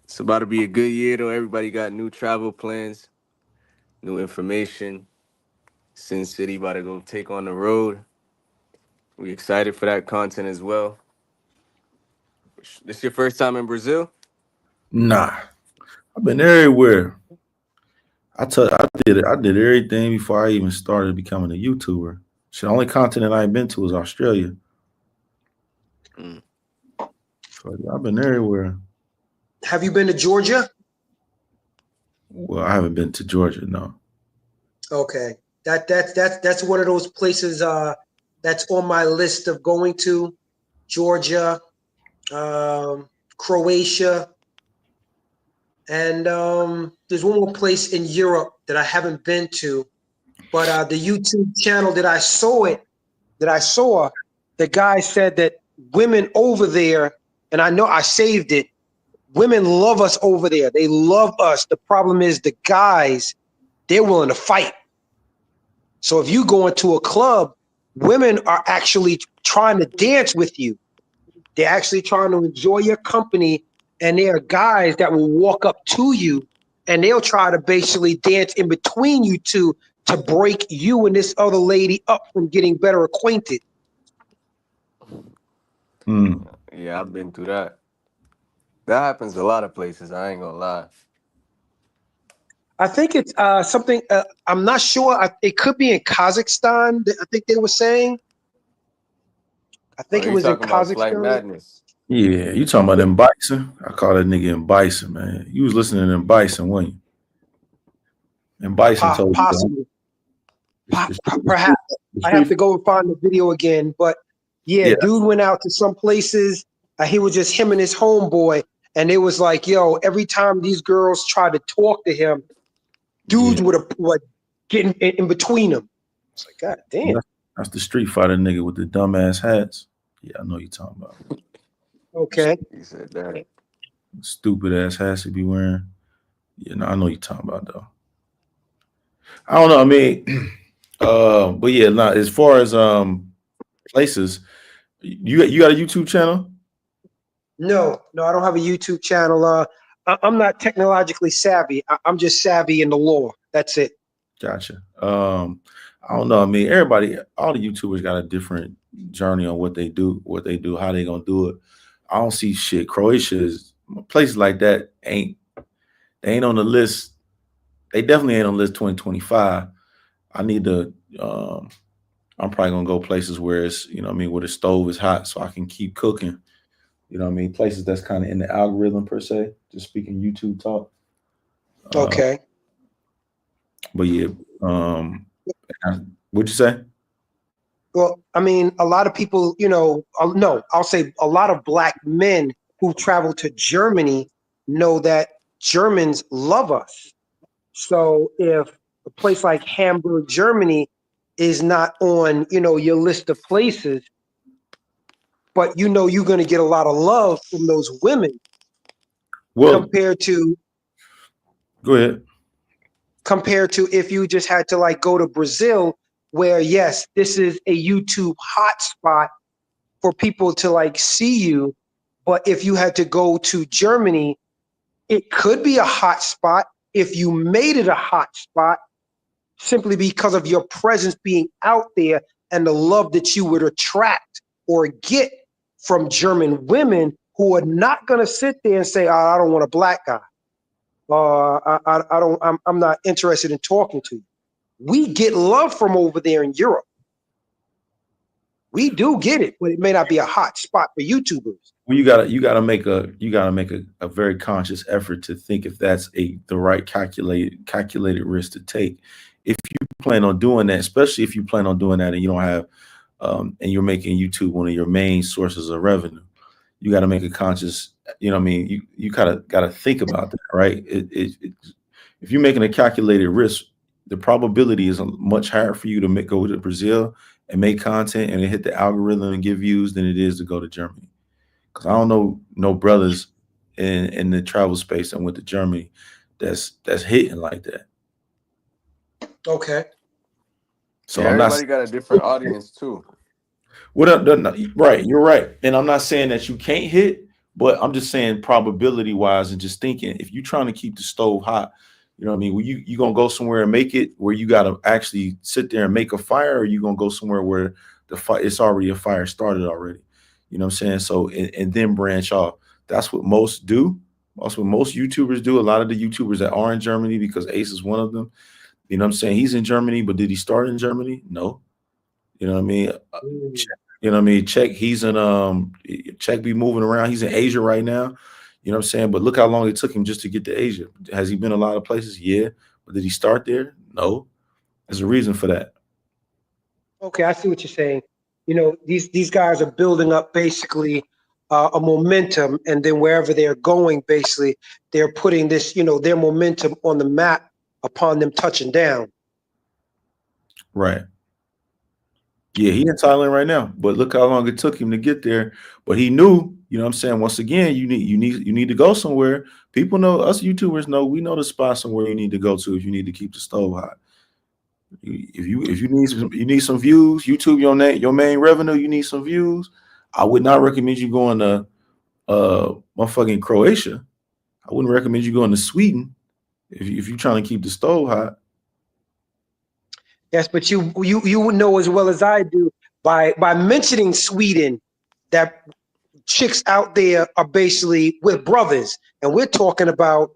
It's about to be a good year though. Everybody got new travel plans, new information. Sin City about to go take on the road. We excited for that content as well. This your first time in Brazil? Nah, I've been everywhere. I did everything before I even started becoming a YouTuber. So the only continent I ain't been to is Australia. Mm. So yeah, I've been everywhere. Have you been to Georgia? Well, I haven't been to Georgia, no. Okay, that's one of those places that's on my list of going to. Georgia, Croatia, and there's one more place in Europe that I haven't been to. But the YouTube channel that I saw, the guy said that women over there, and I know I saved it. Women love us over there. They love us. The problem is the guys, they're willing to fight. So if you go into a club, women are actually trying to dance with you. They're actually trying to enjoy your company, and there are guys that will walk up to you and they'll try to basically dance in between you two to break you and this other lady up from getting better acquainted. Mm. Yeah, I've been through that. That happens a lot of places. I ain't gonna lie. I think it's something, I'm not sure. It could be in Kazakhstan. I think they were saying. I Oh, think it you was in talking about Flight Kazakhstan. Madness? Yeah, you talking about Yeah, them Bison? I call that nigga in Bison, man. You was listening to them Bison, weren't you? And Bison told you, possibly. Perhaps the I have street. to go and find the video again. But yeah, Yeah, dude went out to some places. He was just him and his homeboy, and it was like, yo, every time these girls tried to talk to him, yeah. dudes would get in between them. It's like, God damn. That's the Street Fighter nigga with the dumbass hats. Yeah, I know you talking about. Okay. He said that. Stupid ass hats he be wearing. Yeah, no, I know you talking about though. I don't know. I mean, but yeah, not as far as places. You got a YouTube channel? No, I don't have a YouTube channel. I'm not technologically savvy. I'm just savvy in the law. That's it. Gotcha. I don't know. I mean, everybody, all the YouTubers got a different journey on what they do, how they gonna do it. I don't see shit. Croatia is places like that they ain't on the list. They definitely ain't on the list 2025. I need to I'm probably gonna go places where it's, you know what I mean, where the stove is hot so I can keep cooking. You know what I mean? Places that's kind of in the algorithm per se, just speaking YouTube talk. Uh, Okay. but yeah, um, what'd you say? Well, I mean, a lot of people, no, I'll say a lot of black men who travel to Germany know that Germans love us. So if a place like Hamburg, Germany is not on, your list of places, but you're going to get a lot of love from those women Well, compared to go ahead. if you just had to like go to Brazil, where yes, this is a YouTube hotspot for people to like see you. But if you had to go to Germany, it could be a hot spot if you made it a hot spot simply because of your presence being out there and the love that you would attract or get from German women who are not going to sit there and say, oh, I don't want a black guy. I don't, I'm not interested in talking to you. We get love from over there in Europe. We do get it, but it may not be a hot spot for YouTubers. Well, you gotta make a very conscious effort to think if that's the right calculated risk to take. If you plan on doing that, especially if you plan on doing that and you don't have and you're making YouTube one of your main sources of revenue, you got to make a conscious, you know what I mean? You kind of got to think about that, right? If you're making a calculated risk, the probability is much higher for you to go to Brazil and make content and it hit the algorithm and get views than it is to go to Germany. Because I don't know no brothers in the travel space that went to Germany that's hitting like that. Okay. So Yeah, I'm not everybody got a different audience too. right. You're right, and I'm not saying that you can't hit, but I'm just saying probability wise and just thinking if you're trying to keep the stove hot, you know what I mean. Well, you gonna go somewhere and make it where you got to actually sit there and make a fire, or you gonna go somewhere where the fire it's already a fire started already. You know what I'm saying? So and then branch off. That's what most do. That's what most YouTubers do. A lot of the YouTubers that are in Germany, because Ace is one of them. You know what I'm saying? He's in Germany, but did he start in Germany? No. You know what I mean? Mm. You know what I mean? Check, he's in Check be moving around. He's in Asia right now. You know what I'm saying? But look how long it took him just to get to Asia. Has he been a lot of places? Yeah. But did he start there? No. There's a reason for that. Okay, I see what you're saying. These guys are building up basically a momentum, and then wherever they're going, basically they're putting this, their momentum on the map upon them touching down. Right. Yeah, he in Thailand right now. But look how long it took him to get there. But he knew, you know what I'm saying? Once again, you need to go somewhere. People know, us YouTubers know, we know the spot somewhere you need to go to if you need to keep the stove hot. If you need some views, YouTube your main revenue, you need some views. I would not recommend you going to motherfucking Croatia. I wouldn't recommend you going to Sweden if you're trying to keep the stove hot. Yes, but you would know as well as I do by mentioning Sweden that chicks out there are basically with brothers, and we're talking about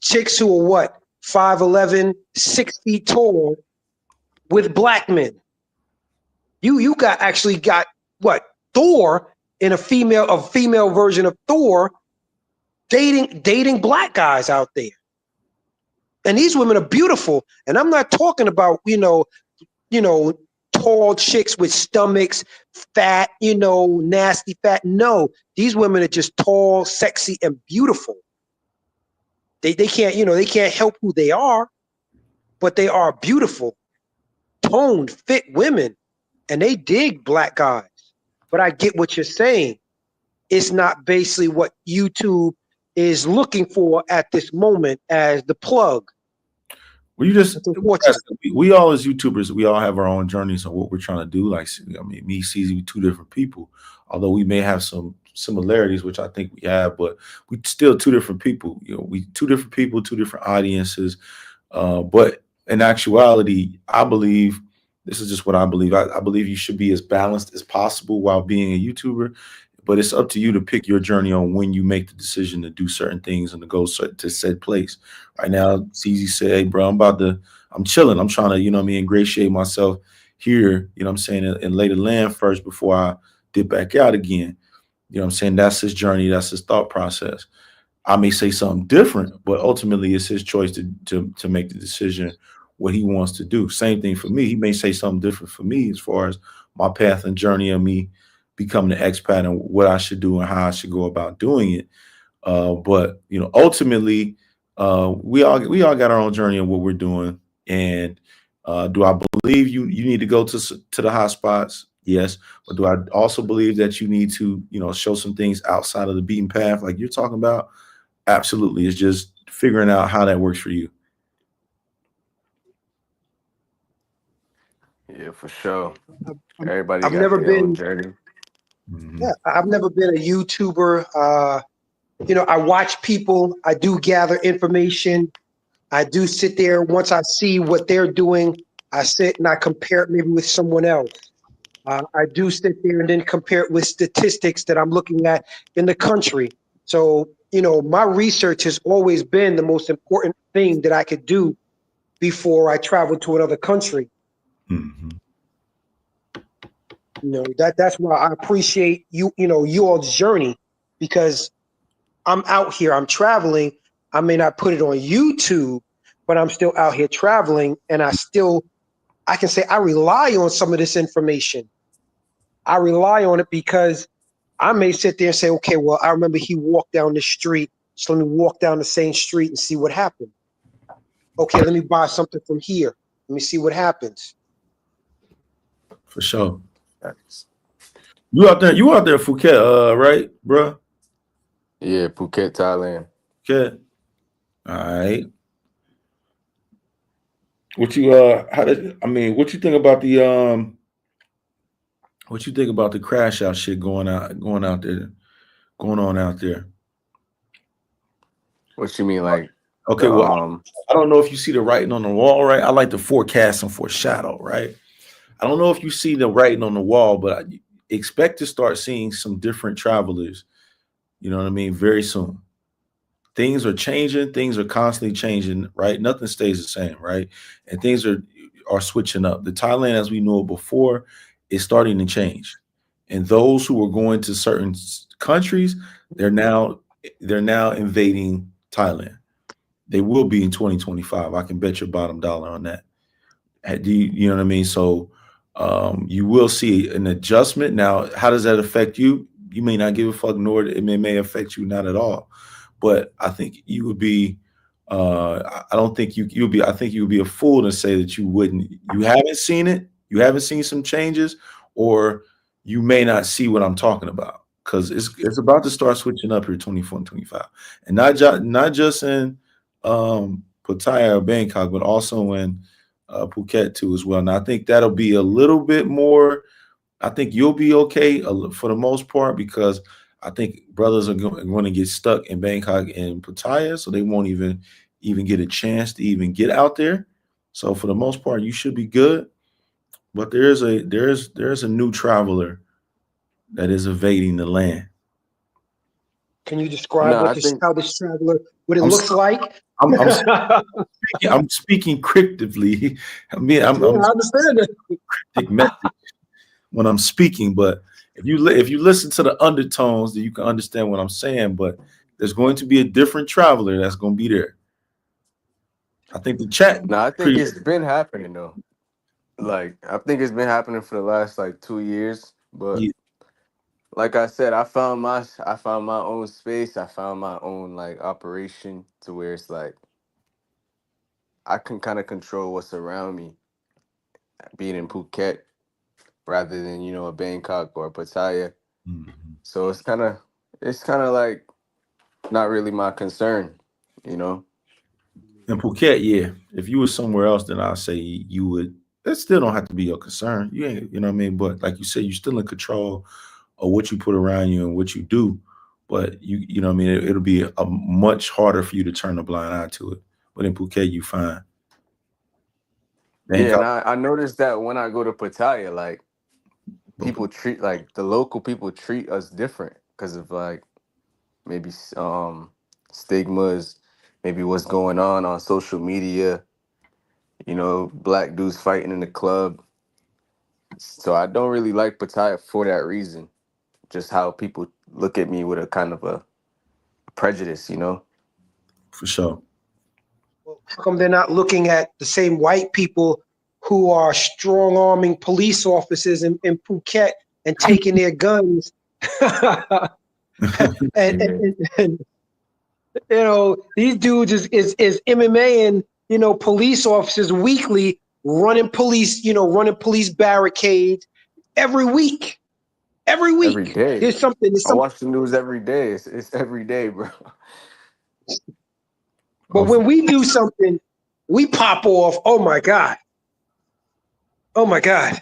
chicks who are what 5'11", 6 feet tall with black men. You got what Thor in a female version of Thor dating black guys out there. And these women are beautiful. And I'm not talking about, tall chicks with stomachs, fat, nasty fat. No, these women are just tall, sexy, and beautiful. They can't help who they are, but they are beautiful, toned, fit women, and they dig black guys. But I get what you're saying. It's not basically what YouTube is looking for at this moment as the plug. Well, we all as YouTubers, we all have our own journeys on what we're trying to do. Like, I mean, me, Ceezy, we two different people. Although we may have some similarities, which I think we have, but we still two different people. We two different people, two different audiences. But in actuality, I believe this is just what I believe. I believe you should be as balanced as possible while being a YouTuber. But it's up to you to pick your journey on when you make the decision to do certain things and to go to said place. Right now, Ceezy said, "Hey, bro, I'm chilling. I'm trying to, ingratiate myself here, I'm saying, and lay the land first before I dip back out again." I'm saying? That's his journey. That's his thought process. I may say something different, but ultimately it's his choice to make the decision what he wants to do. Same thing for me. He may say something different for me as far as my path and journey of me becoming the expat and what I should do and how I should go about doing it. But ultimately, we all got our own journey of what we're doing. And do I believe you need to go to the hot spots? Yes. But do I also believe that you need to show some things outside of the beaten path like you're talking about? Absolutely. It's just figuring out how that works for you. Yeah, for sure. I've, Everybody I've got never their own been, journey. yeah, I've never been a YouTuber. I watch people. I do gather information. I do sit there. Once I see what they're doing, I sit and I compare it maybe with someone else. I do sit there and then compare it with statistics that I'm looking at in the country. So, my research has always been the most important thing that I could do before I travel to another country. Mm-hmm. That's why I appreciate y'all's journey, because I'm out here, I'm traveling. I may not put it on YouTube, but I'm still out here traveling, and I can say I rely on some of this information. I rely on it because I may sit there and say, okay, well, I remember he walked down the street, so let me walk down the same street and see what happened. Okay, let me buy something from here. Let me see what happens. For sure. That's, You out there Phuket, right, bro? yeah, Phuket, Thailand. Okay. All right. What you what you think about the crash out shit going on out there? What you mean, like Okay, the well, I don't know if you see the writing on the wall, right? I like to forecast and foreshadow, right? I don't know if you see the writing on the wall, but I expect to start seeing some different travelers, you know what I mean, very soon. Things are changing, things are constantly changing, right? Nothing stays the same, right? And things are switching up. The Thailand as we knew it before is starting to change. And those who are going to certain countries, they're now invading Thailand. They will be in 2025. I can bet your bottom dollar on that. You know what I mean? So you will see an adjustment. Now, how does that affect you? You may not give a fuck, nor it may affect you not at all. But I think you would be. I don't think you'll be. I think you would be a fool to say that you wouldn't. You haven't seen it. You haven't seen some changes, or you may not see what I'm talking about, because it's about to start switching up here 24 and 25, and not just in Pattaya or Bangkok, but also in Phuket too as well. Now I think that'll be a little bit more. I think you'll be okay for the most part because I think brothers are going to get stuck in Bangkok and Pattaya, so they won't even get a chance to even get out there. So for the most part, you should be good. But there's a new traveler that is evading the land. Can you describe No, I think how this traveler, what it I'm looks like? I'm, I'm, Yeah, speaking, I'm speaking cryptically. I mean, I I'm understand that. cryptic message when I'm speaking, but if you listen to the undertones, then you can understand what I'm saying. But there's going to be a different traveler that's going to be there. I think the chat no, I think pretty. it's been happening though. Like I think it's been happening for the last like 2 years. But Yeah, like I said, I found my own space. I found my own like operation to where it's like I can kind of control what's around me, being in Phuket rather than a Bangkok or Pattaya. mhm. So it's kind of like not really my concern, you know. And Phuket, yeah. If you were somewhere else, then I'd say you would. That still don't have to be your concern. You ain't, you know what I mean. But like you said, you're still in control of what you put around you and what you do. But you know what I mean. It'll be a much harder for you to turn a blind eye to it. But in Phuket, you find Yeah, and Bangkok. I noticed that when I go to Pattaya, like But people treat like the local people treat us different because of like maybe stigmas, maybe what's going on social media. Black dudes fighting in the club. So I don't really like Pattaya for that reason. Just how people look at me with a kind of a prejudice. for sure. Well, how come they're not looking at the same white people who are strong arming police officers in Phuket and taking their guns? and, and, Yeah. and, and, these dudes is MMA and police officers weekly running police barricades every week. Every Every week. day. There's I some, watch the news every day. It's every day, bro. but when we do something, we pop off. Oh my God. Oh my God.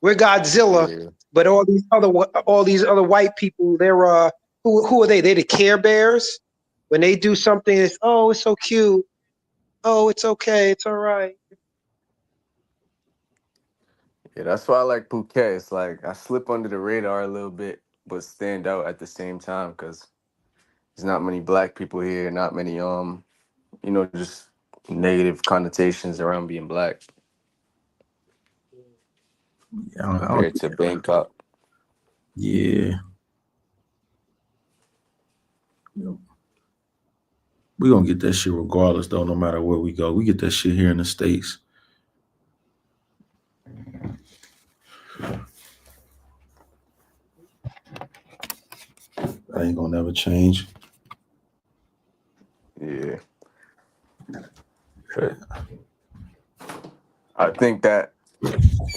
We're Godzilla, Yeah. but all these other white people, they're who are they? They're the Care Bears. When they do something, it's so cute. Oh, it's okay, it's all right. Yeah, that's why I like Phuket. It's like I slip under the radar a little bit, but stand out at the same time because there's not many black people here, not many just negative connotations around being black compared to Bangkok. Yeah. We gonna get that shit regardless, though. No matter where we go, we get that shit here in the States. That ain't gonna never change. Yeah. But I think that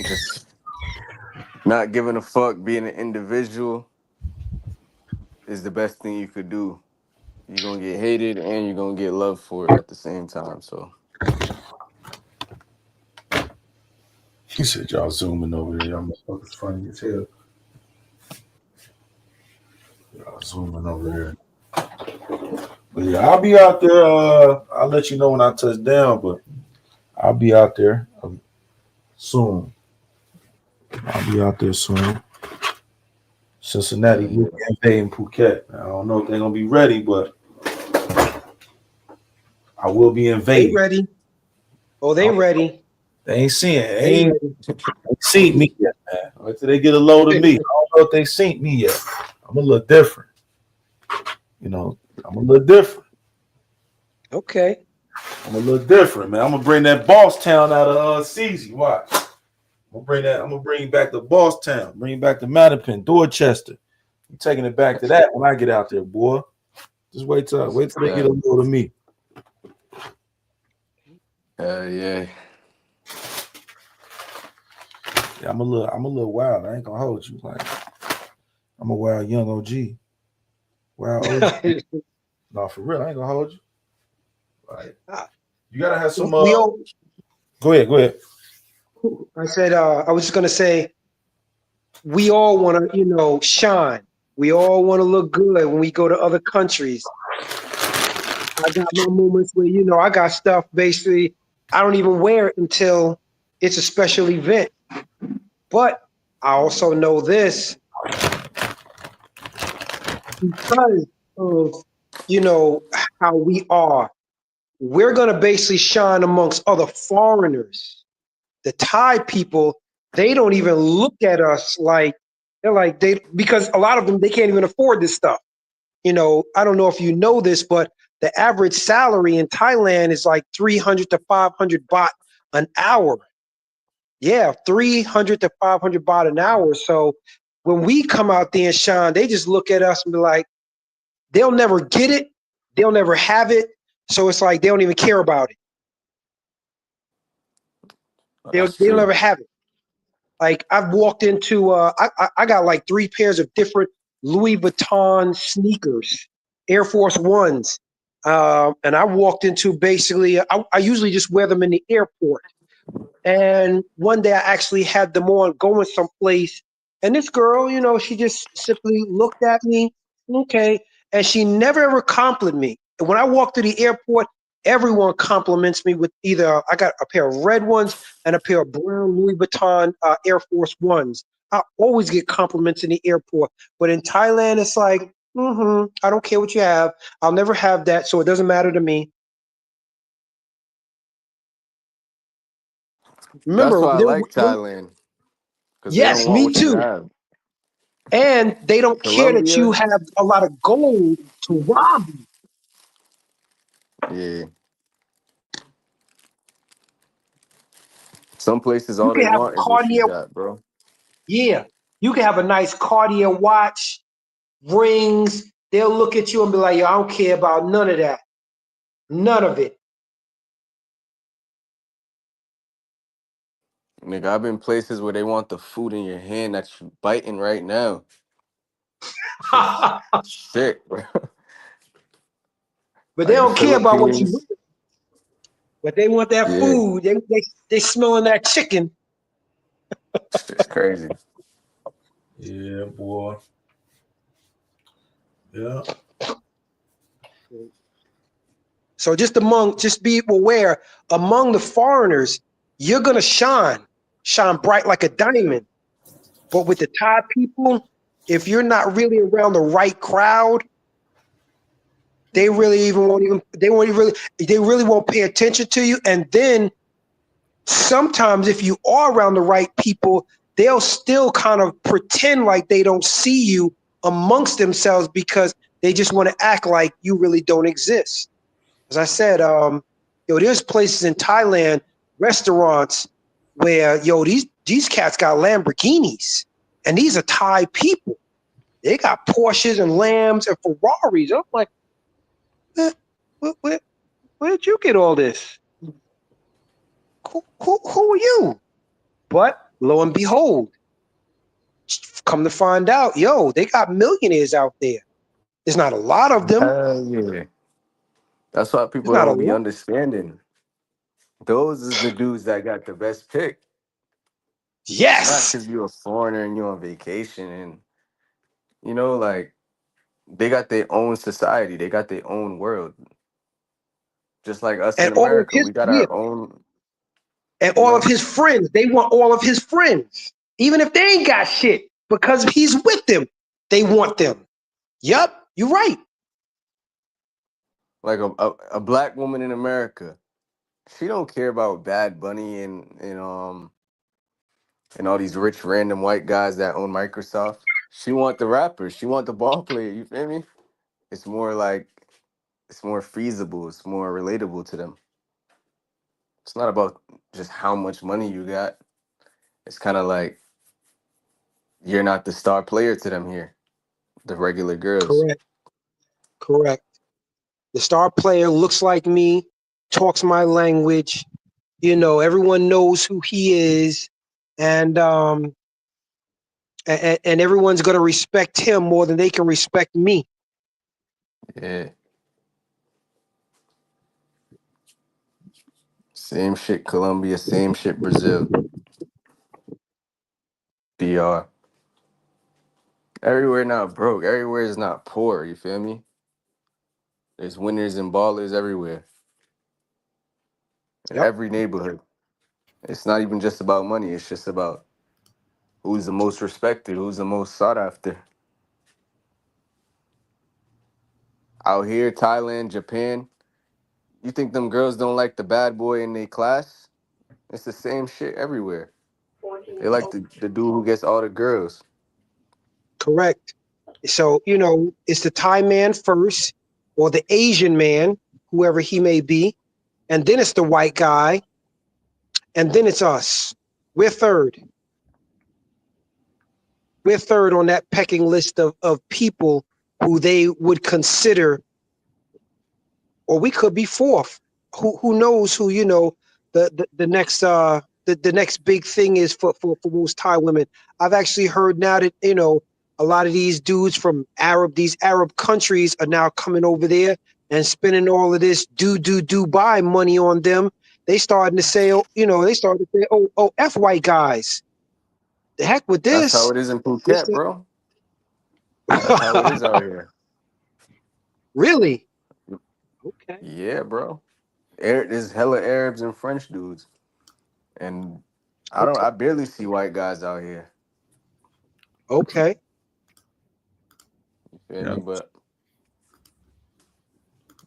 just not giving a fuck, being an individual is the best thing you could do. You're gonna get hated and you're gonna get love for it at the same time. So He said y'all zooming over there. Y'all motherfuckers funny as hell. Y'all zooming over there. But yeah, I'll be out there. I'll let you know when I touch down, but I'll be out there soon. I'll be out there soon. Cincinnati hell will yeah. be invading Phuket. I don't know if they're gonna be ready, but I will be They invading. ready. Oh, they ready. They ain't seeing it. They They ain't ready. seen me yet, man. Until they get a load of me. I don't know if they seen me yet. I'm a little different. I'm a little different. Okay. I'm a little different, man. I'm gonna bring that boss town out of Ceezy. Watch. I'm gonna bring back the boss town. Bring back the Mattapan, Dorchester. I'm taking it back to that when I get out there, boy. Just wait till they get a Yeah. load of me. Yeah. Yeah, I'm a little wild. I ain't gonna hold you. Like I'm a wild young OG. Wild OG. No, for real, I ain't gonna hold you. Like You gotta have some. We all. Go ahead. Go ahead. I said. I was just gonna say. We all want to, shine. We all want to look good when we go to other countries. I got my moments where, I got stuff basically I don't even wear it until it's a special event. But I also know this because of, how we are. We're going to basically shine amongst other foreigners. The Thai people, they don't even look at us like, because a lot of them, they can't even afford this stuff. I don't know if you know this, but the average salary in Thailand is like 300 to 500 baht an hour. Yeah, 300 to 500 baht an hour. So when we come out there and shine, they just look at us and be like, they'll never get it. They'll never have it. So it's like they don't even care about it. They'll, That's they'll true. never have it. Like I've walked into, I got like 3 pairs of different Louis Vuitton sneakers, Air Force Ones, and I walked into basically. I usually just wear them in the airport. And one day I actually had them on going someplace. And this girl, she just simply looked at me, okay. And she never ever complimented me. And when I walk through the airport, everyone compliments me with either I got a pair of red ones and a pair of brown Louis Vuitton Air Force Ones. I always get compliments in the airport. But in Thailand, it's like, I don't care what you have. I'll never have that, so it doesn't matter to me. That's Remember, why I like Thailand because they don't yes, want me what you too. have. And they don't care that you Colombia, have a lot of gold to rob you. yeah. Some places You all can they have a want is what you Cartier, got, bro. yeah. You can have a nice Cartier watch, rings. They'll look at you and be like, yo, I don't care about none of that. None of it. Nigga, I've been places where they want the food in your hand that you biting right now. Just But shit, bro. they Like the don't care about what you Philippines. do. But they want that Yeah, food. They smelling that chicken. it's crazy. Yeah, boy. Yeah. So just be aware, among the foreigners, you're gonna shine bright like a diamond. But with the Thai people, if you're not really around the right crowd, they really even won't even they really won't pay attention to you. And then sometimes if you are around the right people, they'll still kind of pretend like they don't see you amongst themselves because they just want to act like you really don't exist. As I said, there's places in Thailand, restaurants where these cats got Lamborghinis, and these are Thai people. They got Porsches and Lambs and Ferraris. I'm like, where, where'd you get all this? Who are you? But lo and behold, come to find out, they got millionaires out there. There's not a lot of them. Hell yeah. That's why There's people not a don't be lot. understanding. Those is the dudes that got the best pick. It's not Yes. because you're a foreigner and you're on vacation and like they got their own society. They got their own world. Just like us in And all of America, his we got yeah, our own, and you all of know, his friends, they want all of his friends. Even if they ain't got shit, because he's with them, they want them. Yup, you're right. like a black woman in America. She don't care about Bad Bunny and all these rich random white guys that own Microsoft. She want the rappers. She want the ball player. You feel me? It's more like it's more feasible. It's more relatable to them. It's not about just how much money you got. It's kind of like you're not the star player to them here. The regular girls. Correct. Correct. The star player looks like me, talks my language. Everyone knows who he is, and and everyone's gonna respect him more than they can respect me. Yeah. Same shit Colombia, same shit Brazil, DR. Everywhere not broke. Everywhere is not poor. You feel me? There's winners and ballers everywhere in Yep. every neighborhood. It's not even just about money. It's just about who's the most respected, who's the most sought after. Out here, Thailand, Japan, you think them girls don't like the bad boy in their class? It's the same shit everywhere. They like the dude who gets all the girls. Correct. So, it's the Thai man first, or the Asian man, whoever he may be, and then it's the white guy, and then it's us. We're third. We're third on that pecking list of people who they would consider, or we could be fourth. Who knows who, the next the next big thing is for most Thai women. I've actually heard now that, a lot of these dudes from these Arab countries are now coming over there and spending all of this Dubai money on them. They starting to say, oh, F white guys. The heck with That's how this. it is in This Phuket, bro. That's how it is out here. really? Okay. Yeah, bro. There's hella Arabs and French dudes. And Okay. I barely see white guys out here. Okay. You feel Yeah. me? But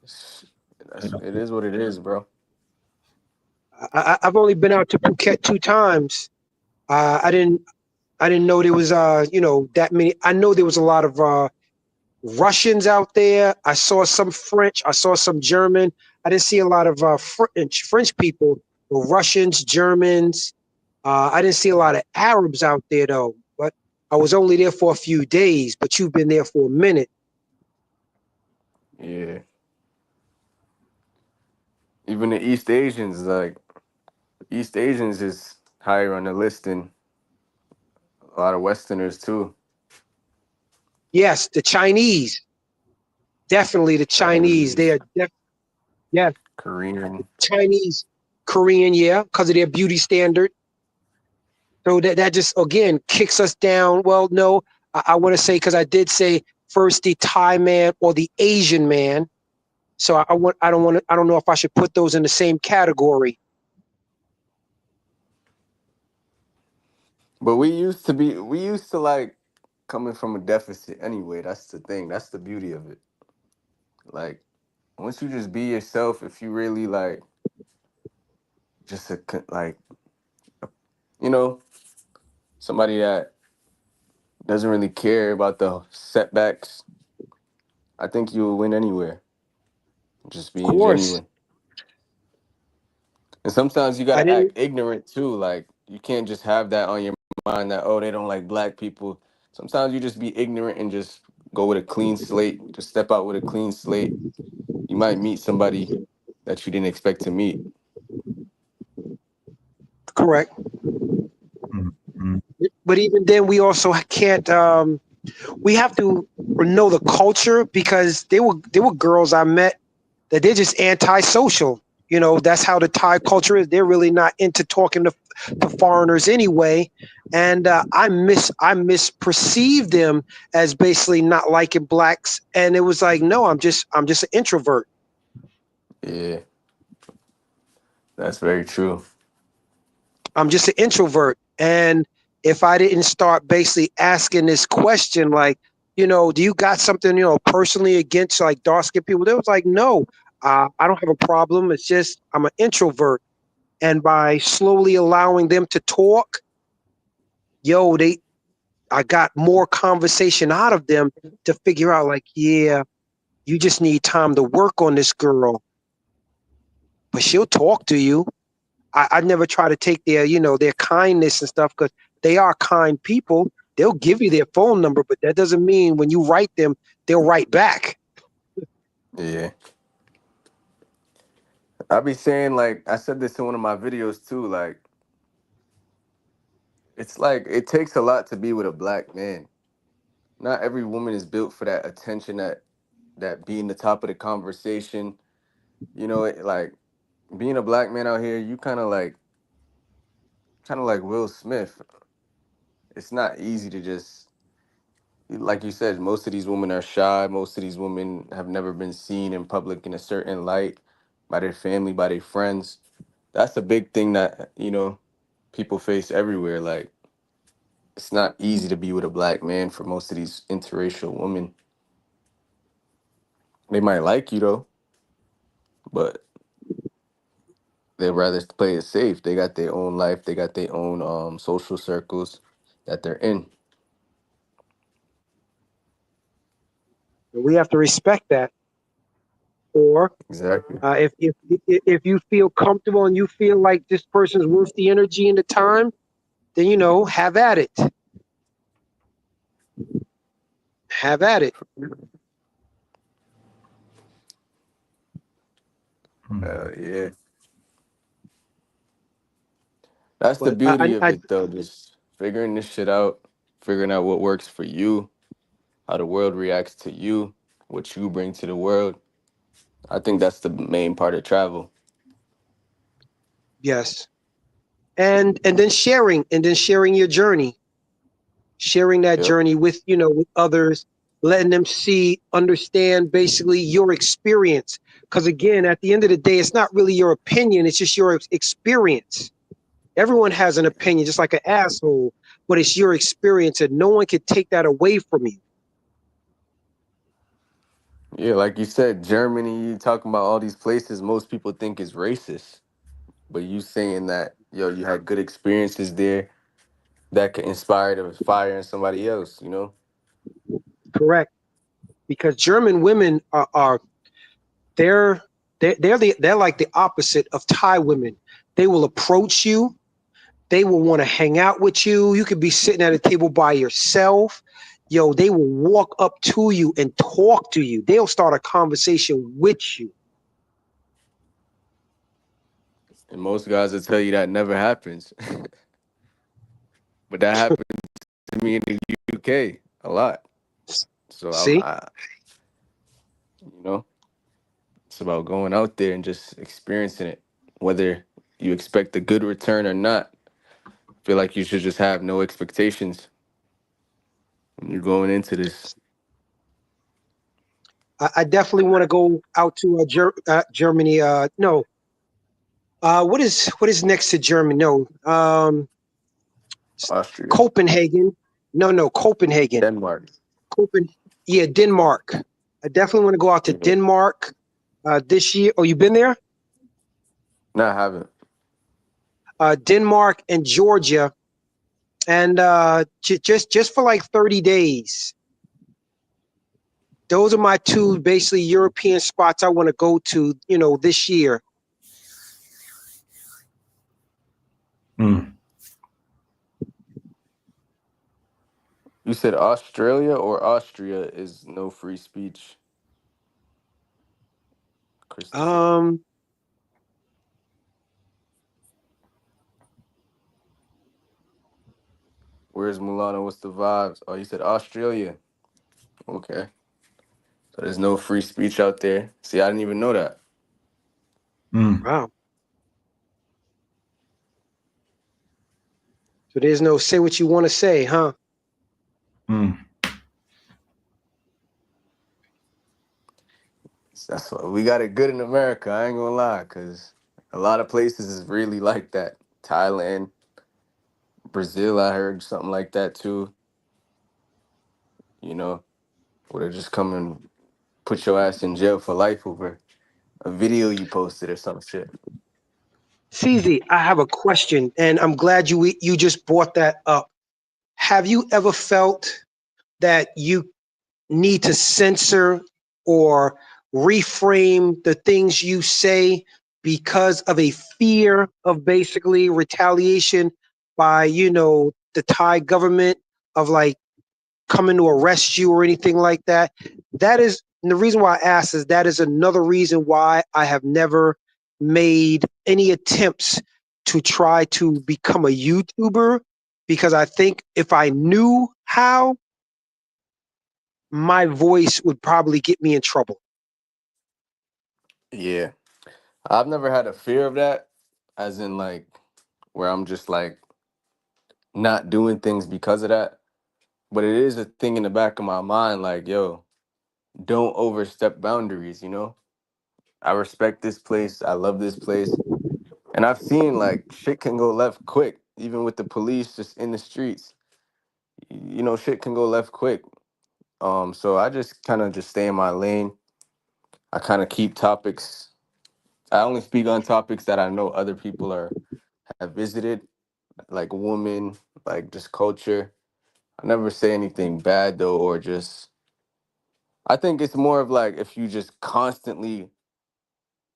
it's, Yeah. it is what it is, bro. I've only been out to Phuket 2 times. I didn't know there was that many. I know there was a lot of Russians out there. I saw some French. I saw some German. I didn't see a lot of French people, but Russians, Germans. I didn't see a lot of Arabs out there though. But I was only there for a few days. But you've been there for a minute. Yeah. Even the East Asians, like East Asians is higher on the list than a lot of Westerners too. Yes, the Chinese. Definitely the Chinese. They Chinese, are yeah, Korean. Chinese, Korean, yeah, because of their beauty standard. So that just again kicks us down. Well, no, I want to say, because I did say first the Thai man or the Asian man. So I don't know if I should put those in the same category. But we used to like coming from a deficit anyway. That's the thing. That's the beauty of it. Like once you just be yourself, if you really like just like you know somebody that doesn't really care about the setbacks, I think you will win anywhere. Just Of being course, genuine. And sometimes you I gotta didn't. act ignorant too. Like you can't just have that on your mind that, oh, they don't like black people. Sometimes you just be ignorant and just go with a clean slate. Just step out with a clean slate. You might meet somebody that you didn't expect to meet. Correct. Mhm. But even then, we also can't. We have to know the culture, because there were girls I met that they're just antisocial. That's how the Thai culture is. They're really not into talking to foreigners anyway, and I misperceived them as basically not liking blacks, and it was like, no, I'm just an introvert. Yeah, that's very true. I'm just an introvert. And if I didn't start basically asking this question, like, do you got something, personally against like dark skinned people? They was like, no, I don't have a problem. It's just I'm an introvert. And by slowly allowing them to talk, yo, I got more conversation out of them to figure out, like, yeah, you just need time to work on this girl, but she'll talk to you. I never try to take their kindness and stuff, because they are kind people. They'll give you their phone number, but that doesn't mean when you write them, they'll write back. Yeah. I be saying like I said this in one of my videos too, like it's like it takes a lot to be with a black man. Not every woman is built for that attention, that being the top of the conversation. Like being a black man out here, you kind of like Will Smith. It's not easy to just, like you said, most of these women are shy. Most of these women have never been seen in public in a certain light by their family, by their friends. That's a big thing that, people face everywhere. Like, it's not easy to be with a black man for most of these interracial women. They might like you though, but they'd rather play it safe. They got their own life, they got their own social circles that they're in. We have to respect that. Or Exactly. if you feel comfortable and you feel like this person's worth the energy and the time, then have at it. Have at it. Yeah. That's the But beauty of it though, just figuring this shit out, figuring out what works for you, how the world reacts to you, what you bring to the world. I think that's the main part of travel. yes, and then sharing your journey, sharing that Yep. journey with others, letting them understand basically your experience. Because again, at the end of the day, it's not really your opinion; it's just your experience. Everyone has an opinion, just like an asshole, but it's your experience, and no one can take that away from you. Yeah, like you said, Germany, you talking about all these places most people think is racist. But you saying that, you had good experiences there that could inspire the fire in somebody else. Correct. Because German women are they're they're like the opposite of Thai women. They will approach you. They will want to hang out with you. You could be sitting at a table by yourself. They will walk up to you and talk to you. They'll start a conversation with you. And most guys will tell you that never happens. But that happened to me in the UK a lot. So See, you know, it's about going out there and just experiencing it. Whether you expect a good return or not, I feel like you should just have no expectations when you're going into this. I definitely want to go out to Germany. No, what is next to Germany? No, Austria, Copenhagen. No, Copenhagen. Denmark. Copen. Yeah, Denmark. I definitely want to go out to Yeah. Denmark this year. Oh, you been there? No, I haven't. Denmark and Georgia, and just for like 30 days. Those are my two basically European spots I want to go to, this year. Mm. You said Australia or Austria is no free speech, Christopher. Um, Where's Mulana? What's the vibes? Oh, you said Australia. Okay. So there's no free speech out there. See, I didn't even know that. Mm. wow. So there's no say what you want to say, huh? Mm. That's what we got it good in America. I ain't gonna lie, cause a lot of places is really like that. Thailand, Brazil, I heard something like that too. You know, where they just come and put your ass in jail for life over a video you posted or some shit. Ceezy, I have a question, and I'm glad you just brought that up. Have you ever felt that you need to censor or reframe the things you say because of a fear of basically retaliation by, the Thai government of like coming to arrest you or anything like that? That is, and the reason why I ask is that is another reason why I have never made any attempts to try to become a YouTuber, because I think if I knew how, my voice would probably get me in trouble. Yeah. I've never had a fear of that, as in like where I'm just like not doing things because of that. But it is a thing in the back of my mind, like, yo, don't overstep boundaries, you know? I respect this place. I love this place. And I've seen like shit can go left quick, even with the police just in the streets. You know, shit can go left quick. So I just kind of just stay in my lane. I kind of keep topics. I only speak on topics that I know other people are have visited, like women, like just culture. I never say anything bad though, or just I think it's more of like if you just constantly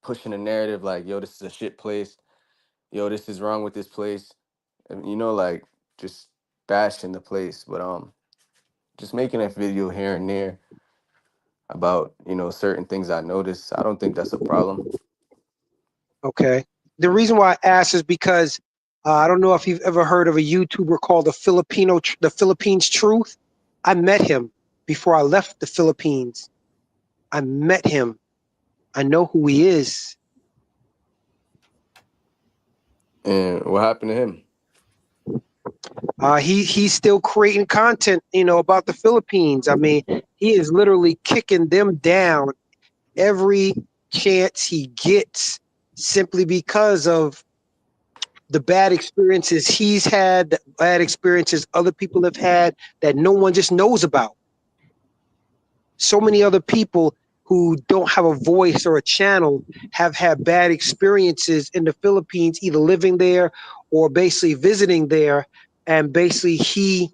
pushing a narrative like, yo, this is a shit place, yo, this is wrong with this place. And, you know, like just bashing the place. But just making a video here and there about, you know, certain things I notice, I don't think that's a problem. Okay. The reason why I asked is because I don't know if you've ever heard of a YouTuber called the Philippines Truth. I met him before I left the Philippines. I met him. I know who he is. And what happened to him? He's still creating content, about the Philippines. I mean, he is literally kicking them down every chance he gets, simply because of the bad experiences he's had, the bad experiences other people have had that no one just knows about. So many other people who don't have a voice or a channel have had bad experiences in the Philippines, either living there or basically visiting there. And basically he's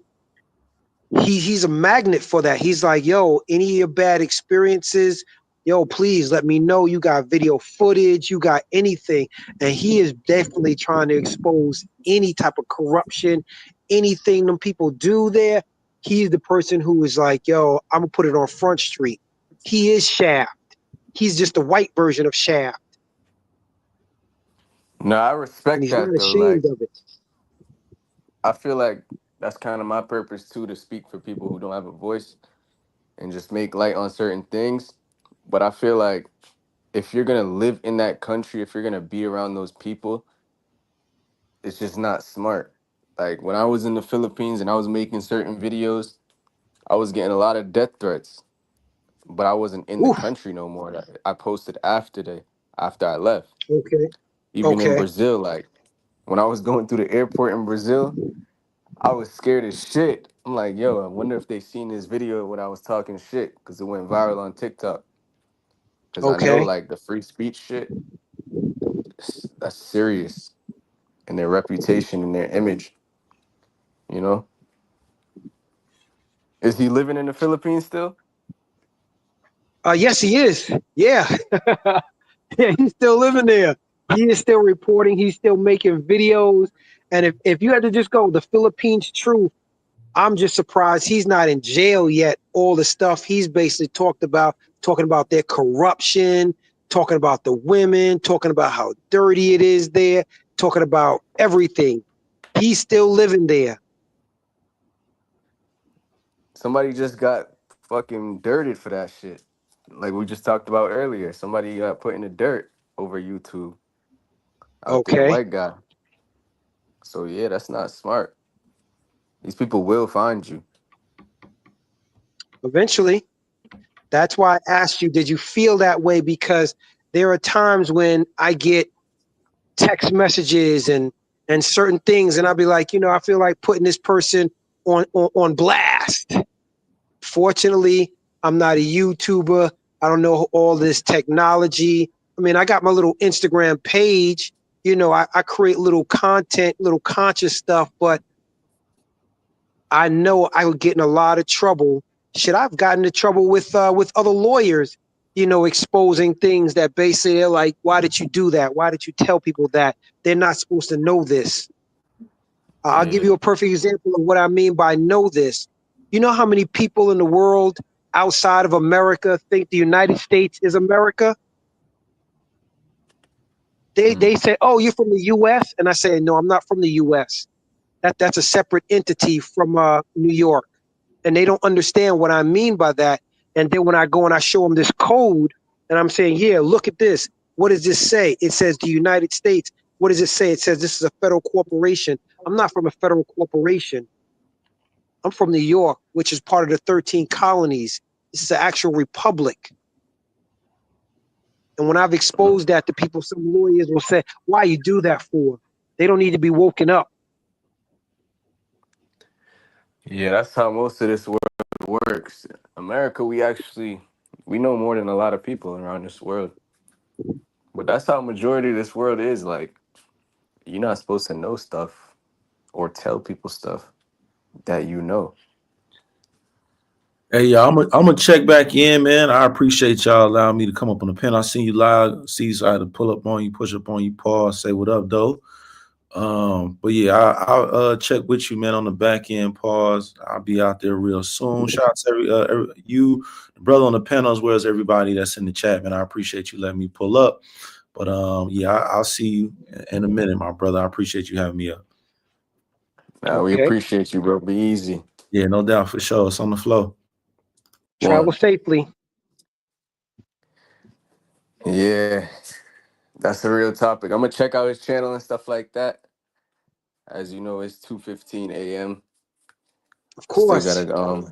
a magnet for that. He's like, yo, any of your bad experiences, yo, please let me know. You got video footage, you got anything. And he is definitely trying to expose any type of corruption, anything them people do there. He's the person who is like, yo, I'm gonna put it on Front Street. He is Shaft. He's just the white version of Shaft. No, I And respect he's not that though. Like ashamed of it. I feel like that's kind of my purpose too, to speak for people who don't have a voice and just make light on certain things. But I feel like if you're gonna live in that country, if you're gonna be around those people, it's just not smart. Like when I was in the Philippines and I was making certain videos, I was getting a lot of death threats, but I wasn't in the Oof. country no more. I posted after I left. Okay. Even in Okay. Brazil, like when I was going through the airport in Brazil, I was scared as shit. I'm like, yo, I wonder if they seen this video when I was talking shit because it went viral on TikTok. Because I know Okay. like the free speech shit, that's serious, and their reputation and their image. You know, is he living in the Philippines still? Yes, he is. Yeah. Yeah, he's still living there. He is still reporting. He's still making videos. And if you had to just go the Philippines truth, I'm just surprised he's not in jail yet. All the stuff he's basically talking about their corruption, talking about the women, talking about how dirty it is there, talking about everything. He's still living there. Somebody just got fucking dirted for that shit. Like we just talked about earlier. Somebody got put in the dirt over YouTube. I think a Okay. white guy. So yeah, that's not smart. These people will find you. Eventually. That's why I asked you, did you feel that way? Because there are times when I get text messages and certain things, and I'll be like, I feel like putting this person on blast. Fortunately, I'm not a YouTuber. I don't know all this technology. I mean, I got my little Instagram page. I create little content, little conscious stuff, but I know I would get in a lot of trouble. Shit, I've gotten into trouble with other lawyers, exposing things that basically they're like, why did you do that? Why did you tell people that? They're not supposed to know this. I'll give Yeah. you a perfect example of what I mean by know this. You know how many people in the world outside of America think the United States is America? They Mm. say, "Oh, you're from the U.S.," and I say, "No, I'm not from the U.S. That's a separate entity from New York." And they don't understand what I mean by that. And then when I go and I show them this code, and I'm saying, "Yeah, look at this. What does this say? It says the United States. What does it say? It says this is a federal corporation. I'm not from a federal corporation. I'm from New York, which is part of the 13 colonies. This is an actual republic. And when I've exposed that to people, some lawyers will say, why you do that for? They don't need to be woken up. Yeah, that's how most of this world works. America, we know more than a lot of people around this world. But that's how majority of this world is. Like, you're not supposed to know stuff or tell people stuff that you know. Hey, y'all, I'm gonna check back in, man. I appreciate y'all allowing me to come up on the pen. I seen you live, see, so I had to pull up on you, push up on you, pause, say what up, though. But yeah, I'll check with you, man, on the back end. Pause. I'll be out there real soon. Shout out to you, the brother on the panel, as well as everybody that's in the chat, man. I appreciate you letting me pull up. But yeah, I'll see you in a minute, my brother. I appreciate you having me up. Now we Okay. appreciate you, bro. Be easy. Yeah, no doubt, for sure. It's on the flow. Travel safely. Yeah, that's a real topic. I'm gonna check out his channel and stuff like that. As you know, it's 2:15 a.m. Of Still course. gotta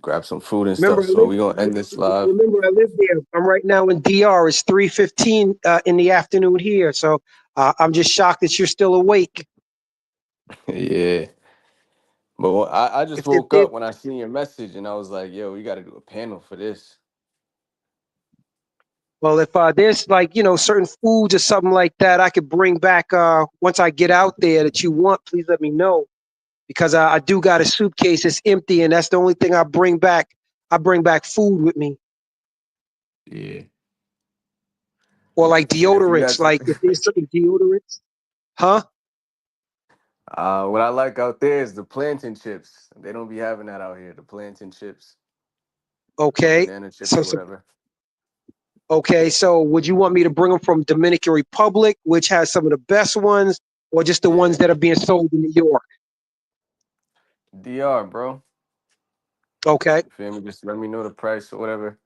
grab some food and Remember, stuff. So we gonna end this live. I live there. I'm right now in DR. It's 3:15 in the afternoon here. So I'm just shocked that you're still awake. Yeah. But I just If, if, woke if up when I seen your message and I was like, yo, we gotta do a panel for this. Well, if there's like, certain foods or something like that I could bring back once I get out there that you want, please let me know. Because I do got a suitcase that's empty, and that's the only thing I bring back. I bring back food with me, Yeah. or like And if you deodorants. guys Like if there's certain deodorants, huh? what I like out there is the plantain chips. They don't be having that out here, the plantain chips or Okay. banana chips So, or so whatever. okay. So would you want me to bring them from Dominican Republic, which has some of the best ones, or just the ones Yeah. that are being sold in New York? DR, bro. Okay. You feel me? Just let me know the price or whatever.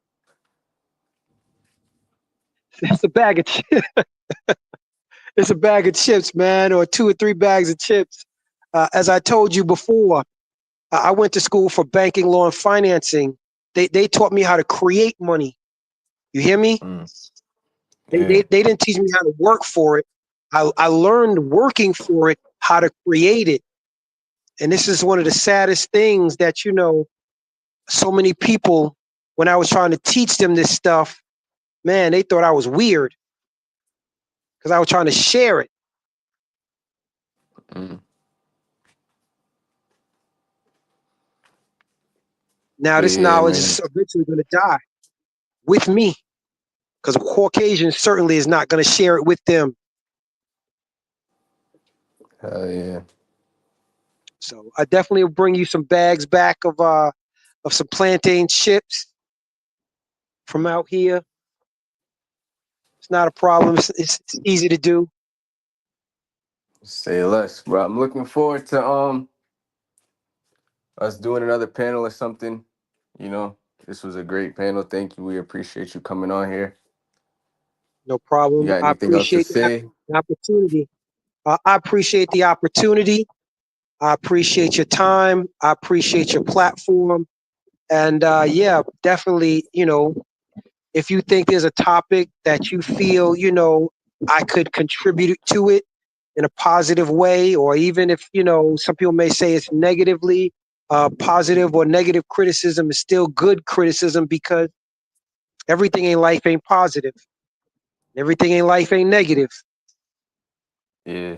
It's a bag of it's a bag of chips, man, or 2 or 3 bags of chips. As I told you before, I went to school for banking, law, and financing. They taught me how to create money. You hear me? Mm. They, Yeah. they, they didn't teach me how to work for it. I learned working for it how to create it. And this is one of the saddest things that, so many people, when I was trying to teach them this stuff, man, they thought I was weird because I was trying to share it. Mm. Now, But this yeah, knowledge man. is eventually going to die with me because a Caucasian certainly is not going to share it with them. Hell yeah. So I definitely will bring you some bags back of some plantain chips from out here. It's not a problem. It's easy to do. Say less, bro. I'm looking forward to us doing another panel or something. You know, this was a great panel. Thank you. We appreciate you coming on here. No You problem. got I anything else to appreciate say? the opportunity. I appreciate the opportunity. I appreciate your time. I appreciate your platform. And yeah, definitely, if you think there's a topic that you feel, I could contribute to it in a positive way, or even if, some people may say it's negatively, positive or negative criticism is still good criticism because everything in life ain't positive. Everything in life ain't negative. Yeah.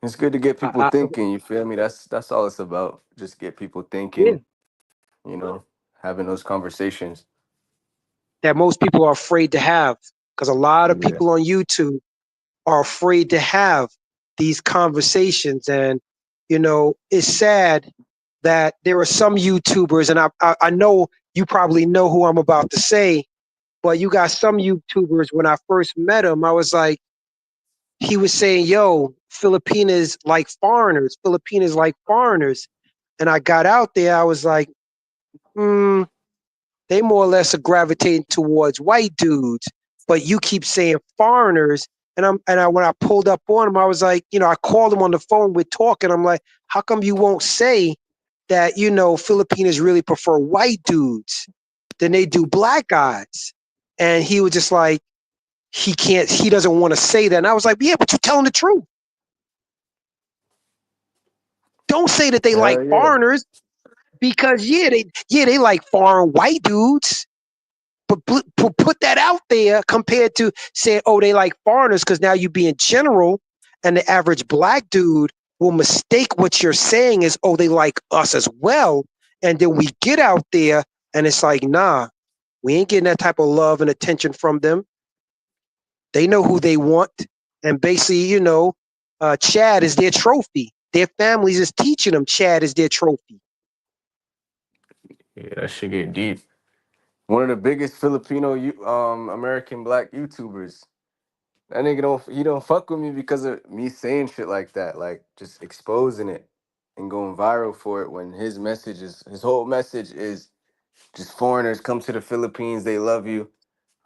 It's good to get people I, thinking, you feel me? That's all it's about. Just get people yeah, thinking, you know, having those conversations. that most people are afraid to have because a lot of Yeah. people on YouTube are afraid to have these conversations. And, it's sad that there are some YouTubers, and I know you probably know who I'm about to say, but you got some YouTubers, when I first met him, I was like, he was saying, yo, Filipinas like foreigners. Filipinas like foreigners. And I got out there, I was like, hmm, they more or less are gravitating towards white dudes. But you keep saying foreigners, and when I pulled up on them, I was like, I called them on the phone, we're talking. I'm like, how come you won't say that Filipinos really prefer white dudes than they do black guys? And he was just like, he doesn't want to say that. And I was like, yeah, but you're telling the truth. Don't say that they like Hell yeah. foreigners because they like foreign white dudes. But put that out there compared to saying, oh, they like foreigners, because now you being general, and the average black dude will mistake what you're saying as, oh, they like us as well. And then we get out there and it's like, nah, we ain't getting that type of love and attention from them. They know who they want. And basically, Chad is their trophy. Their families is teaching them Chad is their trophy. Yeah, that shit get deep. One of the biggest Filipino American black YouTubers. That nigga don't fuck with me because of me saying shit like that, like just exposing it and going viral for it when his whole message is just foreigners come to the Philippines, they love you.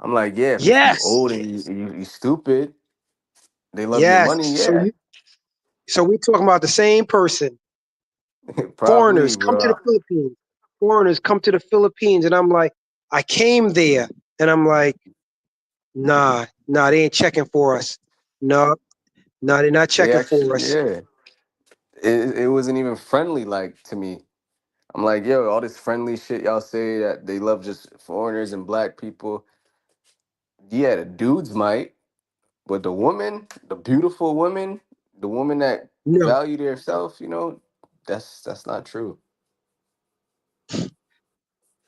I'm like, yeah, if you Yes. old and you stupid, they love your Yes. money, So yeah. we're talking about the same person. Probably, Foreigners come to the bro. Philippines. Foreigners come to the Philippines. And I'm like, I came there. And I'm like, nah, they ain't checking for us. No, they're not They checking for actually, us. yeah. It wasn't even friendly like to me. I'm like, yo, all this friendly shit y'all say that they love just foreigners and black people. Yeah, the dudes might, but the beautiful woman, the woman that No. value herself, that's not true.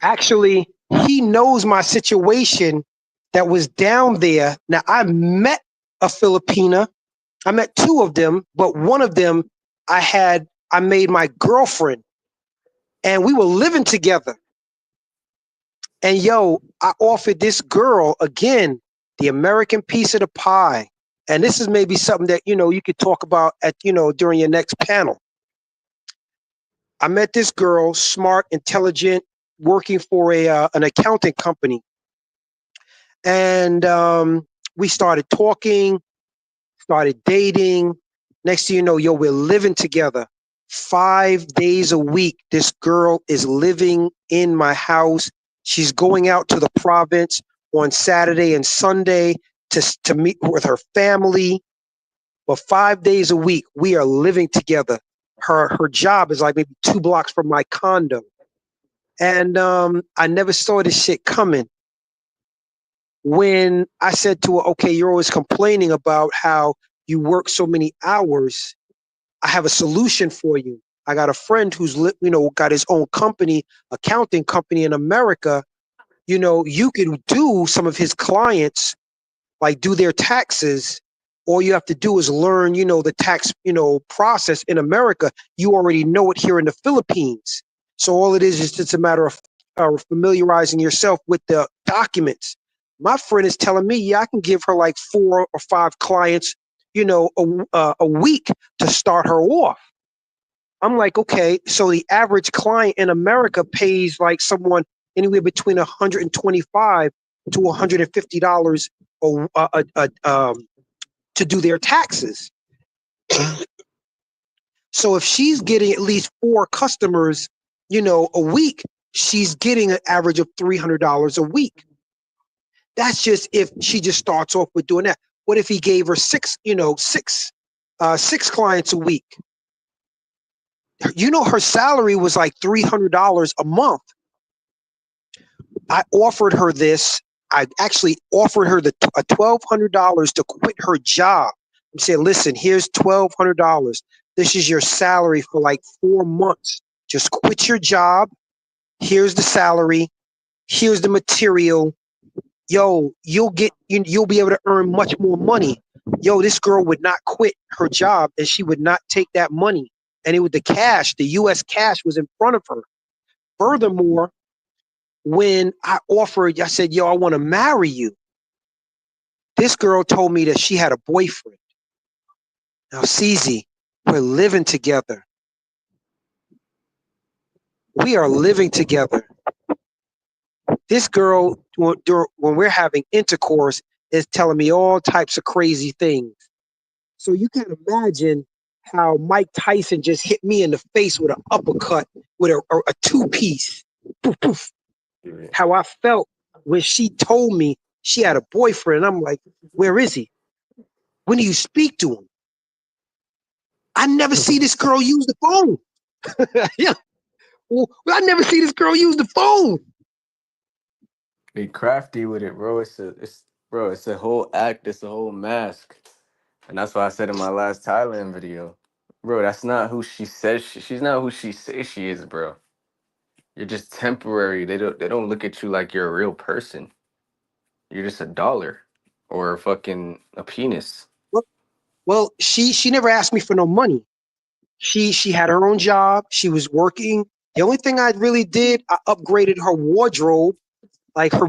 Actually, he knows my situation that was down there. Now, I met a Filipina. I met two of them, but one of them I made my girlfriend, and we were living together. And I offered this girl again the American piece of the pie. And this is maybe something that you could talk about at during your next panel. I met this girl, smart, intelligent, working for an accounting company, and we started talking, started dating. Next thing you know, we're living together 5 days a week. This girl is living in my house. She's going out to the province on Saturday and Sunday to meet with her family. But 5 days a week, we are living together. Her job is like maybe 2 blocks from my condo. And I never saw this shit coming. When I said to her, okay, you're always complaining about how you work so many hours. I have a solution for you. I got a friend who's got his own company, accounting company in America. You can do some of his clients, like do their taxes. All you have to do is learn, the tax, process in America. You already know it here in the Philippines. So all it is just a matter of familiarizing yourself with the documents. My friend is telling me, yeah, I can give her like 4 or 5 clients, a week to start her off. I'm like, okay, so the average client in America pays like someone anywhere between $125 to $150 to do their taxes. So if she's getting at least 4 customers, a week, she's getting an average of $300 a week. That's just if she just starts off with doing that. What if he gave her six clients a week? Her salary was like $300 a month. I offered her this. I actually offered her $1,200 to quit her job. I said, listen, here's $1,200. This is your salary for like 4 months. Just quit your job. Here's the salary. Here's the material. You'll be able to earn much more money. This girl would not quit her job, and she would not take that money. And it was the U.S. cash was in front of her. Furthermore, when I said, I want to marry you. This girl told me that she had a boyfriend. Now, Ceezy, we're living together. We are living together. This girl, when we're having intercourse, is telling me all types of crazy things. So you can imagine how Mike Tyson just hit me in the face with an uppercut with a two-piece. Poof, poof. Yeah. How I felt when she told me she had a boyfriend. I'm like, where is he? When do you speak to him? I never see this girl use the phone. Yeah. Well, I never see this girl use the phone. Be crafty with it, bro. It's a whole act. It's a whole mask, and that's why I said in my last Thailand video, bro. That's not who she says. She's not who she says she is, bro. You're just temporary. They don't look at you like you're a real person. You're just a dollar or fucking a penis. Well, she never asked me for no money. She had her own job. She was working. The only thing I really did, I upgraded her wardrobe, like her,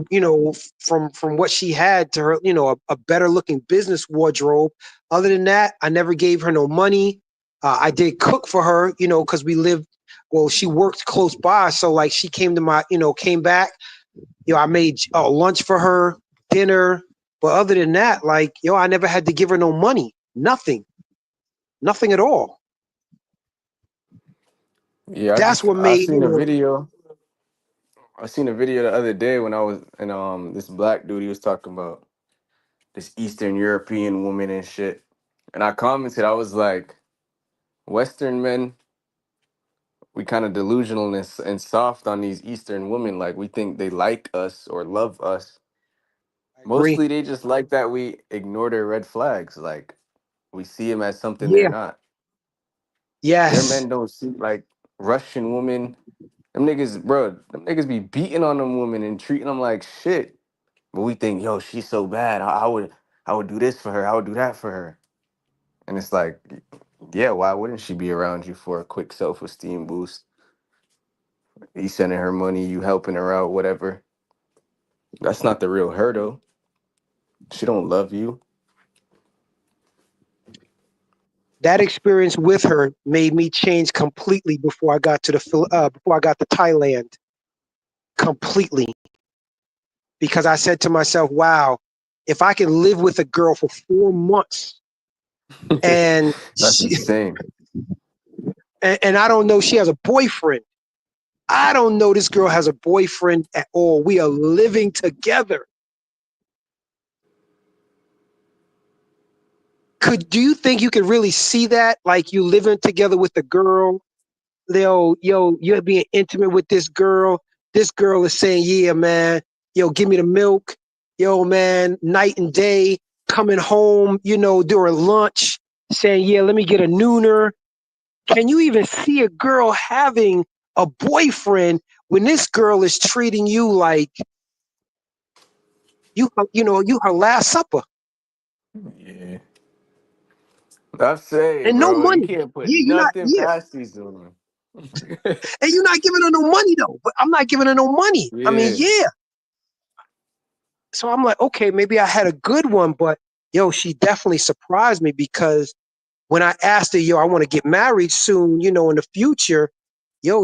from what she had to her, a better looking business wardrobe. Other than that, I never gave her no money. I did cook for her, because we lived. Well, she worked close by, so like she came to came back. I made lunch for her, dinner. But other than that, like, I never had to give her no money. Nothing at all. Yeah, That's what I made, seen a video. I seen a video the other day when I was and this black dude he was talking about this Eastern European woman and shit. And I commented, I was like, Western men, we kind of delusional and soft on these Eastern women. Like we think they like us or love us. I agree. Mostly they just like that we ignore their red flags. Like we see them as something they're Yeah. not. Their Yes. men don't see like Russian women. Them niggas, bro, them niggas be beating on them women and treating them like shit. But we think, yo, she's so bad. I would do this for her. I would do that for her. And it's like, yeah, why wouldn't she be around you for a quick self-esteem boost? You sending her money, you helping her out, whatever. That's not the real her though. She don't love you. That experience with her made me change completely before I got to before I got to Thailand. Completely. Because I said to myself, wow, if I can live with a girl for 4 months and That's she, insane. and I don't know she has a boyfriend. I don't know this girl has a boyfriend at all. We are living together. Do you think you could really see that? Like you living together with a girl, you're being intimate with this girl. This girl is saying, yeah, man, give me the milk. Yo, man, night and day, coming home, during lunch, saying, yeah, let me get a nooner. Can you even see a girl having a boyfriend when this girl is treating you like you her last supper Yeah. I'm saying, and no bro, you money? can't put Yeah, you're not. nothing Yeah, past these women. and you're not giving her no money though. But I'm not giving her no money. I mean, Yeah. yeah. So I'm like, okay, maybe I had a good one, but she definitely surprised me because when I asked her, I want to get married soon, in the future,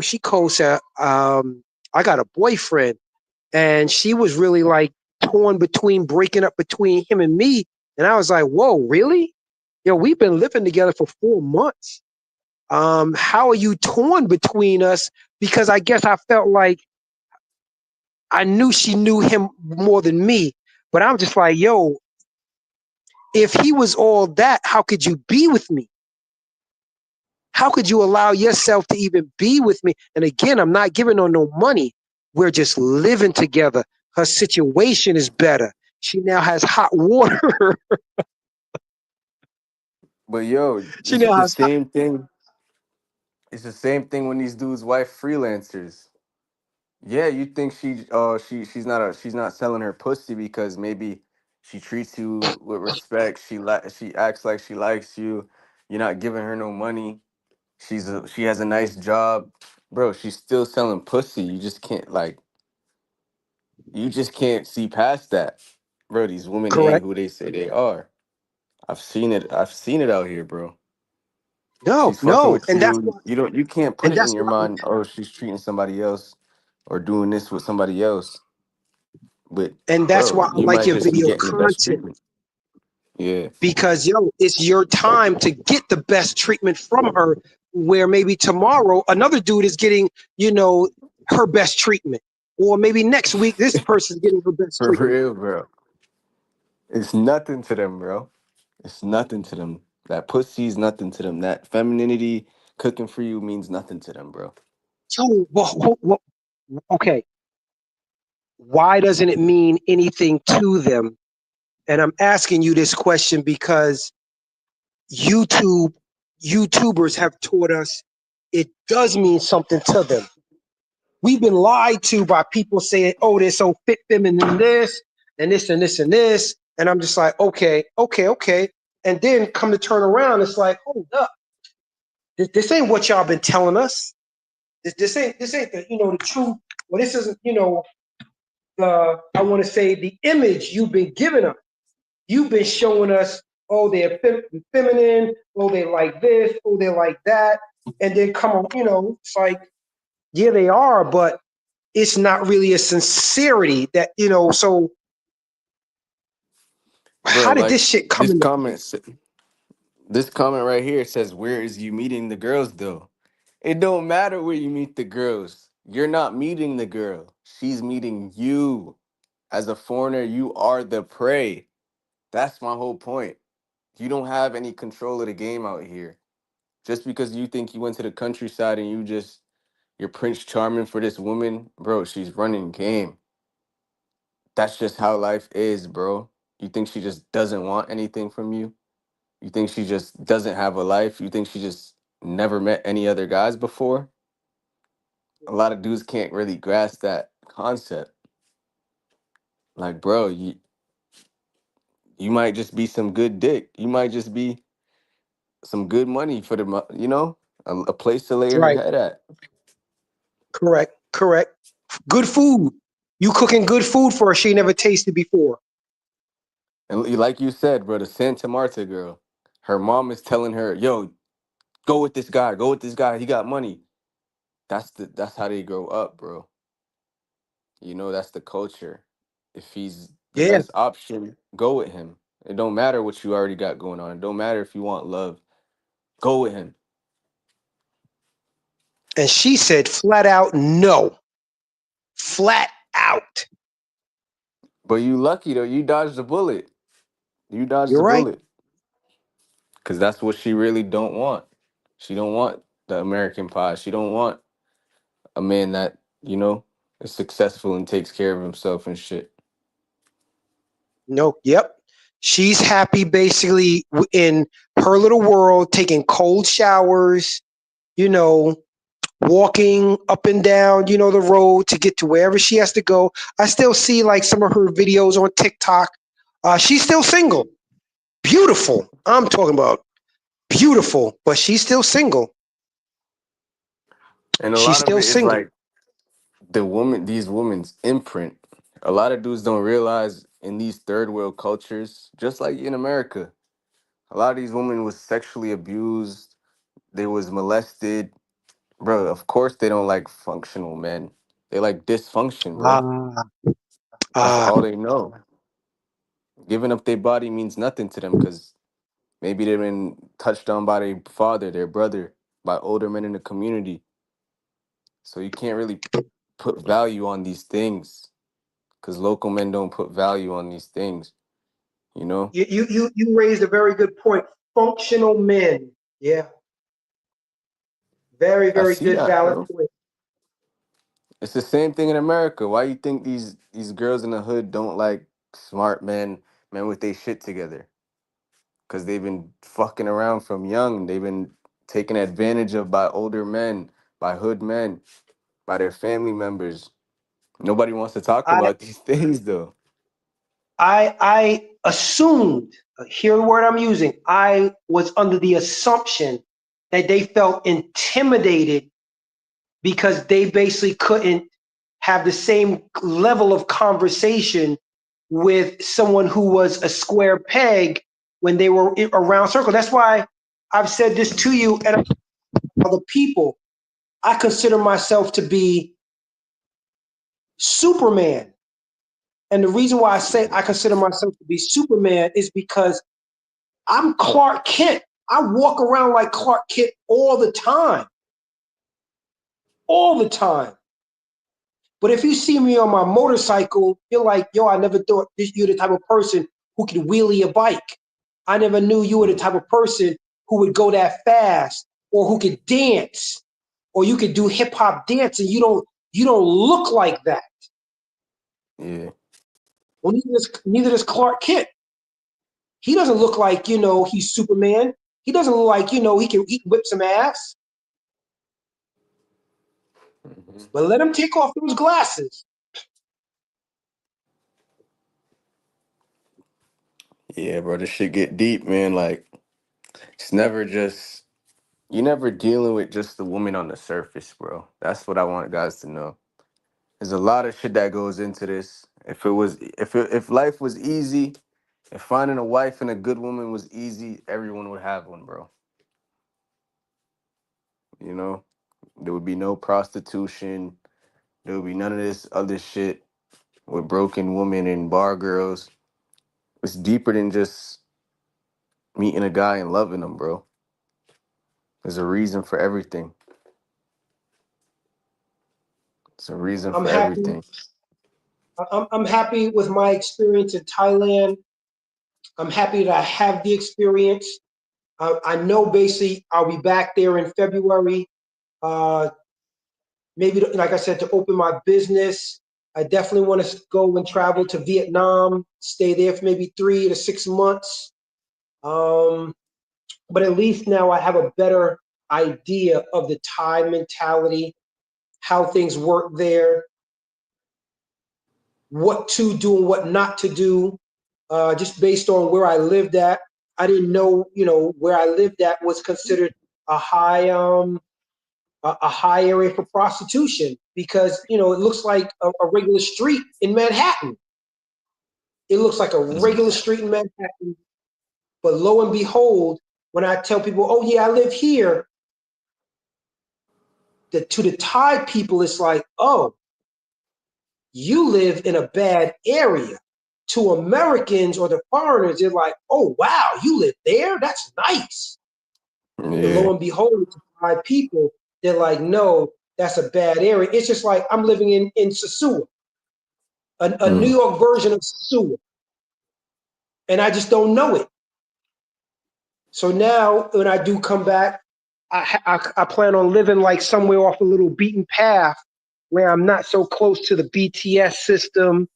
she cold said, I got a boyfriend. And she was really like torn between breaking up between him and me. And I was like, whoa, really? We've been living together for 4 months. How are you torn between us? Because I guess I felt like I knew she knew him more than me. But I'm just like, if he was all that, how could you be with me? How could you allow yourself to even be with me? And again, I'm not giving her no money. We're just living together. Her situation is better. She now has hot water. But yo, She this is now the has hot. same thing. It's the same thing when these dudes' wife freelancers. Yeah, you think she's not selling her pussy because maybe she treats you with respect. She acts like she likes you. You're not giving her no money. She has a nice job, bro. She's still selling pussy. You just can't see past that, bro. These women ain't Correct. who they say they are. I've seen it. I've seen it out here, bro. No, She's fucking no. with you. You can't put And it in that's your why mind. Oh, she's treating somebody else or doing this with somebody else. But And that's bro, why I you like might your just be video getting the best content, treatment. Yeah. because it's your time to get the best treatment from her, where maybe tomorrow another dude is getting, her best treatment. Or maybe next week this person's getting her best For treatment. real, bro. It's nothing to them, bro. It's nothing to them. That pussy is nothing to them. That femininity cooking for you means nothing to them, bro. So, okay, why doesn't it mean anything to them? And I'm asking you this question because YouTubers have taught us it does mean something to them. We've been lied to by people saying, "Oh, they're so fit, feminine, this and this and this and this," and I'm just like, okay, okay, okay. And then come to turn around, it's like, hold up, this ain't what y'all been telling us. This ain't the truth. Well, this isn't the, I want to say, the image you've been giving us. You've been showing us, oh, they're feminine, oh, they like this, oh, they like that, and then come on, it's like, yeah, they are, but it's not really a sincerity that, so Bro, how did like this shit come this into comment this comment right here says, where is you meeting the girls though? It don't matter where you meet the girls. You're not meeting the girl. She's meeting you. As a foreigner, you are the prey. That's my whole point. You don't have any control of the game out here. Just because you think you went to the countryside and you're Prince Charming for this woman, bro, she's running game. That's just how life is, bro. You think she just doesn't want anything from you? You think she just doesn't have a life? You think she just never met any other guys before? A lot of dudes can't really grasp that concept. Like, bro, you might just be some good dick. You might just be some good money for a place to lay her right? head at. Correct, correct. Good food. You cooking good food for her she never tasted before. And like you said, bro, the Santa Marta girl, her mom is telling her, "Yo, go with this guy. Go with this guy. He got money." That's how they grow up, bro. That's the culture. If he's the Yeah. best option, go with him. It don't matter what you already got going on. It don't matter if you want love. Go with him. And she said flat out no. Flat out. But you lucky though. You dodged the bullet. You dodged You're the right. bullet. Cause that's what she really don't want. She don't want the American pie. She don't want a man that, is successful and takes care of himself and shit. No, yep. She's happy basically in her little world, taking cold showers, you know, walking up and down, the road to get to wherever she has to go. I still see like some of her videos on TikTok. She's still single. Beautiful. I'm talking about beautiful, but she's still single. And a She's lot of still it is single. like these women's imprint. A lot of dudes don't realize in these third world cultures, just like in America, a lot of these women was sexually abused. They was molested. Bro, of course they don't like functional men. They like dysfunction, bro. Ah, That's ah, all they know. Giving up their body means nothing to them because maybe they've been touched on by their father, their brother, by older men in the community. So you can't really put value on these things because local men don't put value on these things, you know? you raised a very good point. Functional men. Yeah, very, I very see good, that, valid bro. point. It's the same thing in America. Why you think these girls in the hood don't like smart men with their shit together? Because they've been fucking around from young. They've been taken advantage of by older men, by hood men, by their family members. Nobody wants to talk I about these things though. I assumed, hear the word I'm using. I was under the assumption that they felt intimidated because they basically couldn't have the same level of conversation with someone who was a square peg when they were around circle. That's why I've said this to you and other people. I consider myself to be Superman. And the reason why I say I consider myself to be Superman is because I'm Clark Kent. I walk around like Clark Kent all the time. All the time. But if you see me on my motorcycle, you're like, yo, I never thought you're the type of person who could wheelie a bike. I never knew you were the type of person who would go that fast or who could dance or you could do hip hop dance and you don't look like that. Yeah. Well, neither does Clark Kent. He doesn't look like, he's Superman. He doesn't look like, he can whip some ass. Mhm. But let him take off those glasses. Yeah, bro, this shit get deep, man. Like, it's never just you never dealing with just the woman on the surface, bro. That's what I want guys to know. There's a lot of shit that goes into this. If life was easy, if finding a wife and a good woman was easy, everyone would have one, bro. You know, there would be no prostitution. There would be none of this other shit with broken women and bar girls. It's deeper than just meeting a guy and loving him, bro. There's a reason for everything. It's a reason I'm for happy. everything. I'm happy with my experience in Thailand. I'm happy that I have the experience. I know basically I'll be back there in February. Uh, maybe, like I said, to open my business. I definitely want to go and travel to Vietnam, stay there for maybe 3 to 6 months. Um, but at least now I have a better idea of the Thai mentality, how things work there, what to do and what not to do, just based on where I lived at. I didn't know, where I lived at was considered a high a high area for prostitution because it looks like a regular street in Manhattan. It looks like a regular street in Manhattan, but lo and behold, when I tell people, "Oh yeah, I live here," to the Thai people, it's like, "Oh, you live in a bad area." To Americans or the foreigners, they're like, "Oh wow, you live there? That's nice." But lo Yeah. and behold, to Thai people, they're like, "No, that's a bad area." It's just like I'm living in Sasua, a New Mm. York version of Sasua, and I just don't know it. So now, when I do come back, I plan on living like somewhere off a little beaten path where I'm not so close to the BTS system.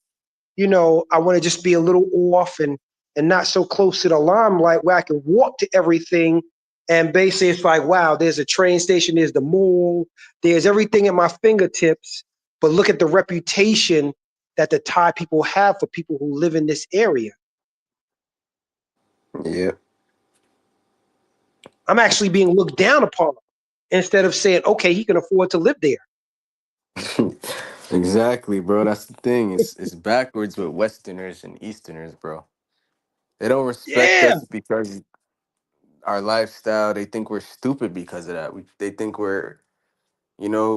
I want to just be a little off and not so close to the limelight where I can walk to everything. And basically, it's like, wow, there's a train station, there's the mall, there's everything at my fingertips. But look at the reputation that the Thai people have for people who live in this area. Yeah. I'm actually being looked down upon instead of saying, okay, he can afford to live there. Exactly, bro. That's the thing. It's backwards with Westerners and Easterners, bro. They don't respect Yeah. us because our lifestyle. They think we're stupid because of that. They think we're,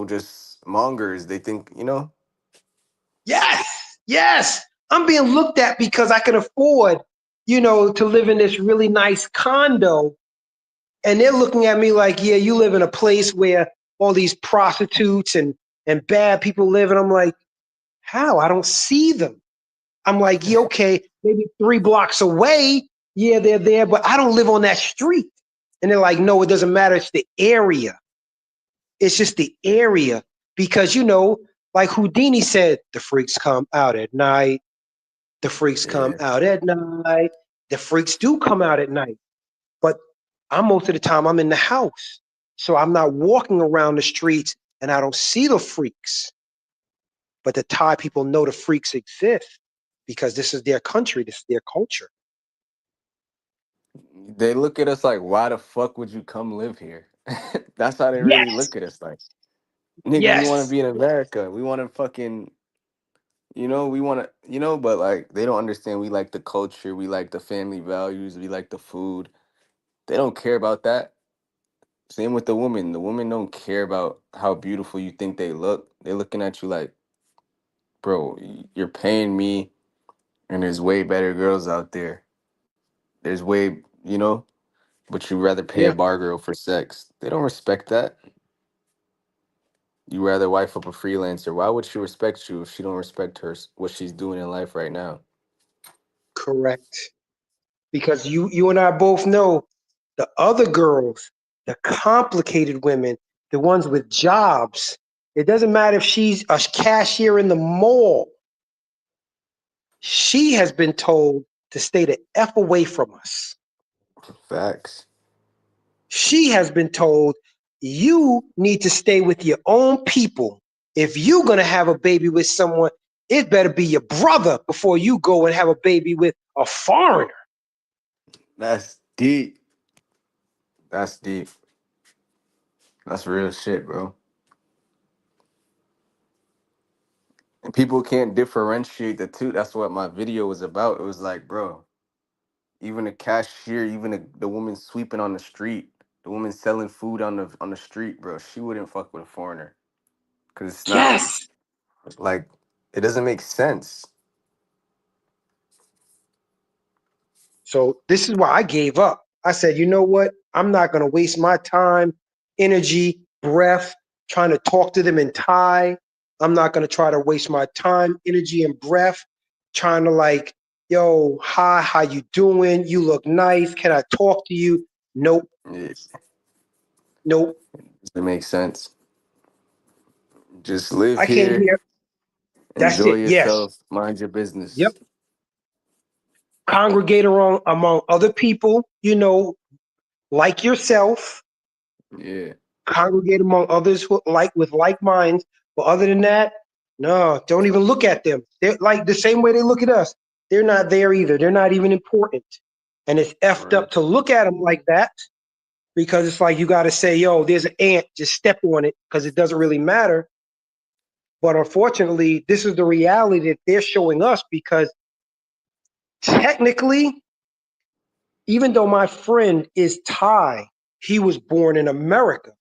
just mongers. They think, Yes. Yes. I'm being looked at because I can afford, to live in this really nice condo. And they're looking at me like, yeah, you live in a place where all these prostitutes and bad people live. And I'm like, how? I don't see them. I'm like, yeah, okay, maybe 3 blocks away. Yeah, they're there, but I don't live on that street. And they're like, no, it doesn't matter. It's the area. It's just the area. Because, like Houdini said, the freaks come out at night. The freaks come yeah, out at night. The freaks do come out at night. But most of the time I'm in the house. So I'm not walking around the streets and I don't see the freaks. But the Thai people know the freaks exist because this is their country, this is their culture. they look at us like, why the fuck would you come live here? That's how they really Yes, look at us like, nigga, we want to yes. be in America. We want to fucking, we want to, but like they don't understand. We like the culture. We like the family values. We like the food. They don't care about that. Same with the woman. The women don't care about how beautiful you think they look. They're looking at you like, bro, you're paying me. And there's way better girls out there. There's way, but you rather pay a Yeah, bar girl for sex. They don't respect that. You rather wife up a freelancer. Why would she respect you if she don't respect what she's doing in life right now? correct. Because you and I both know the other girls, the complicated women, the ones with jobs. It doesn't matter if she's a cashier in the mall. She has been told to stay the F away from us. Facts. She has been told you need to stay with your own people. If you're going to have a baby with someone, it better be your brother before you go and have a baby with a foreigner. That's deep. That's deep. That's real shit, bro. And people can't differentiate the two. That's what my video was about. It was like, bro, even a cashier, even the woman sweeping on the street, the woman selling food on the street, bro, she wouldn't fuck with a foreigner. Cause it's not Yes. like it doesn't make sense. So this is why I gave up. I said, you know what? I'm not going to waste my time, energy, breath trying to talk to them in Thai. I'm not going to try to waste my time, energy, and breath trying to like, yo, hi, how you doing? You look nice. Can I talk to you? Nope, It nope. doesn't make sense. Just live I came here, here. That's enjoy it. Yes. yourself, mind your Yep. business. Congregate among other people, like yourself. Yeah, Congregate among others who like with like minds. But other than that, no, don't even look at them. They're like the same way they look at us. They're not there either. They're not even important. And it's effed right. up to look at them like that because it's like you got to say, yo, there's an ant, just step on it because it doesn't really matter. But unfortunately, this is the reality that they're showing us because technically, even though my friend is Thai, he was born in America.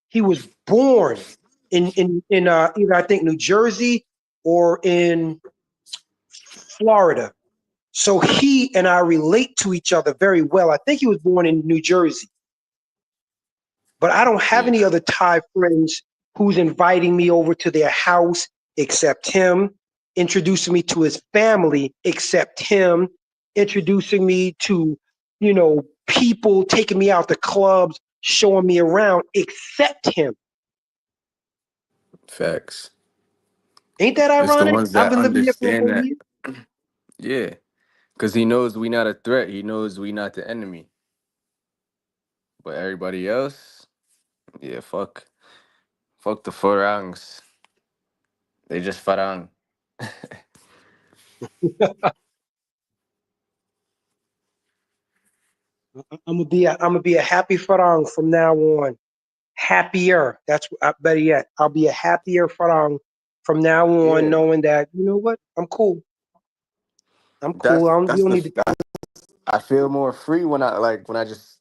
He was born in either I think New Jersey or in Florida. So he and I relate to each other very well. I think he was born in New Jersey, but I don't have Yeah, any other Thai friends who's inviting me over to their house except him, introducing me to his family except him, introducing me to, people taking me out to clubs, showing me around except him. facts. Ain't that It's the ironic? ones I've that been living here for a understand whole that. year. Yeah, because he knows we not a threat. He knows we not the enemy. But everybody else, yeah, fuck the Farangs. They just Farang. I'm gonna be a happy farang from now on. Happier. That's better yet. I'll be a happier farang from now on, Yeah, knowing that you know what, I'm cool. I'm cool. You that's don't the. need to. I feel more free when I just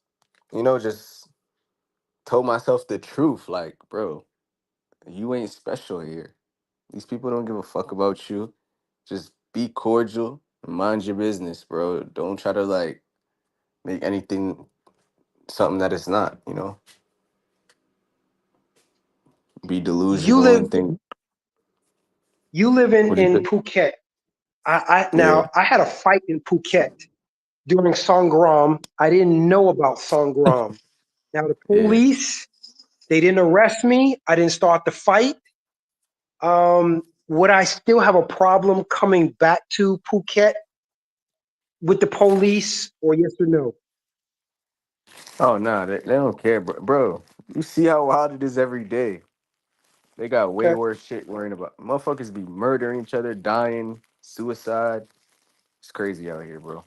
just told myself the truth. Like, bro, you ain't special here. These people don't give a fuck about you. Just be cordial and mind your business, bro. Don't try to like make anything something that it's not. Be You delusional live. and think You live in what do you in think? Phuket. I Yeah, now I had a fight in Phuket during Sangram. I didn't know about Sangram. Now the yeah. police, they didn't arrest me. I didn't start the fight. Would I still have a problem coming back to Phuket with the police, or yes or no? Oh no, they don't care, bro. You see how wild it is every day. They got way Okay. worse shit worrying about. Motherfuckers be murdering each other, dying, suicide. It's crazy out here, bro.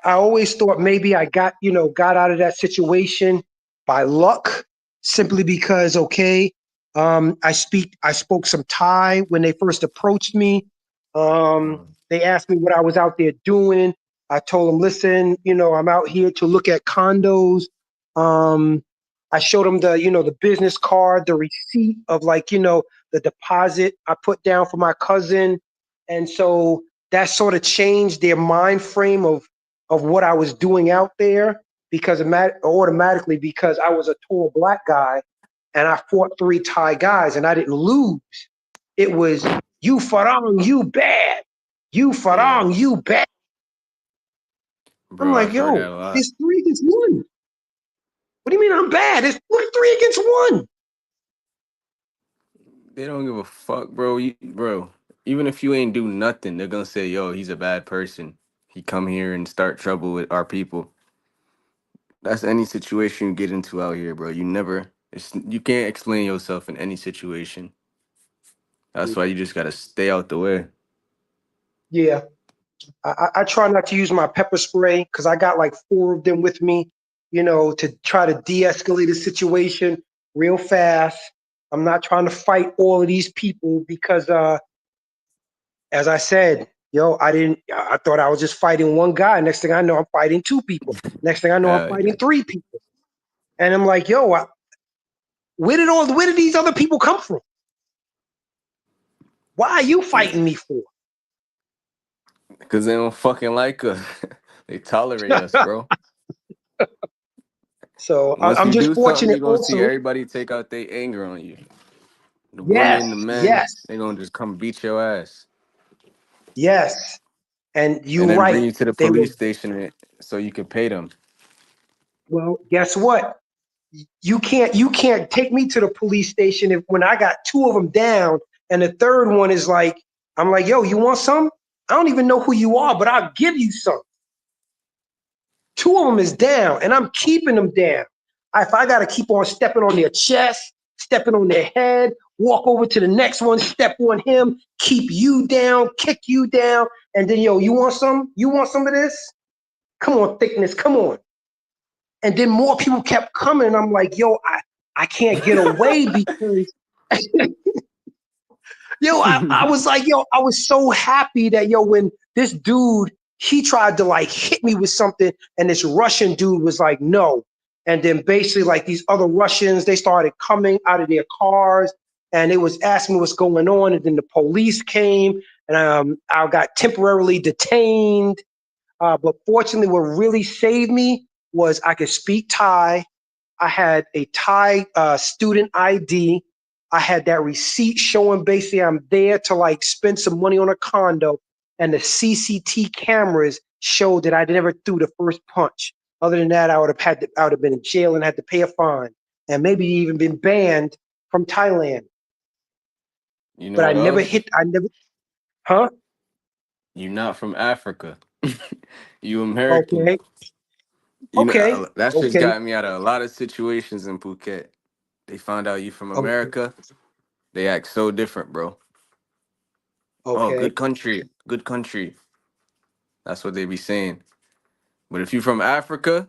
I always thought maybe I got out of that situation by luck, simply because I spoke some Thai when they first approached me. Mhm. They asked me what I was out there doing. I told them, listen, I'm out here to look at condos. Um, I showed them the business card, the receipt of the deposit I put down for my cousin, and so that sort of changed their mind frame of what I was doing out there because automatically because I was a tall black guy and I fought 3 Thai guys and I didn't lose. It was you Farang, you bad. You Yeah, Farang, you bad. I'm bro, like, I've heard yo, that a lot. it's 3 against 1. What do you mean I'm bad? It's 3 against 1. They don't give a fuck, bro. Bro, even if you ain't do nothing, they're gonna say, "Yo, he's a bad person. He come here and start trouble with our people." That's any situation you get into out here, bro. You can't explain yourself in any situation. That's why you just gotta stay out the way. Yeah. I try not to use my pepper spray because I got like 4 of them with me, to try to de-escalate the situation real fast. I'm not trying to fight all of these people because, as I said, I thought I was just fighting one guy. Next thing I know, I'm fighting 2 people. Next thing I know, I'm Yeah. fighting 3 people. And I'm like, yo, where did these other people come from? Why are you fighting me for? Because they don't fucking like us. They tolerate us, bro. So Once I'm you just do something, fortunate you're gonna see also. everybody take out their anger on you. The Yes, women, the men, yes, they gonna just come beat your ass. yes. And And you're then right. bring you to the They were, police station so you can pay them. well, guess what? You can't take me to the police station if when I got 2 of them down and the third one is like, I'm like, yo, you want some? I don't even know who you are, but I'll give you some. 2 of them is down and I'm keeping them down. If I got to keep on stepping on their chest, stepping on their head, walk over to the next one, step on him, keep you down, kick you down, and then, yo, you want some? You want some of this? Come on, thickness, come on. And then more people kept coming, and I'm like, yo, I can't get away because I was like, I was so happy that when this dude he tried to like hit me with something, and this Russian dude was like, no. And then basically like these other Russians, they started coming out of their cars and it was asking me what's going on. And then the police came and I got temporarily detained. But fortunately, what really saved me was I could speak Thai. I had a Thai student ID. I had that receipt showing basically I'm there to like spend some money on a condo, and the CCT cameras showed that I never threw the first punch. Other than that, I would have been in jail and had to pay a fine, and maybe even been banned from Thailand. You know But I what never else? hit. I never, huh? You're not from Africa. You American. Okay, You know okay, that shit's okay, got me out of a lot of situations in Phuket. They found out you from okay, America. They act so different, bro. Oh, okay. good country, good country. That's what they be saying. But if you from Africa,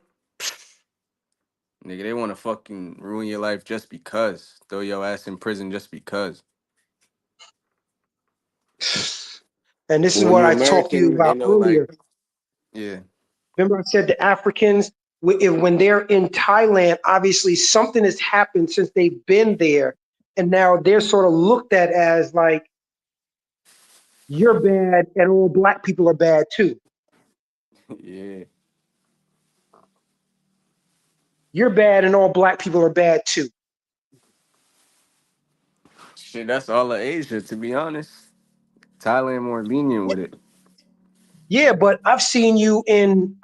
nigga, they want to fucking ruin your life just because. Throw your ass in prison just because. And this But is when what you I talked to you American, they about know like, earlier. yeah, Remember, I said the Africans, when they're in Thailand, obviously something has happened since they've been there. And now they're sort of looked at as like, you're bad and all black people are bad too. yeah. You're bad and all black people are bad too. Shit, that's all of Asia, to be honest. Thailand more lenient with it. Yeah, but I've seen you in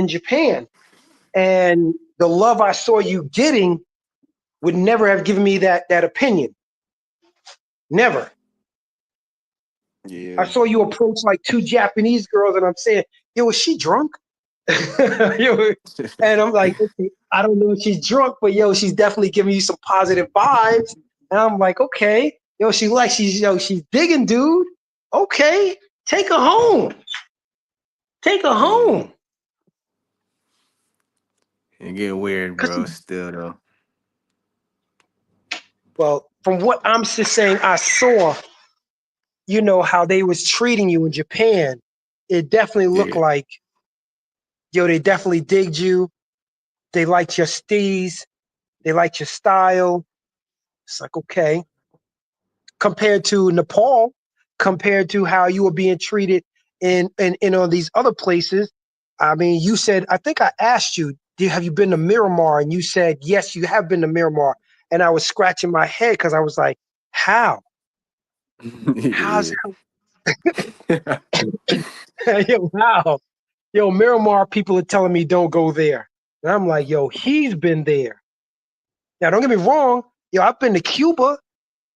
Japan, and the love I saw you getting would never have given me that opinion. Never. I Yeah. saw you approach like 2 Japanese girls, and I'm saying, yo, is she drunk? Yo, and I'm like, okay, I don't know if she's drunk, but yo, she's definitely giving you some positive vibes. And I'm like, okay, she's digging, dude. Okay, take her home. Take her Yeah. home. It get weird, Cause bro, still though. well, from what I'm just saying, I saw, how they was treating you in Japan. It definitely looked Yeah. like, they definitely digged you. They liked your steez. They liked your style. It's like, okay. Compared to Nepal. compared to how you were being treated in all these other places. I mean, you said, I think I asked you, have you been to Miramar? And you said, yes, you have been to Miramar. And I was scratching my head because I was like, how? How's Yeah. yo, how? Yo, Miramar people are telling me don't go there. And I'm like, yo, he's been there. Now, don't get me wrong. Yo, I've been to Cuba.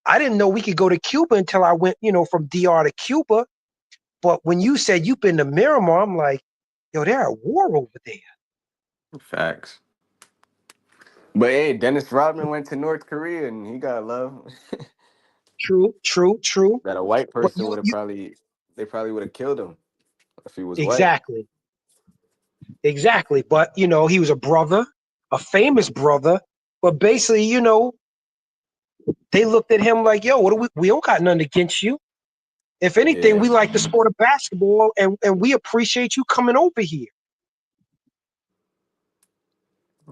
I didn't know we could go to Cuba until I went, from DR to Cuba. But when you said you've been to Miramar, I'm like, yo, they're at war over there. Facts. But hey, Dennis Rodman went to North Korea and he got love. True, true, true. That a white But person would have they probably would have killed him if he was white. exactly, exactly. But he was a brother, a famous brother. But basically, they looked at him like, yo, what do we don't got nothing against you. If anything, Yeah. we like the sport of basketball and we appreciate you coming over here.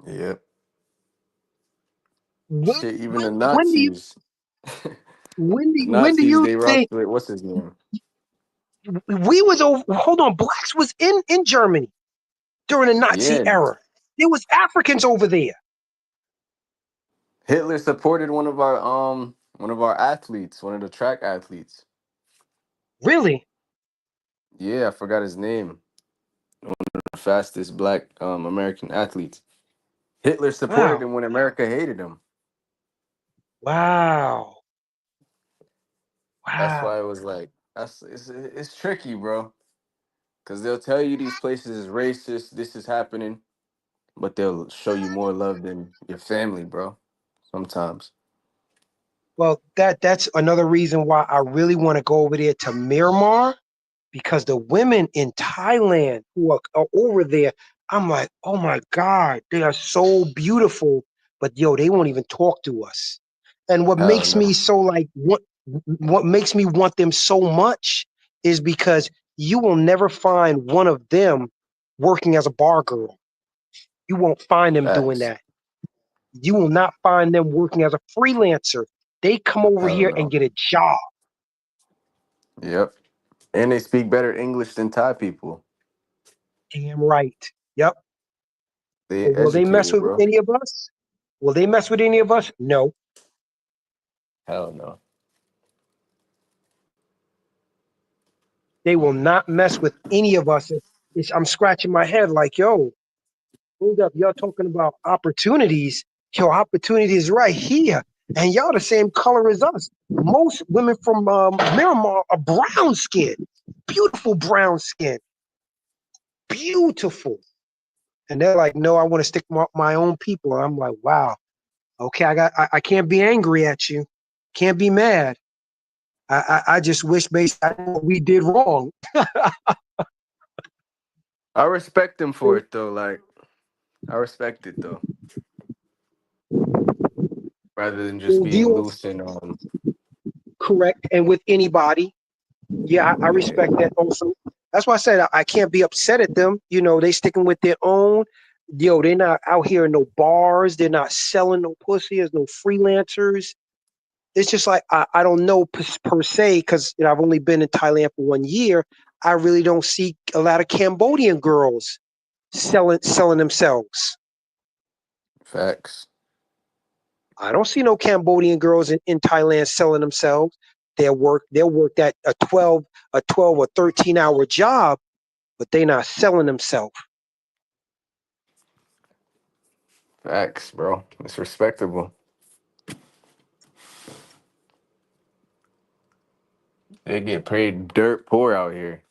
Yep. When Shit, even the when do you Nazis. when The do, when do Nazis, you they rocked think with what's his name? we was over? Hold on, blacks was in Germany during the Nazi Yeah. era. There was Africans over there. Hitler supported one of our athletes, one of the track athletes. Really? Yeah, I forgot his name. The fastest black American athletes. Hitler supported Wow. him when America hated him. Wow. That's why Wow. it was like it's tricky, bro. Cause they'll tell you these places is racist, this is happening, but they'll show you more love than your family, bro. Sometimes. Well, that's another reason why I really want to go over there to Myanmar because the women in Thailand who are over there, I'm like, oh my God, they are so beautiful. But yo, they won't even talk to us. And what Hell makes me no. so like what makes me want them so much is because you will never find one of them working as a bar girl. You won't find them doing Facts. that. You will not find them working as a freelancer. They come over Hell here and no. get a job. Yep. And they speak better English than Thai people. Damn right. Yep. They But will they mess educated, with bro. any of us? Will they mess with any of us? No. Hell no. They will not mess with any of us. I'm scratching my head like, yo, hold up. Y'all talking about opportunities. Yo, opportunity is right here. And y'all the same color as us. Most women from Miramar are brown skin. Beautiful brown skin. Beautiful. And they're like, no, I want to stick my own people. And I'm like, wow. Okay, I can't be angry at you. Can't be mad. I just wish based on what we did wrong. I respect them for it though. Like I respect it though. Rather than just Do being you loose and correct and with anybody? Yeah, I yeah. respect that also. That's why I said I can't be upset at them. They sticking with their own. Yo, they're not out here in no bars. They're not selling no pussy. There's no freelancers. It's just like I don't know per se because I've only been in Thailand for 1 year. I really don't see a lot of Cambodian girls selling themselves. Facts. I don't see no Cambodian girls in Thailand selling themselves. They'll work that a 12 or 13-hour job, but they not selling themselves. Facts, bro. It's respectable. They get paid dirt poor out here.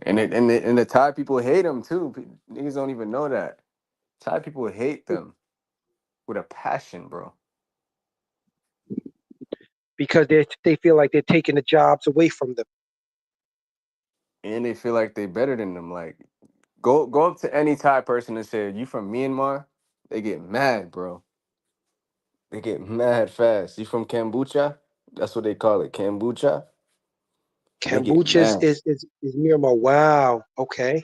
And the Thai people hate them too. Niggas don't even know that. Thai people hate them with a passion, bro. Because they feel like they're taking the jobs away from them. And they feel like they better than them. Like go up to any Thai person and say, "You from Myanmar?" They get mad, bro. They get mad fast. You from Kombucha? That's what they call it, kombucha. They get Kombucha mad. is Myanmar. Wow. Okay.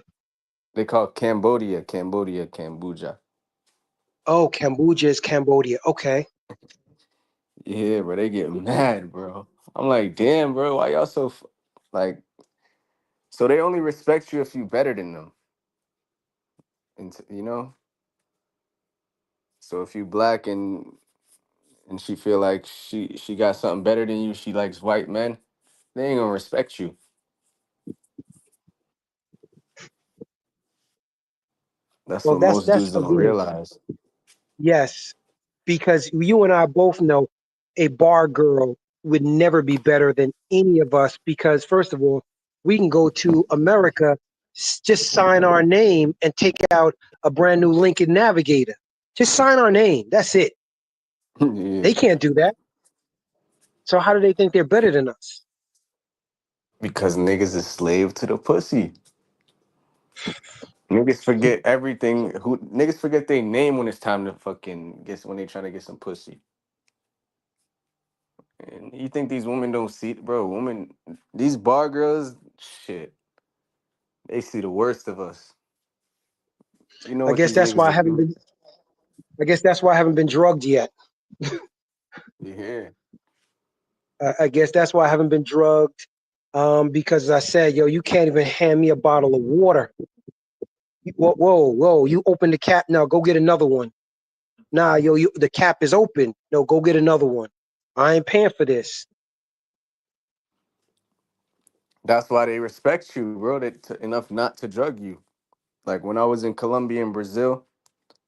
They call Cambodia, kombucha. Oh, Kombucha is Cambodia. Okay. Yeah, bro, they get mad, bro. I'm like, damn, bro, why y'all so? Like, so they only respect you if you better than them. And you know, so if you black and she feel like she got something better than you, she likes white men, they ain't gonna respect you. That's Well, what most that's dudes don't again, realize. yes, because you and I both know a bar girl would never be better than any of us because first of all, we can go to America, just sign our name and take out a brand new Lincoln Navigator. Just sign our name. That's it. Yeah, They can't do that. So how do they think they're better than us? because niggas is slave to the pussy. Niggas forget everything. Who niggas forget their name when it's time to fucking get when they trying to get some pussy. And you think these women don't see, bro? Women, these bar girls, shit, they see the worst of us. You know I what guess these that's why niggas I will haven't do? been. I guess that's why I haven't been drugged yet. Yeah, I guess that's why I haven't been drugged. Because as I said, yo, you can't even hand me a bottle of water. Whoa, whoa, whoa! You open the cap now. Go get another one. Nah, yo, the cap is open. No, go get another one. I ain't paying for this. that's why they respect you, bro. Enough not to drug you. Like when I was in Colombia and Brazil,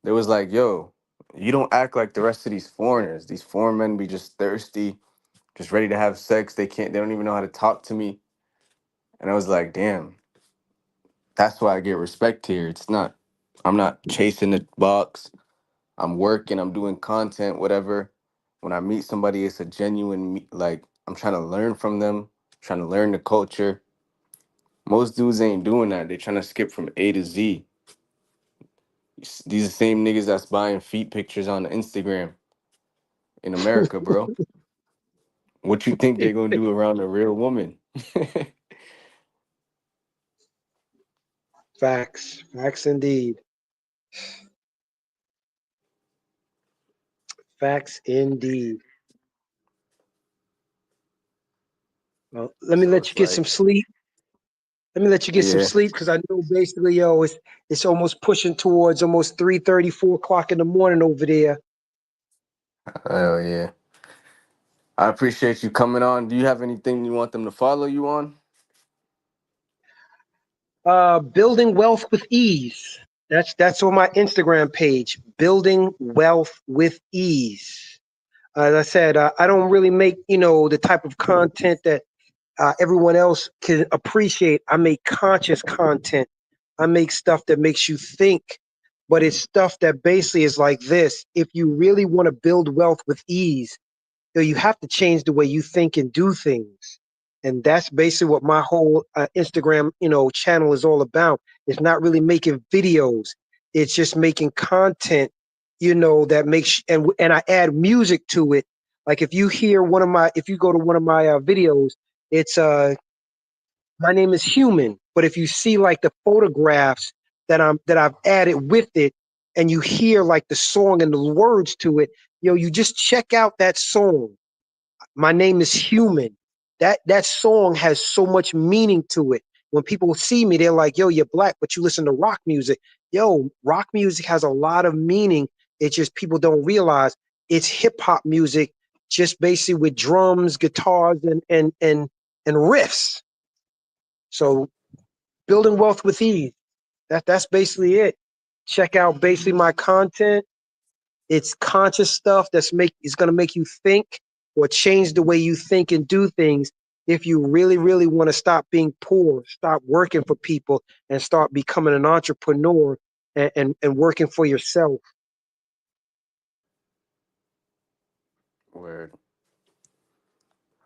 they was like, "Yo, you don't act like the rest of these foreigners. These foreign men be just thirsty, just ready to have sex. They can't. They don't even know how to talk to me." And I was like, "Damn, that's why I get respect here. It's not. I'm not chasing the box. I'm working. I'm doing content, whatever. When I meet somebody, it's a genuine like I'm trying to learn from them, trying to learn the culture. Most dudes ain't doing that. They trying to skip from A to Z. These are the same niggas that's buying feet pictures on Instagram in America, bro. What you think they gonna do around a real woman? Facts, facts indeed, facts indeed. Well, let me So let you it's get some like, sleep. Let me let you get some yeah, sleep because I know basically, yo, it's almost pushing towards almost 3:30, 4 o'clock in the morning over there. hell yeah. I appreciate you coming on. Do you have anything you want them to follow you on? Building wealth with ease. That's on my Instagram page. Building wealth with ease. As I said, I don't really make the type of content that everyone else can appreciate. I make conscious content. I make stuff that makes you think, but it's stuff that basically is like this. If you really want to build wealth with ease, you have to change the way you think and do things. And that's basically what my whole Instagram, channel is all about. It's not really making videos. It's just making content, that makes and I add music to it. Like if you go to one of my videos, it's my name is Human. But if you see like the photographs that I've added with it, and you hear like the song and the words to it, you just check out that song. My name is Human. That song has so much meaning to it. When people see me, they're like, "Yo, you're black, but you listen to rock music." Yo, rock music has a lot of meaning. It's just people don't realize it's hip hop music, just basically with drums, guitars, and riffs. So building wealth with ease. That's basically it. Check out basically my content. It's conscious stuff is gonna make you think or change the way you think and do things. If you really, really want to stop being poor, stop working for people, and start becoming an entrepreneur and working for yourself. Word.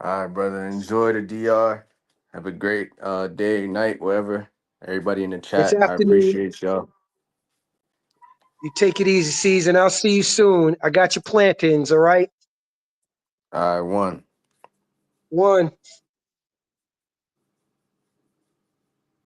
All right, brother. Enjoy the DR. Have a great day, night, whatever. Everybody in the It's chat, I afternoon. appreciate y'all. You take it easy, season. I'll see you soon. I got your plantains, all right? All right, one. One.